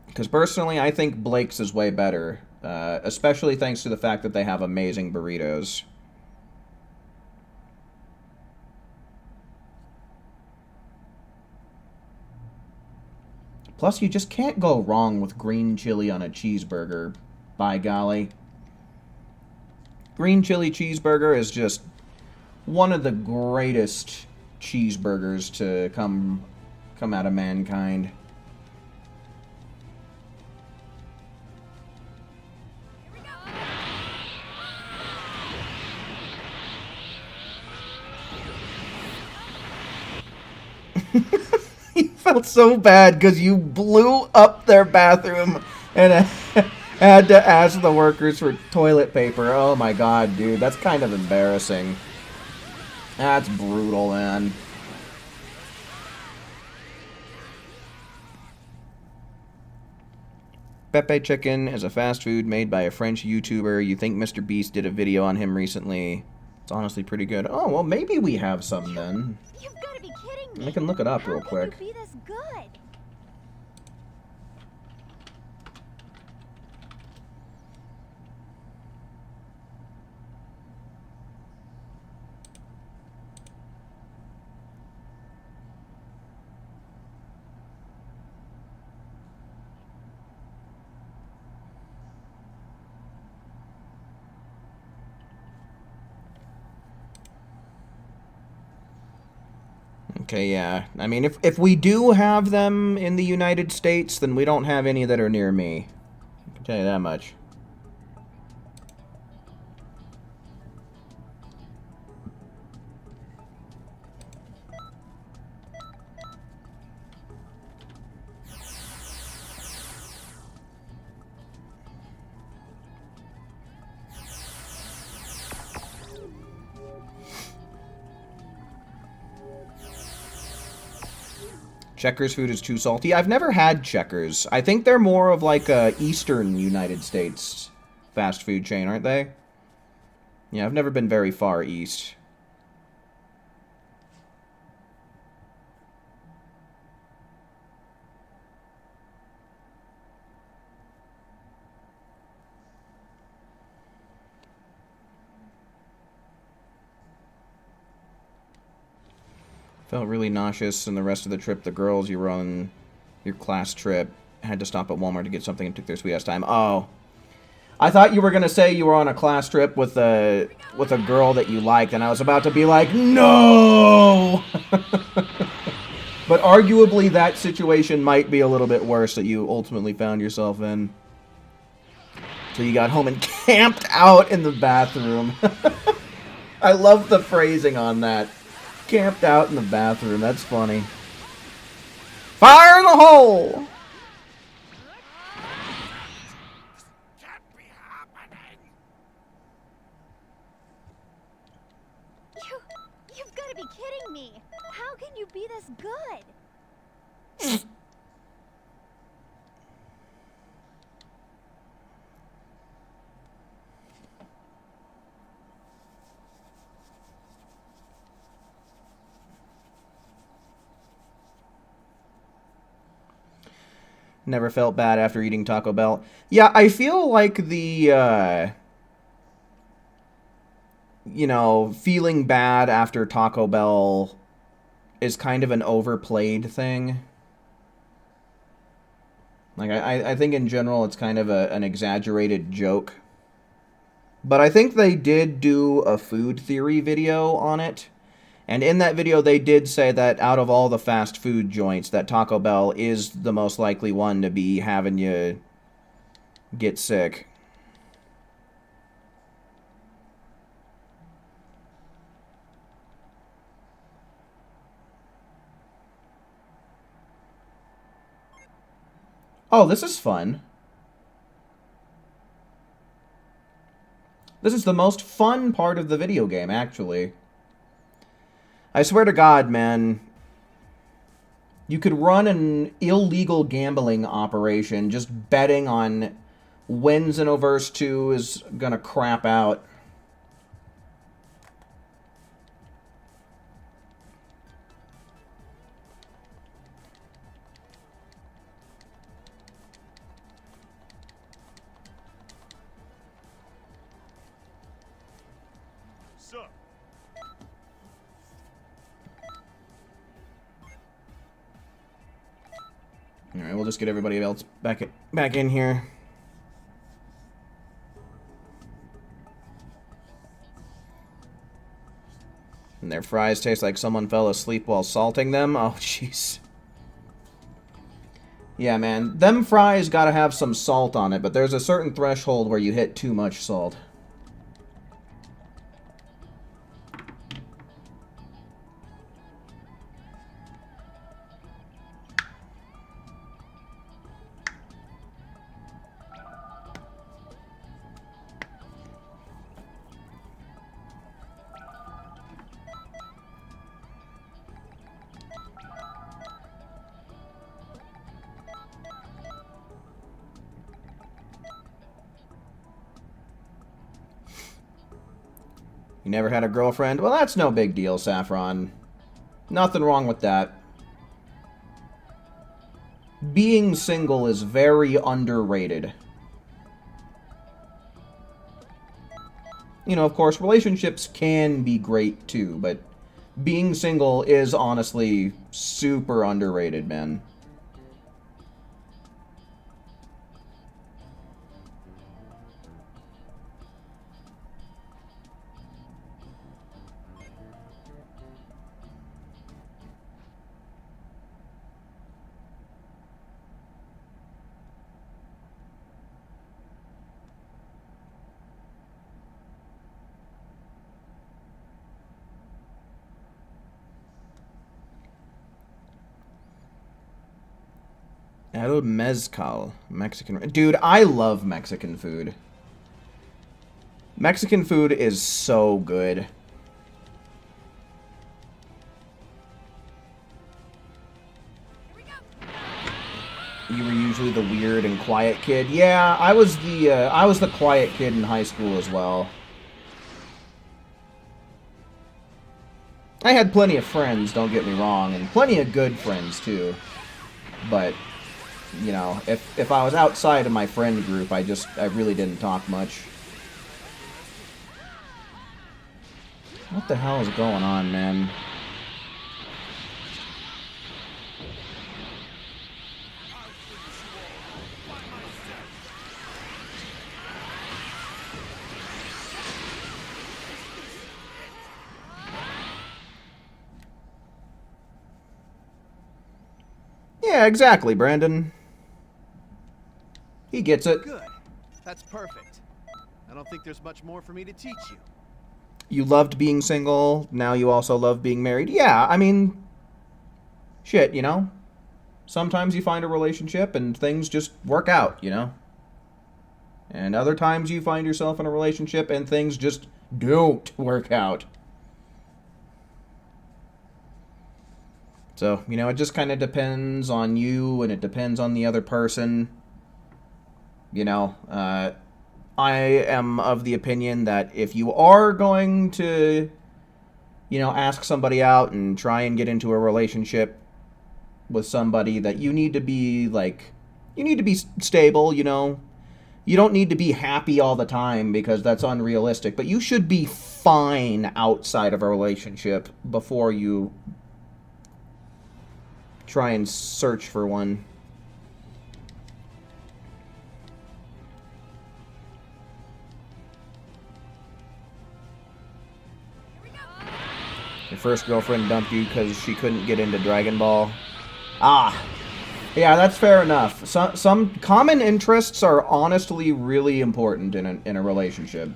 Because personally, I think Blake's is way better. Especially thanks to the fact that they have amazing burritos. Plus, you just can't go wrong with green chili on a cheeseburger. By golly. Green chili cheeseburger is just one of the greatest cheeseburgers to come out of mankind. You felt so bad because you blew up their bathroom and had to ask the workers for toilet paper. Oh my god, dude. That's kind of embarrassing. That's brutal, man. Pepe Chicken is a fast food made by a French YouTuber. You think Mr. Beast did a video on him recently. It's honestly pretty good. Oh, well, maybe we have some then. You've got to be kidding me! I can look it up real quick. How can you be this good? Okay, yeah. I mean, if we do have them in the United States, then we don't have any that are near me. I can tell you that much. Checkers food is too salty. I've never had Checkers. I think they're more of like a Eastern United States fast food chain, aren't they? Yeah, I've never been very far east. Felt really nauseous, and the rest of the trip, the girls you were on your class trip had to stop at Walmart to get something and took their sweet ass time. Oh. I thought you were gonna say you were on a class trip with a girl that you liked, and I was about to be like, no! But arguably that situation might be a little bit worse that you ultimately found yourself in. So you got home and camped out in the bathroom. I love the phrasing on that. Camped out in the bathroom. That's funny. Fire in the hole! You've got to be kidding me. How can you be this good? Never felt bad after eating Taco Bell. Yeah, I feel like the, you know, feeling bad after Taco Bell is kind of an overplayed thing. Like, I think in general it's kind of an exaggerated joke. But I think they did do a food theory video on it. And in that video, they did say that out of all the fast food joints, that Taco Bell is the most likely one to be having you get sick. Oh, this is fun. This is the most fun part of the video game, actually. I swear to God, man, you could run an illegal gambling operation just betting on when Xenoverse 2 is gonna crap out. Sup? Alright, we'll just get everybody else back in here. And their fries taste like someone fell asleep while salting them? Oh, jeez. Yeah, man. Them fries gotta have some salt on it, but there's a certain threshold where you hit too much salt. You never had a girlfriend? Well, that's no big deal, Saffron. Nothing wrong with that. Being single is very underrated. You know, of course, relationships can be great too, but being single is honestly super underrated, man. El Mezcal. Mexican. Dude, I love Mexican food. Mexican food is so good. Here we usually the weird and quiet kid. Yeah, I was the quiet kid in high school as well. I had plenty of friends, don't get me wrong, and plenty of good friends too. But, you know, if I was outside of my friend group, I really didn't talk much. What the hell is going on, man? Yeah, exactly, Brandon. He gets it. Good. That's perfect. I don't think there's much more for me to teach you. You loved being single, now you also love being married. Yeah, I mean, shit, you know? Sometimes you find a relationship and things just work out, you know? And other times you find yourself in a relationship and things just don't work out. So, you know, it just kind of depends on you and it depends on the other person. You know, I am of the opinion that if you are going to, you know, ask somebody out and try and get into a relationship with somebody, that you need to be, like, you need to be stable, you know? You don't need to be happy all the time because that's unrealistic, but you should be fine outside of a relationship before you try and search for one. Your first girlfriend dumped you because she couldn't get into Dragon Ball. Ah, yeah, that's fair enough. Some common interests are honestly really important in a relationship.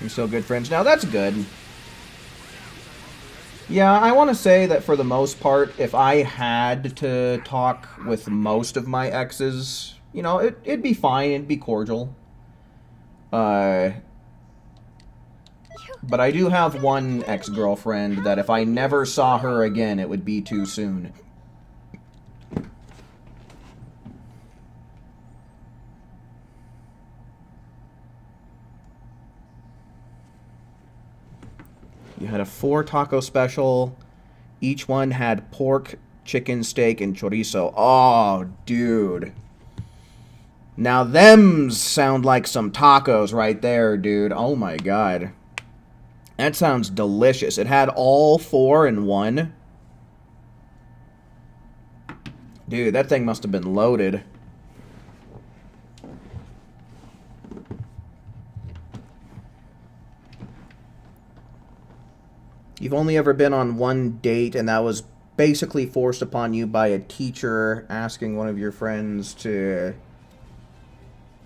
You're still good friends now. That's good. Yeah, I want to say that for the most part, if I had to talk with most of my exes, you know, it'd be fine. It'd be cordial. But I do have one ex-girlfriend that if I never saw her again, it would be too soon. You had a 4-taco special. Each one had pork, chicken, steak, and chorizo. Oh, dude. Now thems sound like some tacos right there, dude. Oh my god. That sounds delicious. It had all 4 in one. Dude, that thing must have been loaded. You've only ever been on one date, and that was basically forced upon you by a teacher asking one of your friends to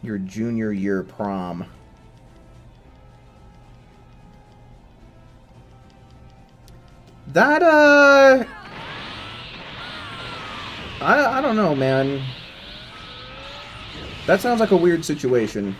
your junior year prom. That, I don't know, man. That sounds like a weird situation.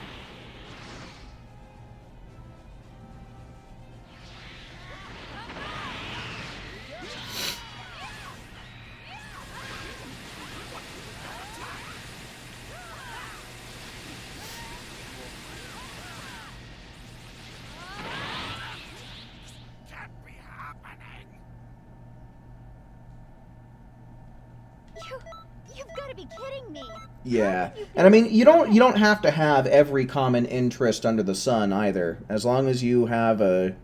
You've got to be kidding me. Yeah. And I mean, you don't have to have every common interest under the sun either. As long as you have a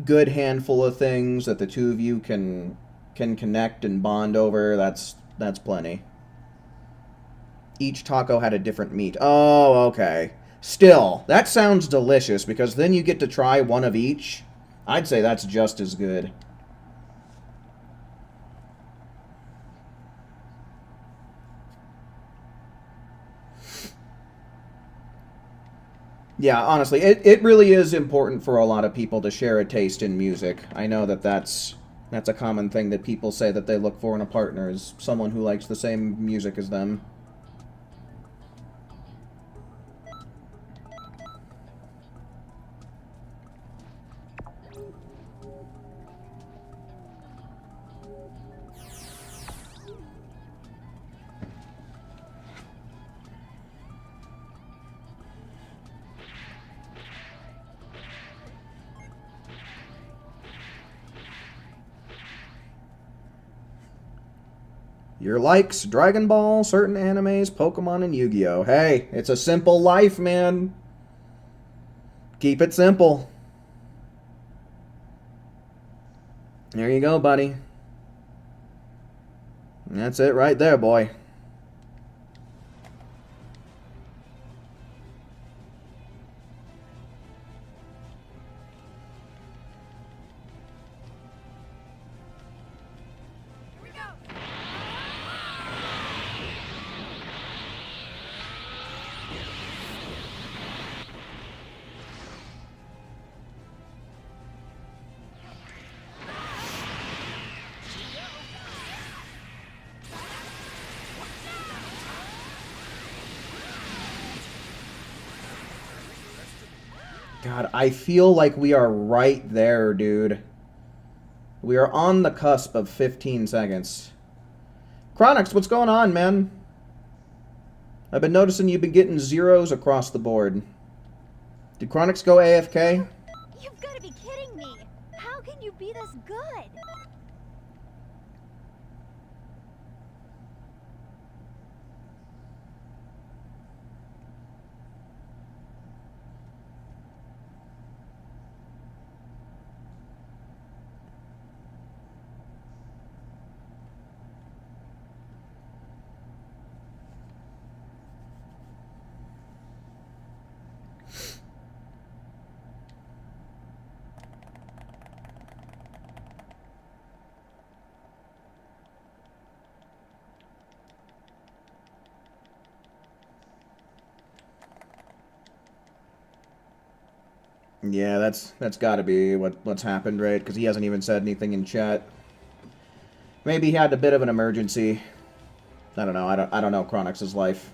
good handful of things that the two of you can connect and bond over, that's plenty. Each taco had a different meat. Oh, okay. Still, that sounds delicious because then you get to try one of each. I'd say that's just as good. Yeah, honestly, it really is important for a lot of people to share a taste in music. I know that's a common thing that people say that they look for in a partner, is someone who likes the same music as them. Your likes, Dragon Ball, certain animes, Pokemon, and Yu-Gi-Oh! Hey, it's a simple life, man. Keep it simple. There you go, buddy. That's it right there, boy. God, I feel like we are right there, dude. We are on the cusp of 15 seconds. Chronix, what's going on, man? I've been noticing you've been getting zeros across the board. Did Chronix go AFK? You've got to be kidding me. How can you be this good? Yeah, that's got to be what's happened, right? Because he hasn't even said anything in chat. Maybe he had a bit of an emergency. I don't know. I don't know Chronix's life.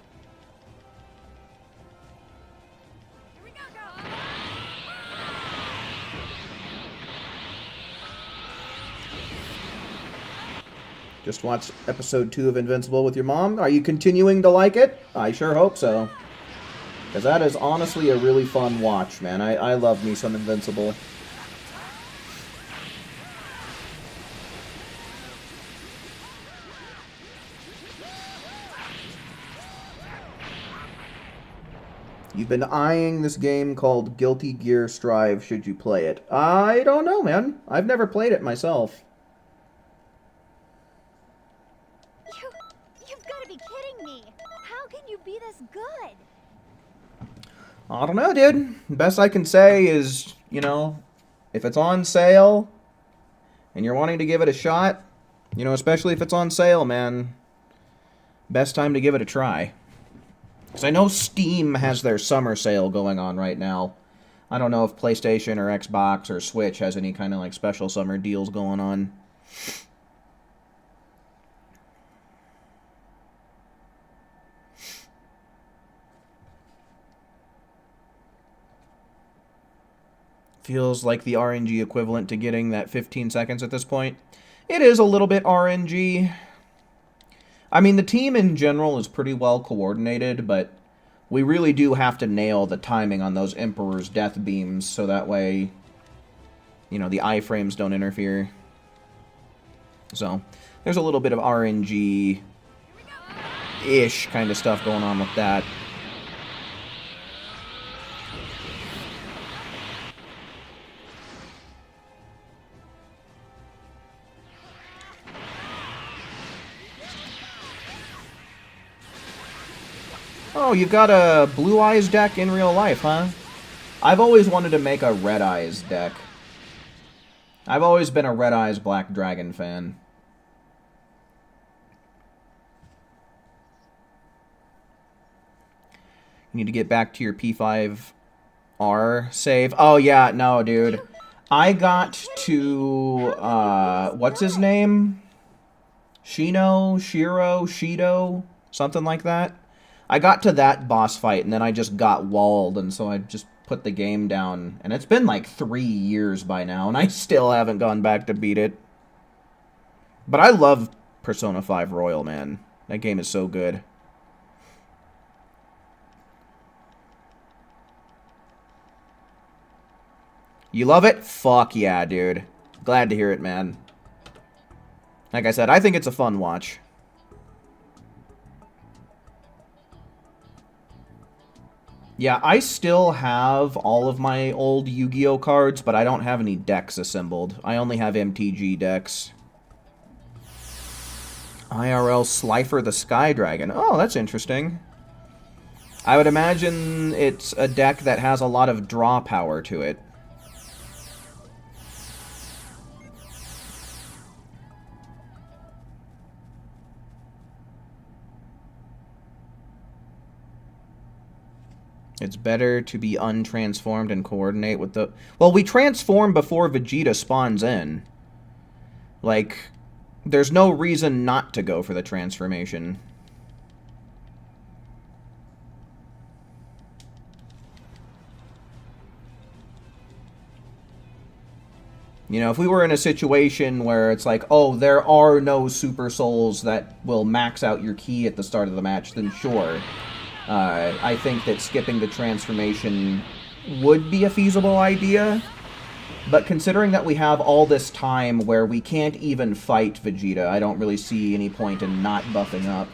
Just watched episode 2 of Invincible with your mom. Are you continuing to like it? I sure hope so. Because that is honestly a really fun watch, man. I love me some Invincible. You've been eyeing this game called Guilty Gear Strive. Should you play it? I don't know, man. I've never played it myself. You've got to be kidding me. How can you be this good? I don't know, dude. Best I can say is, you know, if it's on sale and you're wanting to give it a shot, you know, especially if it's on sale, man, best time to give it a try. Because I know Steam has their summer sale going on right now. I don't know if PlayStation or Xbox or Switch has any kind of like special summer deals going on. Feels like the RNG equivalent to getting that 15 seconds at this point. It is a little bit RNG. I mean, the team in general is pretty well coordinated, but we really do have to nail the timing on those Emperor's death beams so that way, you know, the iframes don't interfere. So, there's a little bit of RNG-ish kind of stuff going on with that. Oh, you've got a Blue Eyes deck in real life, huh? I've always wanted to make a Red Eyes deck. I've always been a Red Eyes Black Dragon fan. You need to get back to your P5R save. Oh, yeah, no, dude. I got to, what's his name? Shido, something like that. I got to that boss fight, and then I just got walled, and so I just put the game down. And it's been like 3 years by now, and I still haven't gone back to beat it. But I love Persona 5 Royal, man. That game is so good. You love it? Fuck yeah, dude. Glad to hear it, man. Like I said, I think it's a fun watch. Yeah, I still have all of my old Yu-Gi-Oh cards, but I don't have any decks assembled. I only have MTG decks. IRL Slifer the Sky Dragon. Oh, that's interesting. I would imagine it's a deck that has a lot of draw power to it. It's better to be untransformed and coordinate with the... Well, we transform before Vegeta spawns in. Like, there's no reason not to go for the transformation. You know, if we were in a situation where it's like, oh, there are no Super Souls that will max out your ki at the start of the match, then sure. I think that skipping the transformation would be a feasible idea. But considering that we have all this time where we can't even fight Vegeta, I don't really see any point in not buffing up.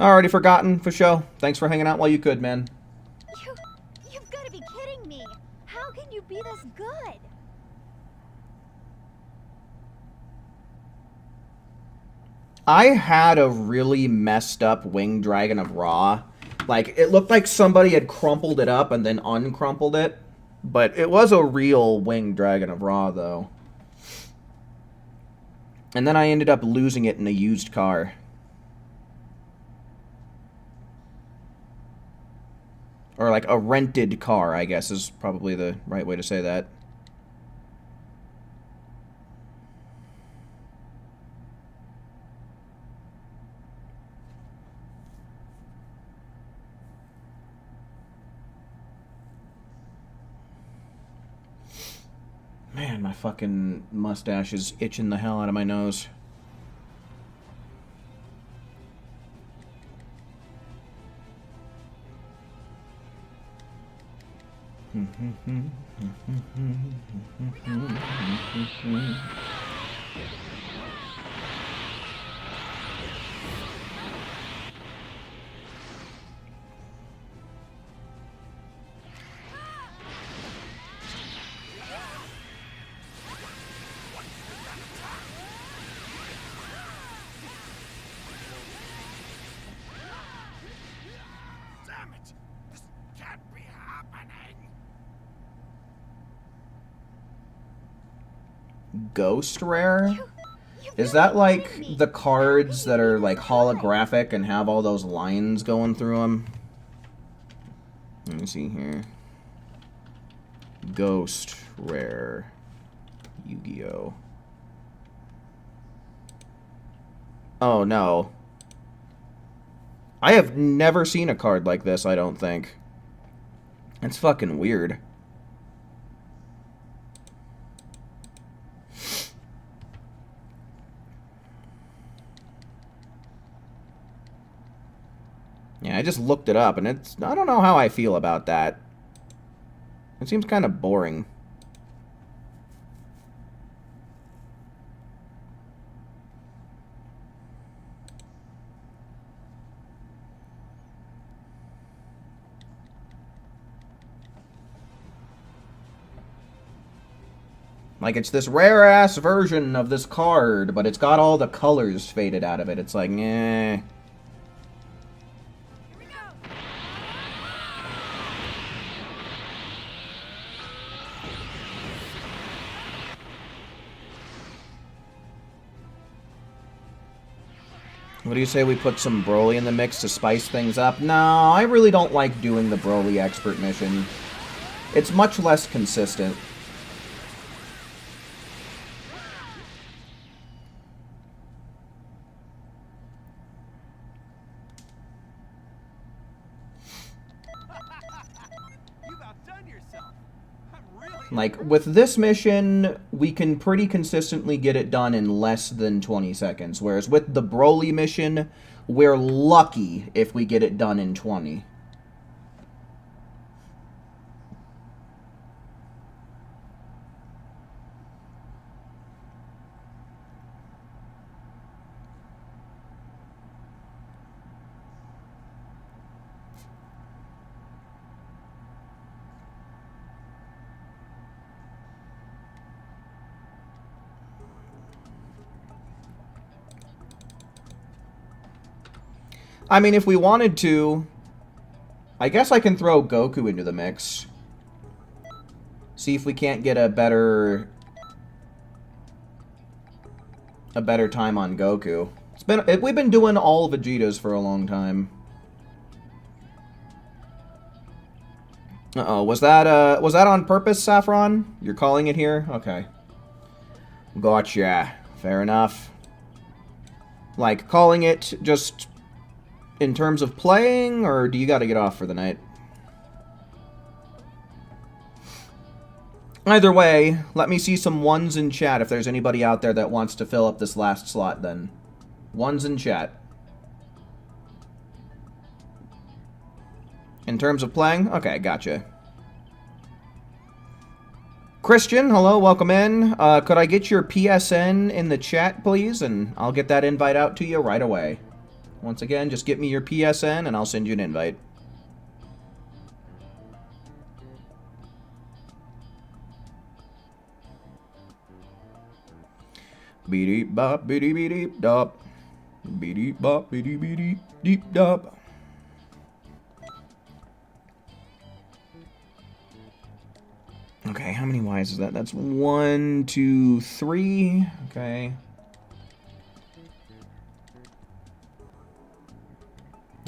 Already forgotten, for show. Thanks for hanging out while you could, man. You've got to be kidding me. How can you be this good? I had a really messed up Winged Dragon of Ra. Like, it looked like somebody had crumpled it up and then uncrumpled it. But it was a real Winged Dragon of Ra, though. And then I ended up losing it in a used car. Or like a rented car, I guess, is probably the right way to say that. Man, my fucking mustache is itching the hell out of my nose. Ghost Rare? Is that like the cards that are like holographic and have all those lines going through them? Let me see here. Ghost Rare Yu-Gi-Oh! Oh no. I have never seen a card like this, I don't think. It's fucking weird. Yeah, I just looked it up, and it's... I don't know how I feel about that. It seems kind of boring. Like, it's this rare-ass version of this card, but it's got all the colors faded out of it. It's like, eh... What do you say we put some Broly in the mix to spice things up? No, I really don't like doing the Broly expert mission. It's much less consistent. You've outdone yourself. I'm really Like, with this mission, we can pretty consistently get it done in less than 20 seconds. Whereas with the Broly mission, we're lucky if we get it done in 20. I mean, if we wanted to, I guess I can throw Goku into the mix. See if we can't get a better time on Goku. We've been doing all Vegetas for a long time. Uh-oh, was that on purpose, Saffron? You're calling it here? Okay. Gotcha. Fair enough. Like, calling it just in terms of playing, or do you gotta get off for the night? Either way, let me see some ones in chat if there's anybody out there that wants to fill up this last slot then. Ones in chat. In terms of playing? Okay, gotcha. Christian, hello, welcome in. Could I get your PSN in the chat, please? And I'll get that invite out to you right away. Once again, just get me your PSN and I'll send you an invite. Beep bop, beep beep dop. Beep bop, beep beep deep dop. Okay, how many Y's is that? That's 1, 2, 3. Okay.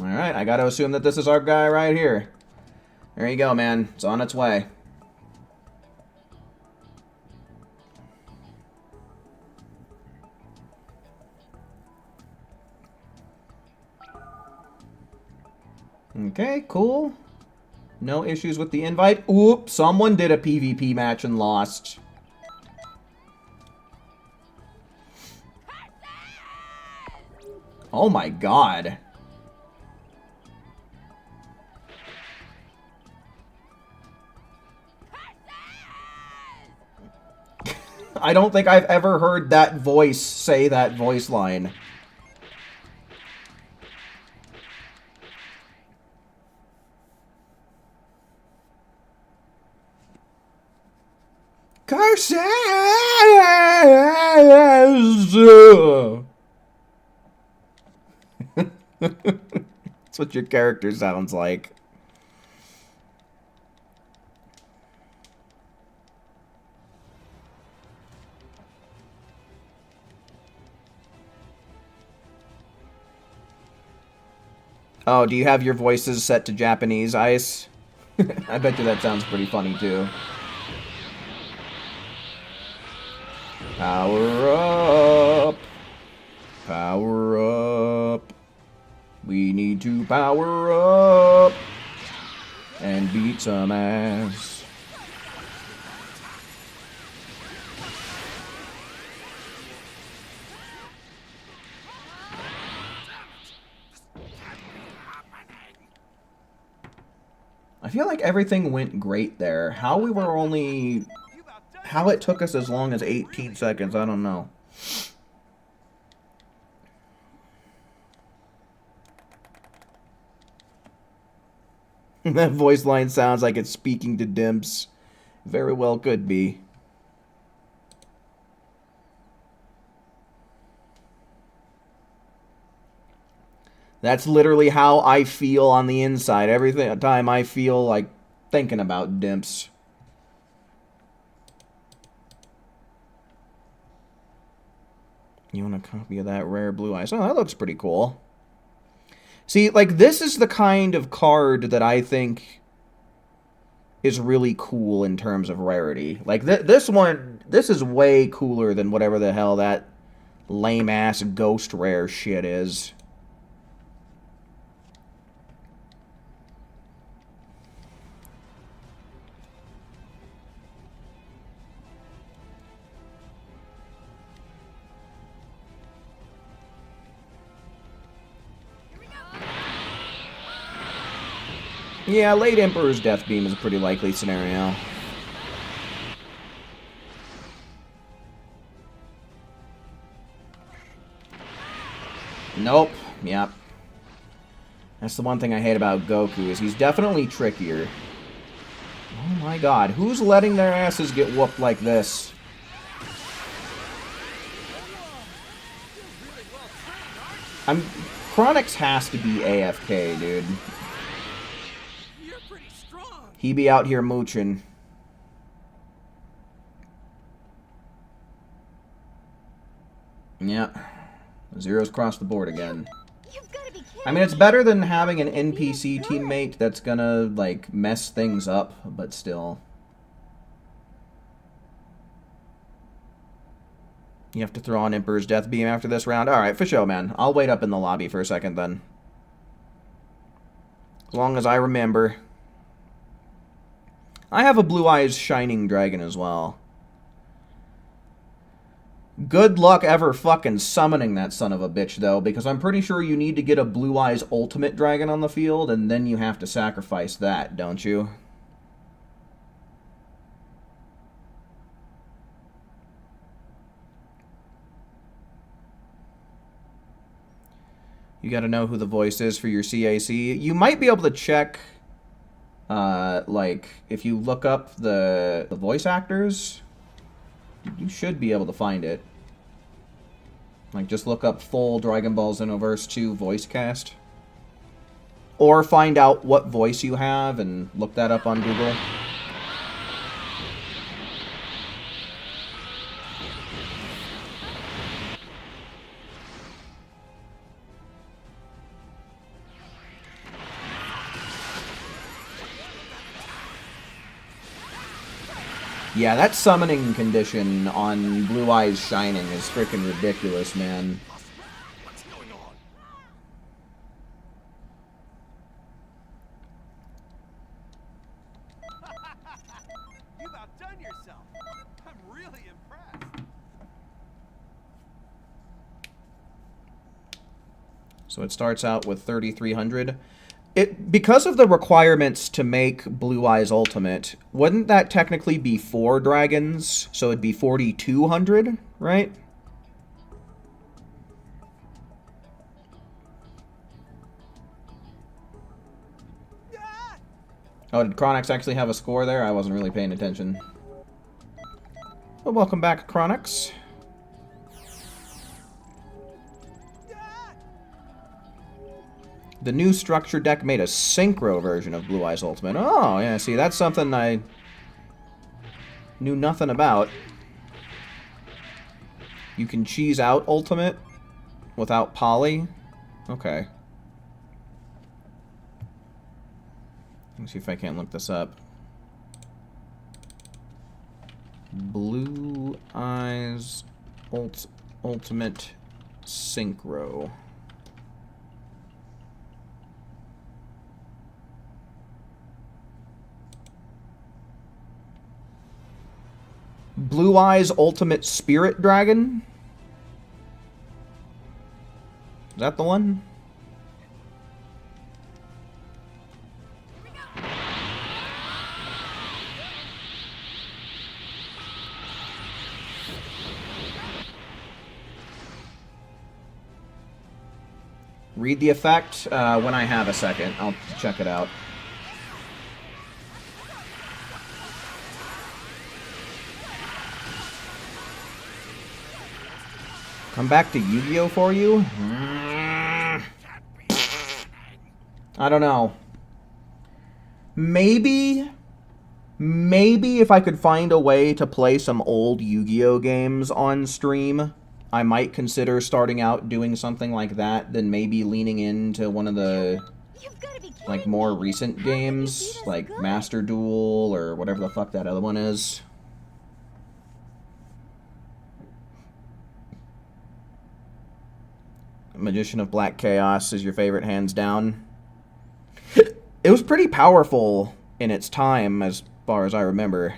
Alright, I gotta assume that this is our guy right here. There you go, man. It's on its way. Okay, cool. No issues with the invite. Oop, someone did a PvP match and lost. Oh my god. I don't think I've ever heard that voice say that voice line. Curses! That's what your character sounds like. Oh, do you have your voices set to Japanese, Ice? I bet you that sounds pretty funny, too. Power up. Power up. We need to power up and beat some ass. I feel like everything went great there. How it took us as long as 18 seconds, I don't know. That voice line sounds like it's speaking to Dimps. Very well could be. That's literally how I feel on the inside. Every time I feel like thinking about Dimps. You want a copy of that rare blue ice? Oh, that looks pretty cool. See, like, this is the kind of card that I think is really cool in terms of rarity. Like, this is way cooler than whatever the hell that lame-ass ghost rare shit is. Yeah, late Emperor's Death Beam is a pretty likely scenario. Nope. Yep. That's the one thing I hate about Goku, is he's definitely trickier. Oh my god, who's letting their asses get whooped like this? Chronix has to be AFK, dude. You're pretty strong. He be out here mooching. Yeah. Zeros across the board again. You've got to be kidding I mean, it's me. better than having an NPC teammate that's gonna, like, mess things up, but still. You have to throw on Emperor's Death Beam after this round? Alright, for sure, man. I'll wait up in the lobby for a second, then. As long as I remember. I have a Blue Eyes Shining Dragon as well. Good luck ever fucking summoning that son of a bitch, though, because I'm pretty sure you need to get a Blue Eyes Ultimate Dragon on the field, and then you have to sacrifice that, don't you? You gotta know who the voice is for your CAC. You might be able to check, like, if you look up the voice actors, you should be able to find it. Like, just look up full Dragon Ball Xenoverse 2 voice cast. Or find out what voice you have and look that up on Google. Yeah, that summoning condition on Blue Eyes Shining is freaking ridiculous, man. What's going on? You've outdone yourself. I'm really impressed. So it starts out with 3,300. Because of the requirements to make Blue Eyes Ultimate, wouldn't that technically be 4 dragons? So it'd be 4,200, right? Ah! Oh, did Chronix actually have a score there? I wasn't really paying attention. Well, welcome back, Chronix. The new structure deck made a synchro version of Blue Eyes Ultimate. Oh, yeah, see, that's something I knew nothing about. You can cheese out Ultimate without poly? Okay. Let me see if I can't look this up. Blue Eyes Ultimate Synchro. Blue Eyes Ultimate Spirit Dragon? Is that the one? Read the effect when I have a second. I'll check it out. Come back to Yu-Gi-Oh for you? I don't know. Maybe if I could find a way to play some old Yu-Gi-Oh games on stream, I might consider starting out doing something like that, then maybe leaning into one of the You've got to be kidding like more me. recent How can you be games, this like good? Master Duel or whatever the fuck that other one is. Magician of Black Chaos is your favorite, hands down. It was pretty powerful in its time, as far as I remember.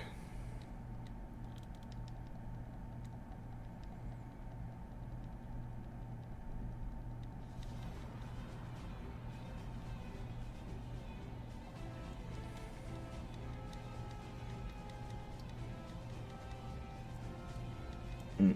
Come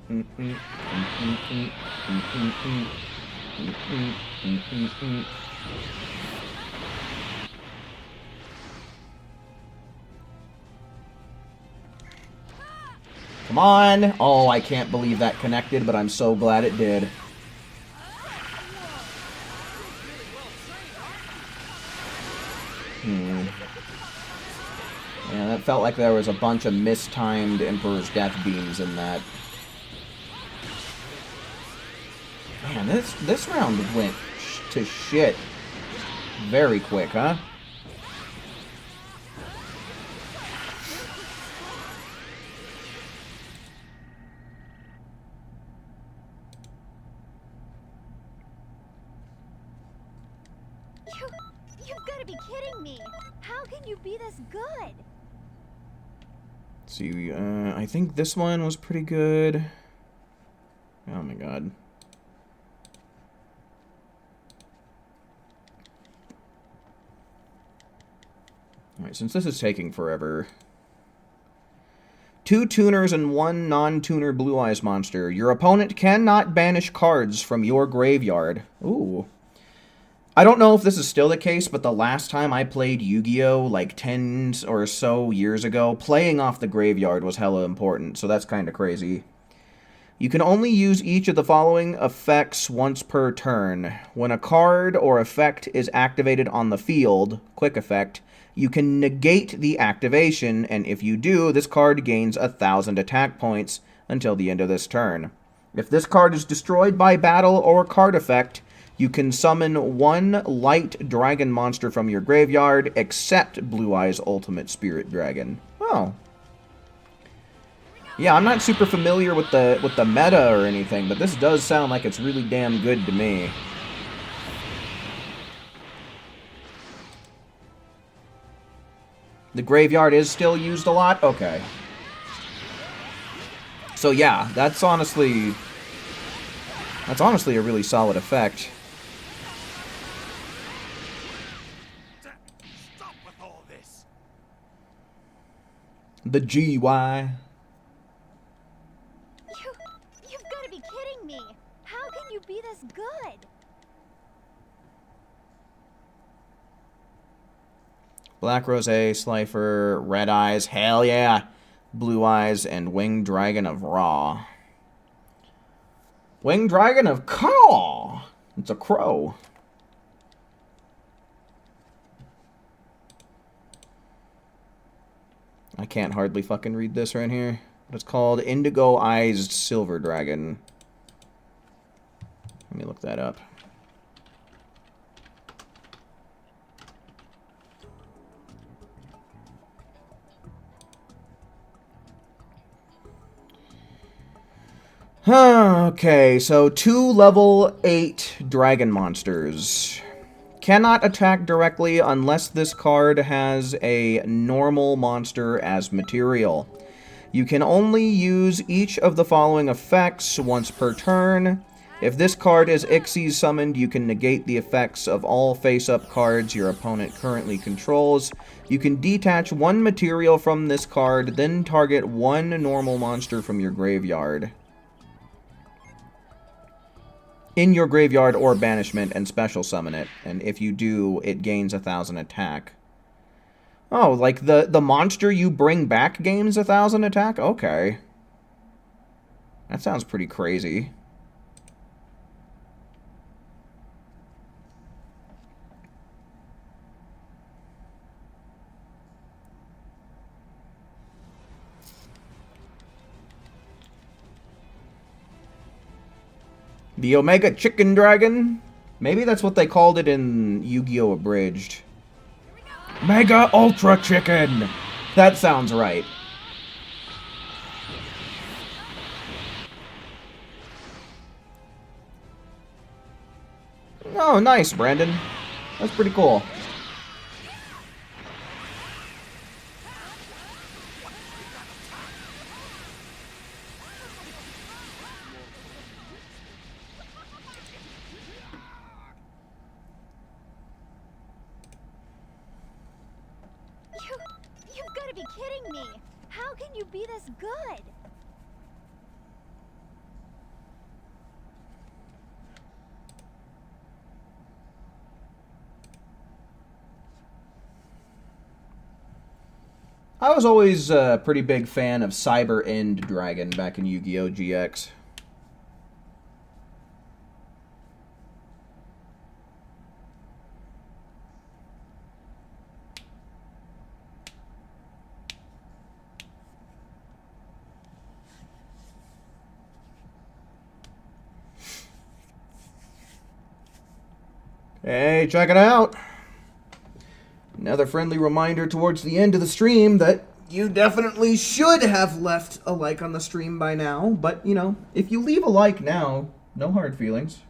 on! Oh, I can't believe that connected, but I'm so glad it did. Yeah, that felt like there was a bunch of mistimed Emperor's Death Beams in that. Man, this round went to shit very quick, huh? You've got to be kidding me. How can you be this good? Let's see, I think this one was pretty good. Oh my god. Alright, since this is taking forever. 2 tuners and 1 non-tuner Blue Eyes monster. Your opponent cannot banish cards from your graveyard. Ooh. I don't know if this is still the case, but the last time I played Yu-Gi-Oh! Like 10 or so years ago, playing off the graveyard was hella important, so that's kind of crazy. You can only use each of the following effects once per turn. When a card or effect is activated on the field, quick effect, you can negate the activation, and if you do, this card gains 1,000 attack points until the end of this turn. If this card is destroyed by battle or card effect, you can summon 1 light dragon monster from your graveyard, except Blue Eyes Ultimate Spirit Dragon. Oh. Yeah, I'm not super familiar with the meta or anything, but this does sound like it's really damn good to me. The graveyard is still used a lot? Okay. So yeah, that's honestly a really solid effect. Stop with all this. The GY. You've got to be kidding me. How can you be this good? Black Rose, Slifer, Red Eyes, hell yeah. Blue Eyes, and Winged Dragon of Ra. Winged Dragon of Caw! It's a crow. I can't hardly fucking read this right here. But it's called Indigo Eyes Silver Dragon. Let me look that up. Okay, so 2 level 8 dragon monsters. Cannot attack directly unless this card has a normal monster as material. You can only use each of the following effects once per turn. If this card is Xyz summoned, you can negate the effects of all face-up cards your opponent currently controls. You can detach 1 material from this card, then target 1 normal monster from your graveyard. In your graveyard or banishment, and special summon it. And if you do, it gains 1,000 attack. Oh, like the monster you bring back gains 1,000 attack? Okay. That sounds pretty crazy. The Omega Chicken Dragon? Maybe that's what they called it in Yu-Gi-Oh! Abridged. Mega Ultra Chicken! That sounds right. Oh, nice, Brandon. That's pretty cool. You've got to be kidding me. How can you be this good? I was always a pretty big fan of Cyber End Dragon back in Yu-Gi-Oh! GX. Hey, check it out! Another friendly reminder towards the end of the stream that you definitely should have left a like on the stream by now. But, you know, if you leave a like now, no hard feelings.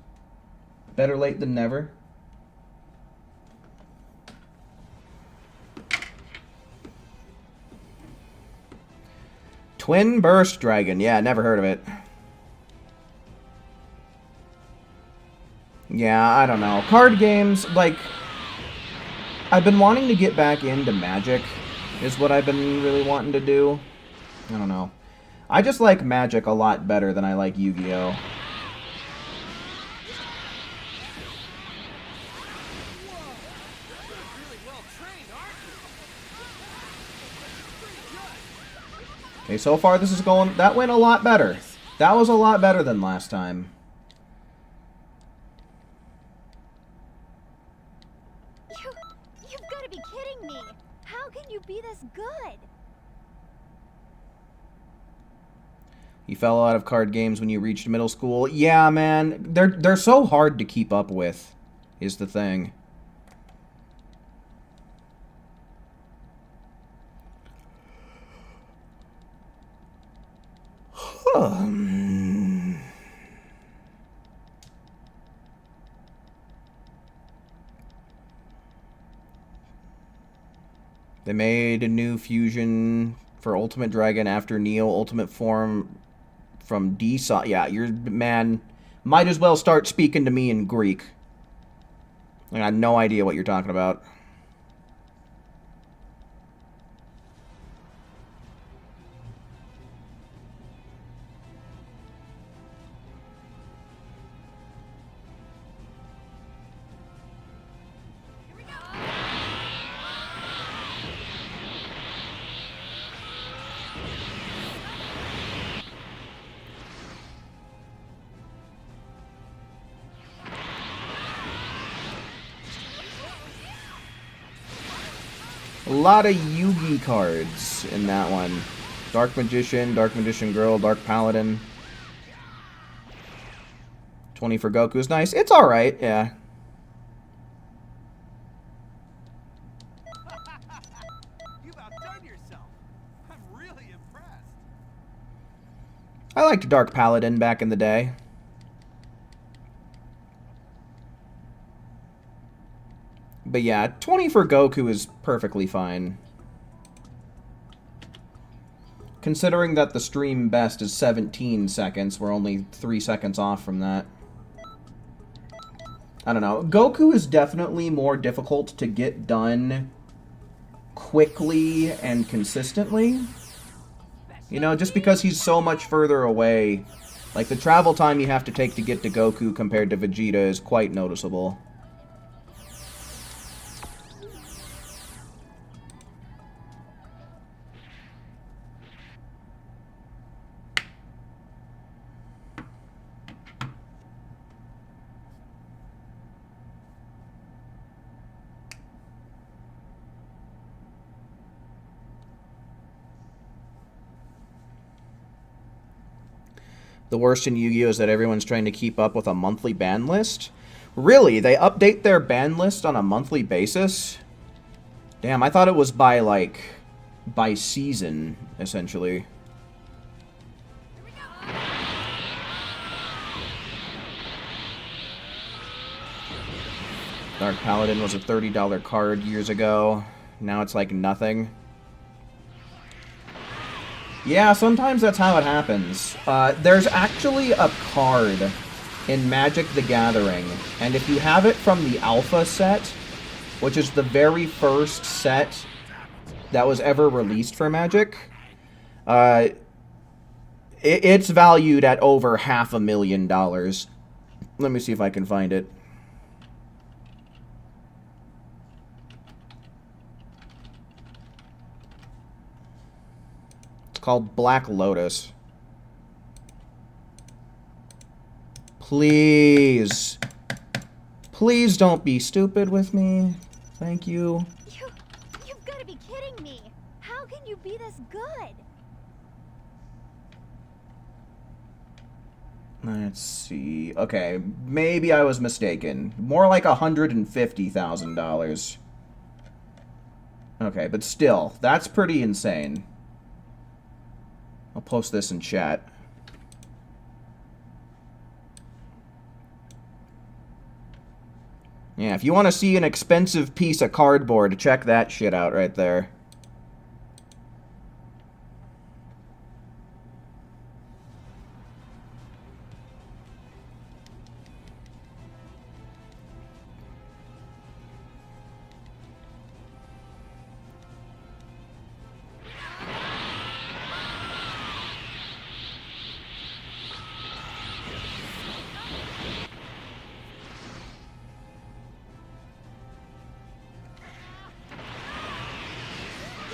Better late than never. Twin Burst Dragon. Yeah, never heard of it. Yeah, I don't know. Card games, like, I've been wanting to get back into Magic, is what I've been really wanting to do. I don't know. I just like Magic a lot better than I like Yu-Gi-Oh! Okay, so far this is going... That went a lot better. That was a lot better than last time. You've got to be kidding me! How can you be this good? You fell out of card games when you reached middle school. Yeah, man. They're so hard to keep up with, is the thing. They made a new fusion for Ultimate Dragon after Neo Ultimate Form from D-Saw. Yeah, you're, man, might as well start speaking to me in Greek. I got no idea what you're talking about. A lot of Yugi cards in that one. Dark Magician Girl, Dark Paladin. 20 for Goku is nice. It's alright, yeah. You've outdone yourself. I'm really impressed. I liked Dark Paladin back in the day. But yeah, 20 for Goku is perfectly fine. Considering that the stream best is 17 seconds, we're only 3 seconds off from that. I don't know. Goku is definitely more difficult to get done quickly and consistently. You know, just because he's so much further away. Like, the travel time you have to take to get to Goku compared to Vegeta is quite noticeable. The worst in Yu-Gi-Oh! Is that everyone's trying to keep up with a monthly ban list. Really? They update their ban list on a monthly basis? Damn, I thought it was by, like, by season, essentially. Dark Paladin was a $30 card years ago. Now it's like nothing. Yeah, sometimes that's how it happens. There's actually a card in Magic the Gathering, and if you have it from the Alpha set, which is the very first set that was ever released for Magic, it's valued at over $500,000. Let me see if I can find it. called Black Lotus. Please. Please don't be stupid with me. Thank you. You've got to be kidding me. How can you be this good? Let's see. Okay, maybe I was mistaken. More like $150,000. Okay, but still, that's pretty insane. I'll post this in chat. Yeah, if you want to see an expensive piece of cardboard, check that shit out right there.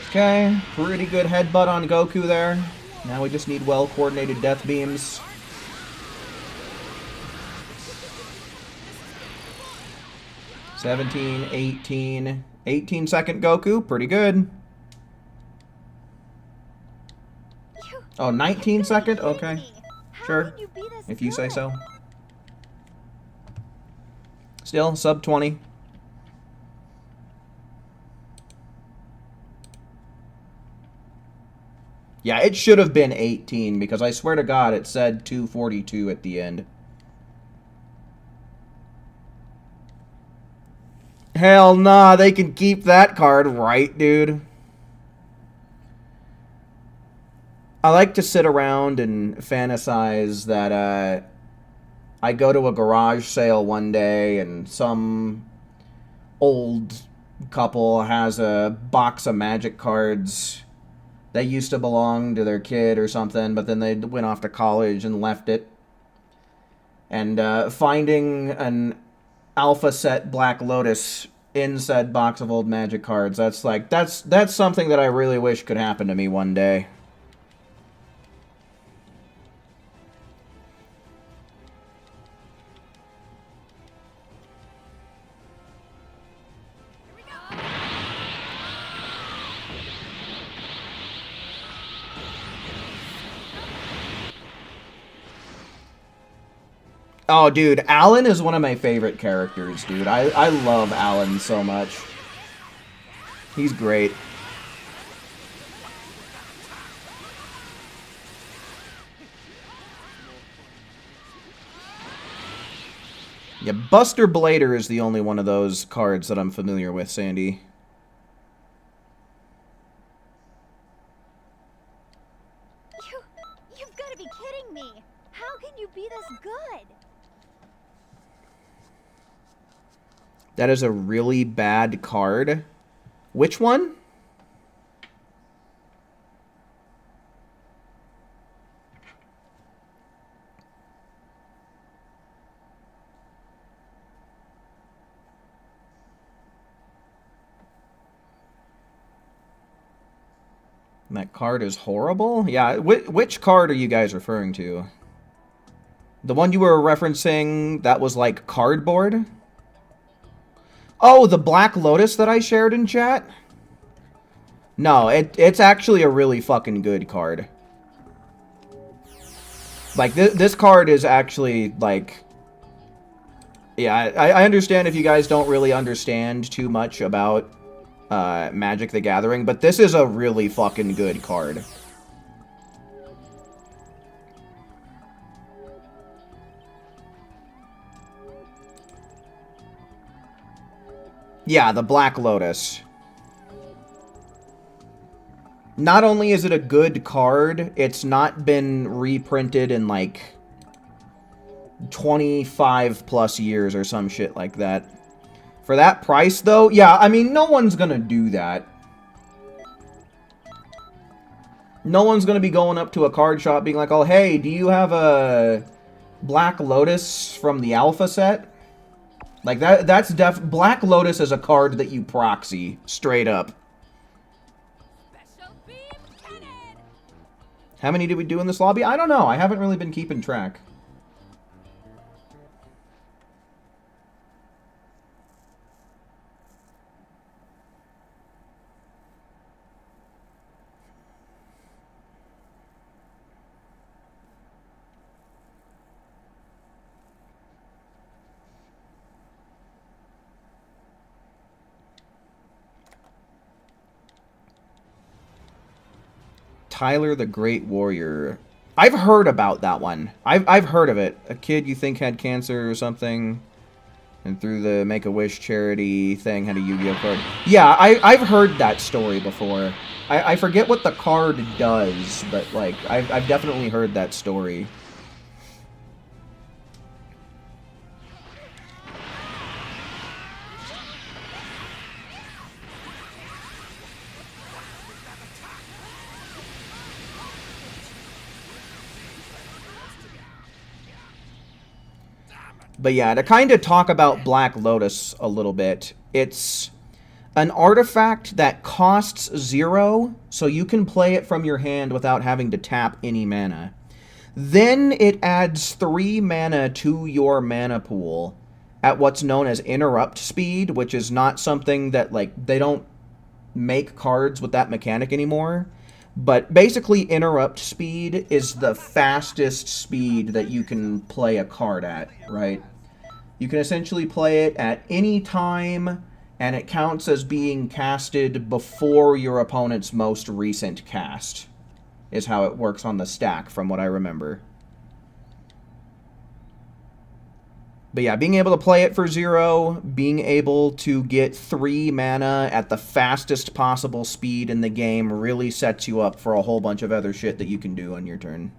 Okay, pretty good headbutt on Goku there. Now we just need well-coordinated death beams. $17, $18, 18-second Goku, pretty good. Oh, 19-second? Okay, sure, if you say so. Still, sub 20. Yeah, it should have been 18, because I swear to God it said 242 at the end. Hell nah, they can keep that card, right, dude? I like to sit around and fantasize that, I go to a garage sale one day and some old couple has a box of Magic cards. They used to belong to their kid or something, but then they went off to college and left it. And finding an Alpha set Black Lotus in said box of old Magic cards, that's something that I really wish could happen to me one day. Oh, dude, Alan is one of my favorite characters, dude. I love Alan so much. He's great. Yeah, Buster Blader is the only one of those cards that I'm familiar with, Sandy. You've got to be kidding me. How can you be this good? That is a really bad card. Which one? That card is horrible? Yeah, which card are you guys referring to? The one you were referencing that was like cardboard? Oh, the Black Lotus that I shared in chat? No, it's actually a really fucking good card. Like, this card is actually, like... Yeah, I understand if you guys don't really understand too much about Magic the Gathering, but this is a really fucking good card. Yeah, the Black Lotus. Not only is it a good card, it's not been reprinted in, like, 25 plus years or some shit like that. For that price, though, yeah, I mean, no one's gonna do that. No one's gonna be going up to a card shop being like, oh, hey, do you have a Black Lotus from the Alpha set? Like, that's Black Lotus is a card that you proxy, straight up. Special beam cannon. How many did we do in this lobby? I don't know. I haven't really been keeping track. Tyler the Great Warrior. I've heard about that one. I've heard of it. A kid you think had cancer or something, and through the Make-A-Wish charity thing had a Yu-Gi-Oh card. Yeah, I've heard that story before. I forget what the card does, but like I've definitely heard that story. But yeah, to kind of talk about Black Lotus a little bit, it's an artifact that costs 0, so you can play it from your hand without having to tap any mana. Then it adds 3 mana to your mana pool at what's known as interrupt speed, which is not something that, like, they don't make cards with that mechanic anymore. But basically, interrupt speed is the fastest speed that you can play a card at, right? You can essentially play it at any time, and it counts as being casted before your opponent's most recent cast, is how it works on the stack, from what I remember. But yeah, being able to play it for 0, being able to get 3 mana at the fastest possible speed in the game really sets you up for a whole bunch of other shit that you can do on your turn.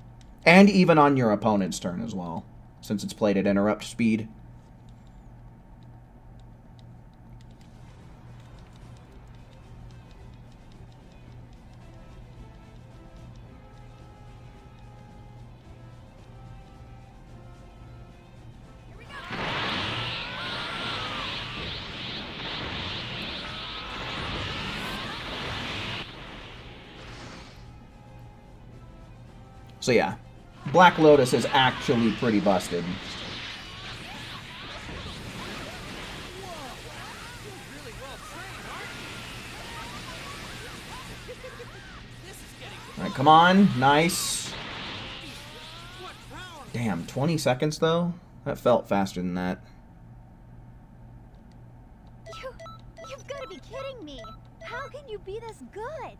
And even on your opponent's turn as well, since it's played at interrupt speed. So yeah, Black Lotus is actually pretty busted. Alright, come on. Nice. Damn, 20 seconds though? That felt faster than that. You've got to be kidding me! How can you be this good?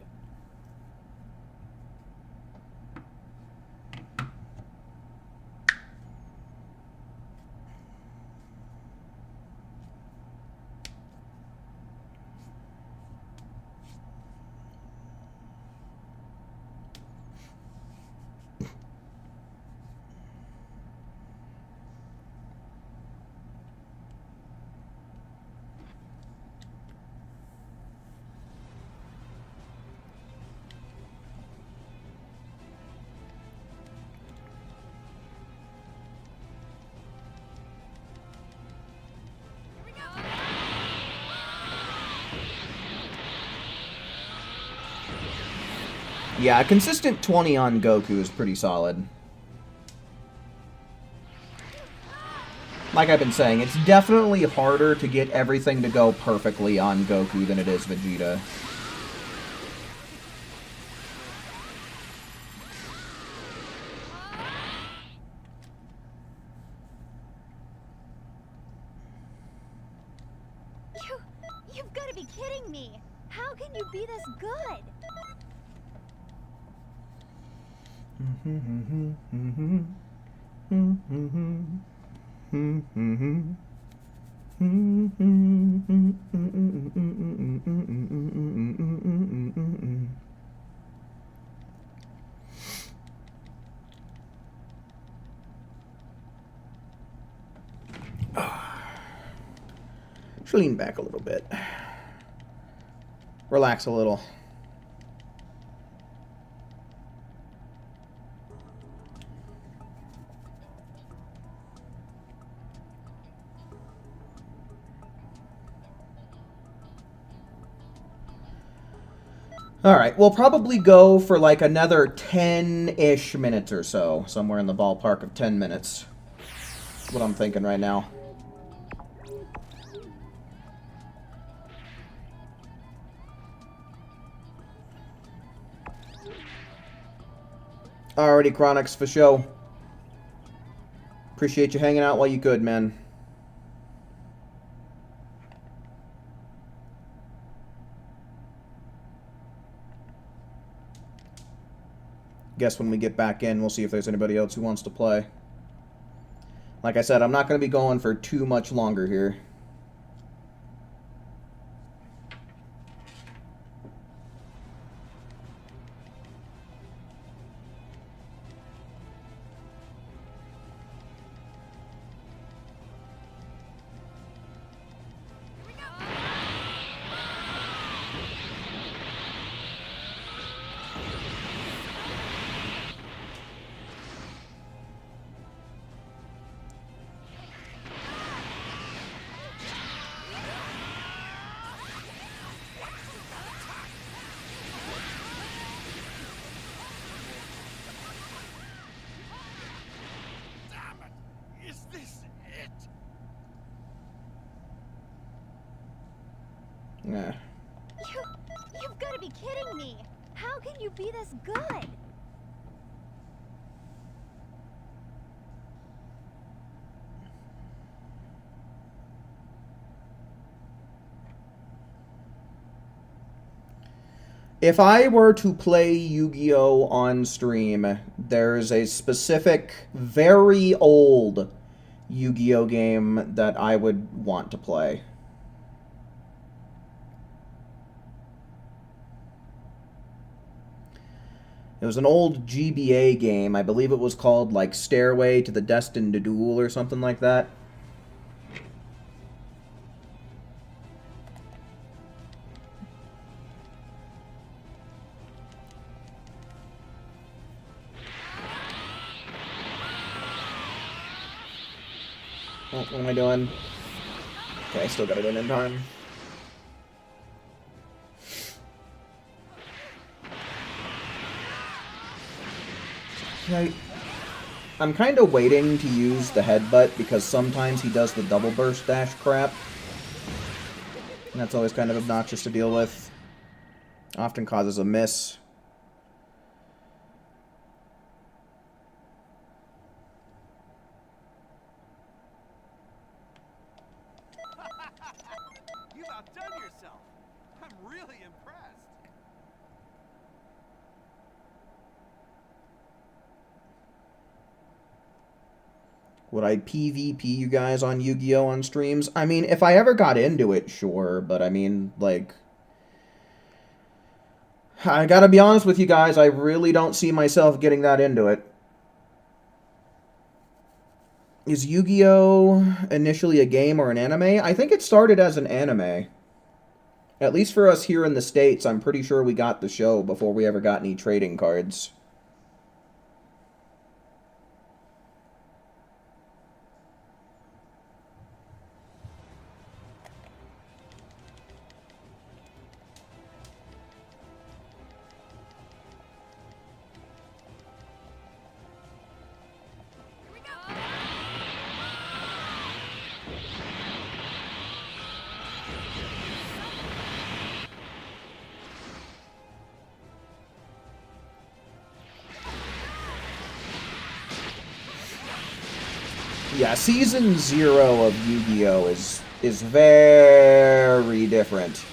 Yeah, a consistent 20 on Goku is pretty solid. Like I've been saying, it's definitely harder to get everything to go perfectly on Goku than it is Vegeta. You've got to be kidding me! How can you be this good? Just lean back a little bit. Relax a little. Alright, we'll probably go for like another 10-ish minutes or so. Somewhere in the ballpark of 10 minutes. That's what I'm thinking right now. Alrighty, Chronix, for show. Appreciate you hanging out while you could, man. Guess when we get back in, we'll see if there's anybody else who wants to play. Like I said, I'm not going to be going for too much longer here. Is this it? Nah. You've got to be kidding me. How can you be this good? If I were to play Yu-Gi-Oh! On stream, there's a specific, very old Yu-Gi-Oh! Game that I would want to play. It was an old GBA game. I believe it was called, like, Stairway to the Destined Duel or something like that. Oh, what am I doing? Okay, I still got it in time. I'm kind of waiting to use the headbutt because sometimes he does the double burst dash crap. And that's always kind of obnoxious to deal with. Often causes a miss. You've outdone yourself. I'm really impressed. Would I PvP you guys on Yu-Gi-Oh! On streams? I mean, if I ever got into it, sure. But I mean, like... I gotta be honest with you guys, I really don't see myself getting that into it. Is Yu-Gi-Oh! Initially a game or an anime? I think it started as an anime. At least for us here in the States, I'm pretty sure we got the show before we ever got any trading cards. Yeah, Season 0 of Yu-Gi-Oh! is very different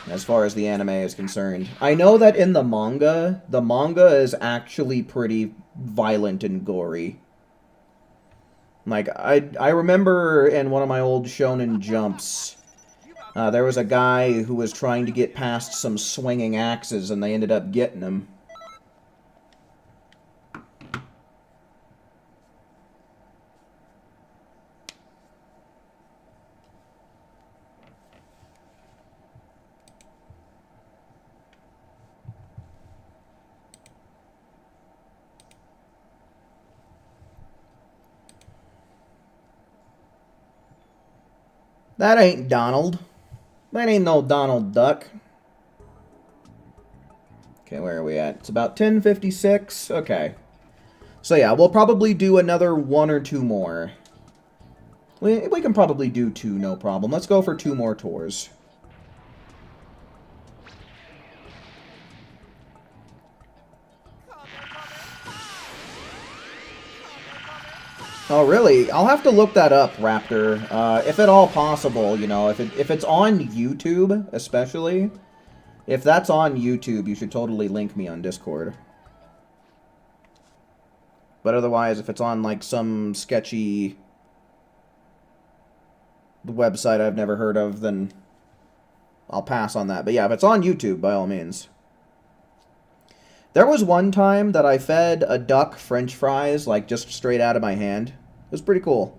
as far as the anime is concerned. I know that in the manga is actually pretty violent and gory. Like, I remember in one of my old Shonen Jumps, there was a guy who was trying to get past some swinging axes, and they ended up getting him. That ain't Donald. That ain't no Donald Duck. Okay, where are we at? It's about 10:56. Okay. So yeah, we'll probably do another 1 or 2 more. We can probably do 2, no problem. Let's go for 2 more tours. Oh, really? I'll have to look that up, Raptor. If at all possible, you know, if it's on YouTube, especially, if that's on YouTube, you should totally link me on Discord. But otherwise, if it's on, like, some sketchy website I've never heard of, then I'll pass on that. But yeah, if it's on YouTube, by all means. There was one time that I fed a duck French fries, like, just straight out of my hand. It was pretty cool.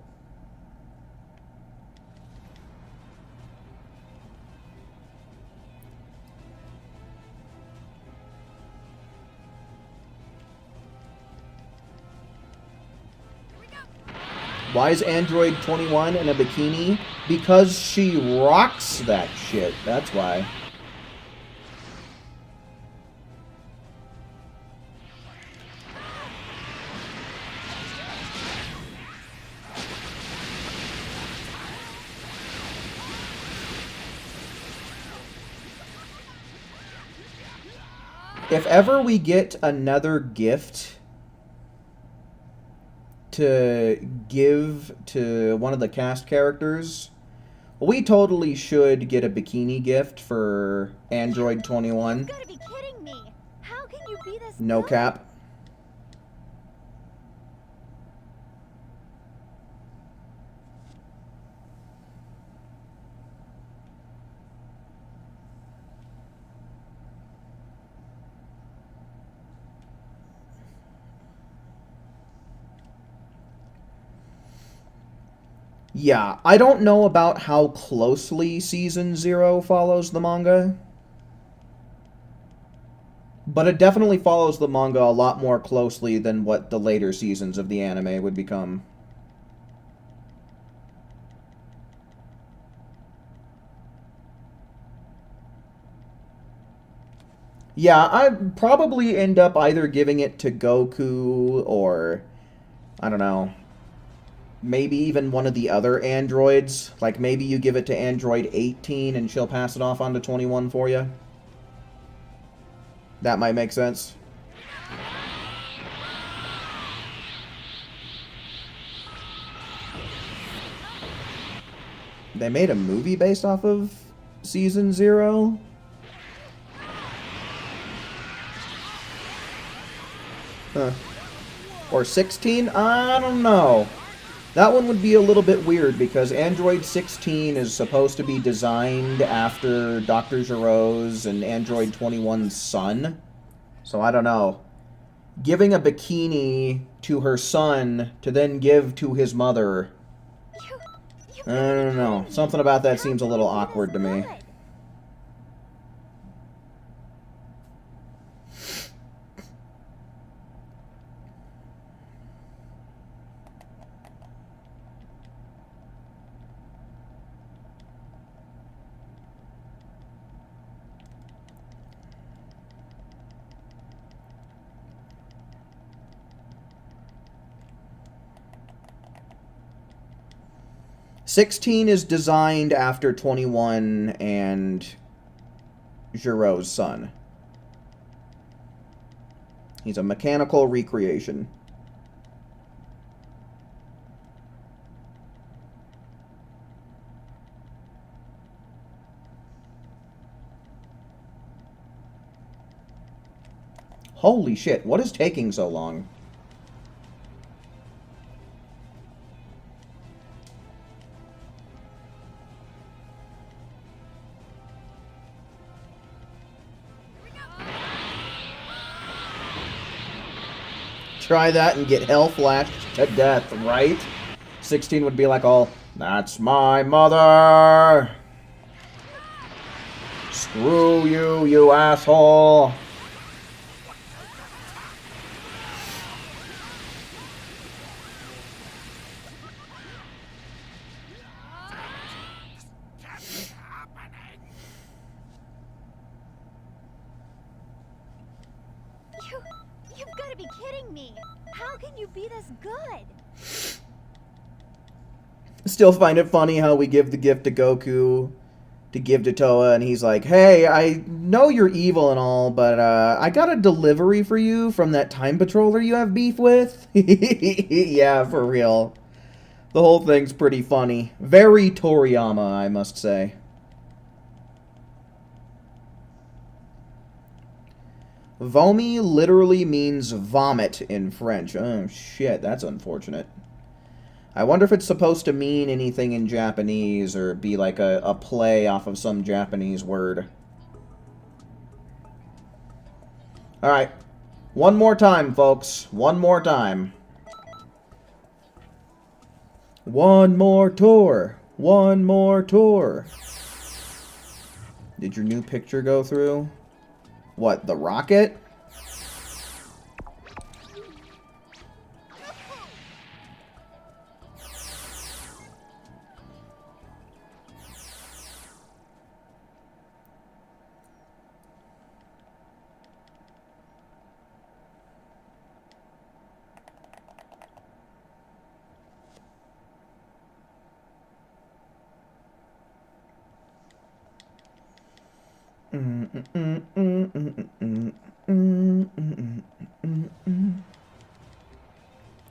Why is Android 21 in a bikini? Because she rocks that shit. That's why. If ever we get another gift to give to one of the cast characters, we totally should get a bikini gift for Android 21. You gotta be kidding me. How can you be this No good? cap. Yeah, I don't know about how closely Season 0 follows the manga. But it definitely follows the manga a lot more closely than what the later seasons of the anime would become. Yeah, I'd probably end up either giving it to Goku or, I don't know, maybe even one of the other androids. Like, maybe you give it to Android 18 and she'll pass it off onto 21 for you. That might make sense. They made a movie based off of Season 0? Huh. Or 16? I don't know. That one would be a little bit weird because Android 16 is supposed to be designed after Dr. Giro's and Android 21's son. So I don't know. Giving a bikini to her son to then give to his mother. You I don't know. Something about that seems a little awkward to me. 16 is designed after 21 and Giro's son. He's a mechanical recreation. Holy shit, what is taking so long? Try that and get hell flashed to death, right? 16 would be like, all, that's my mother! Screw you, you asshole! kidding me. How can you be this good? Still find it funny how we give the gift to Goku to give to Toa, and he's like, hey, I know you're evil and all, but I got a delivery for you from that time patroller you have beef with. Yeah, for real. The whole thing's pretty funny. Very Toriyama, I must say. Vomi literally means vomit in French. Oh, shit, that's unfortunate. I wonder if it's supposed to mean anything in Japanese or be like a play off of some Japanese word. Alright. One more time, folks. One more time. One more tour. One more tour. Did your new picture go through? What, the rocket?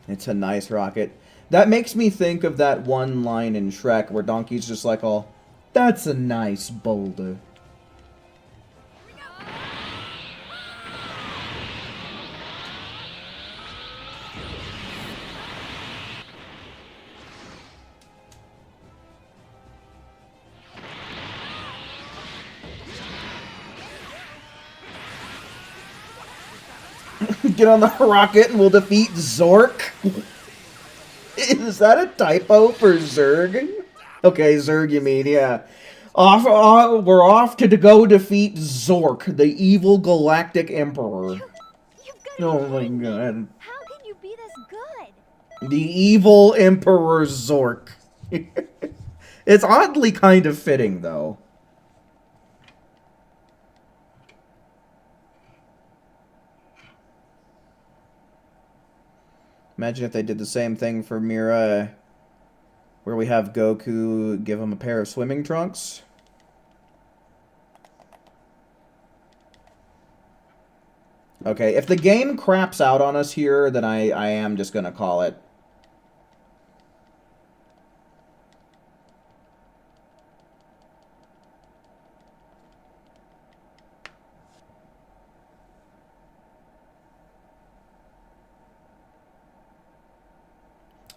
It's a nice rocket. That makes me think of that one line in Shrek where Donkey's just like, oh, that's a nice boulder. Get on the rocket and we'll defeat Zork. Is that a typo for Zerg? Okay, Zerg you mean, yeah. We're off to go defeat Zork, the evil galactic emperor. Oh my god. How can you be this good? The evil emperor Zork. It's oddly kind of fitting, though. Imagine if they did the same thing for Mira, where we have Goku give him a pair of swimming trunks. Okay, if the game craps out on us here, then I am just gonna call it.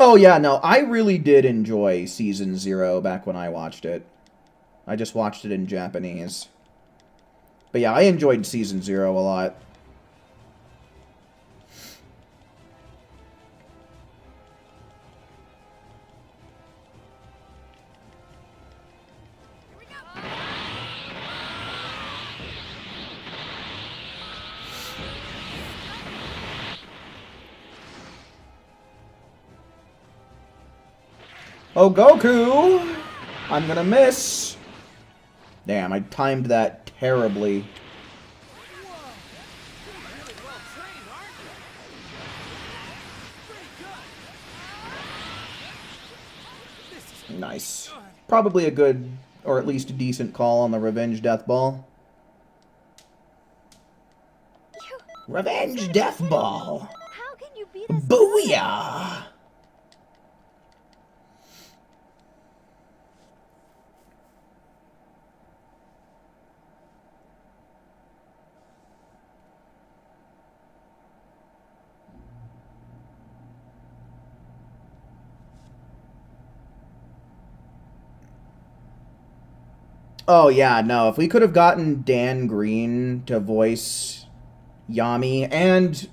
Oh yeah, no, I really did enjoy Season 0 back when I watched it. I just watched it in Japanese. But yeah, I enjoyed Season 0 a lot. Oh, Goku! I'm gonna miss. Damn, I timed that terribly. Nice. Probably a good, or at least a decent call on the Revenge Death Ball. Revenge Death Ball! How can you be this Booyah! Oh, yeah, no. If we could have gotten Dan Green to voice Yami and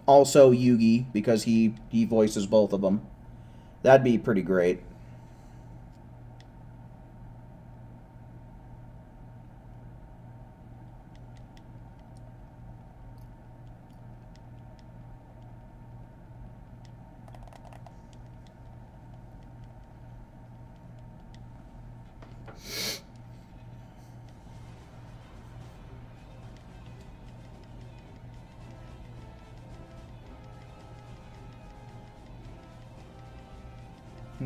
also Yugi, because he voices both of them, that'd be pretty great. I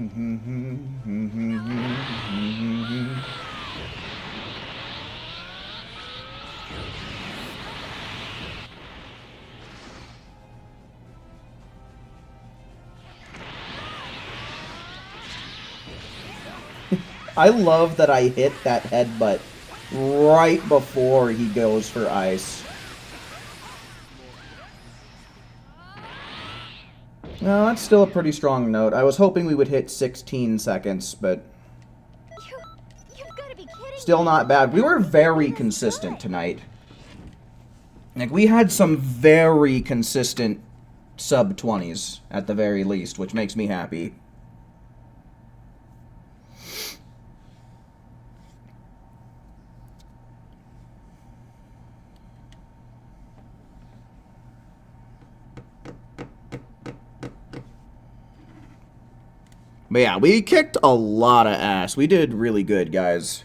love that I hit that headbutt right before he goes for ice. No, that's still a pretty strong note. I was hoping we would hit 16 seconds, but You've got to be kidding still me. not bad. We were very consistent tonight. Like, we had some very consistent sub-20s, at the very least, which makes me happy. But yeah, we kicked a lot of ass. We did really good, guys.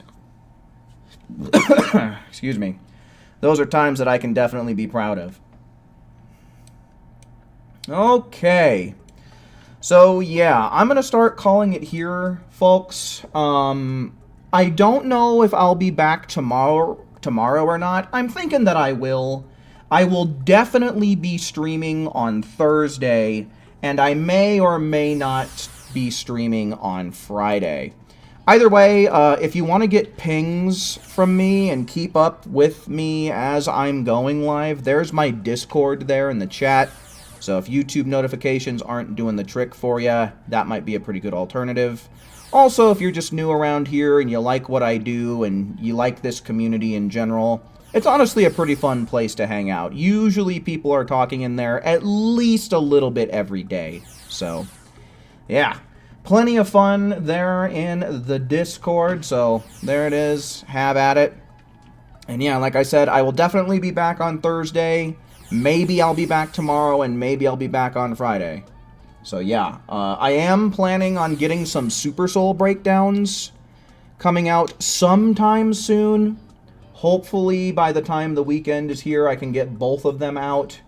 Excuse me. Those are times that I can definitely be proud of. Okay. So, yeah, I'm going to start calling it here, folks. I don't know if I'll be back tomorrow or not. I'm thinking that I will. I will definitely be streaming on Thursday, and I may or may not be streaming on Friday. Either way, if you want to get pings from me and keep up with me as I'm going live, there's my Discord there in the chat. So if YouTube notifications aren't doing the trick for you, that might be a pretty good alternative. Also, if you're just new around here and you like what I do and you like this community in general, it's honestly a pretty fun place to hang out. Usually people are talking in there at least a little bit every day. So, yeah. Plenty of fun there in the Discord, so there it is. Have at it. And yeah, like I said, I will definitely be back on Thursday. Maybe I'll be back tomorrow, and maybe I'll be back on Friday. So yeah, I am planning on getting some Super Soul breakdowns coming out sometime soon. Hopefully by the time the weekend is here, I can get both of them out.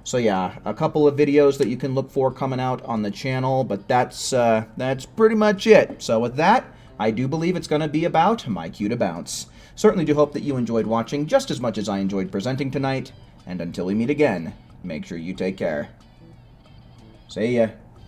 So yeah, a couple of videos that you can look for coming out on the channel, but that's pretty much it. So with that, I do believe it's going to be about my cue to bounce. Certainly do hope that you enjoyed watching just as much as I enjoyed presenting tonight, and until we meet again, make sure you take care. See ya.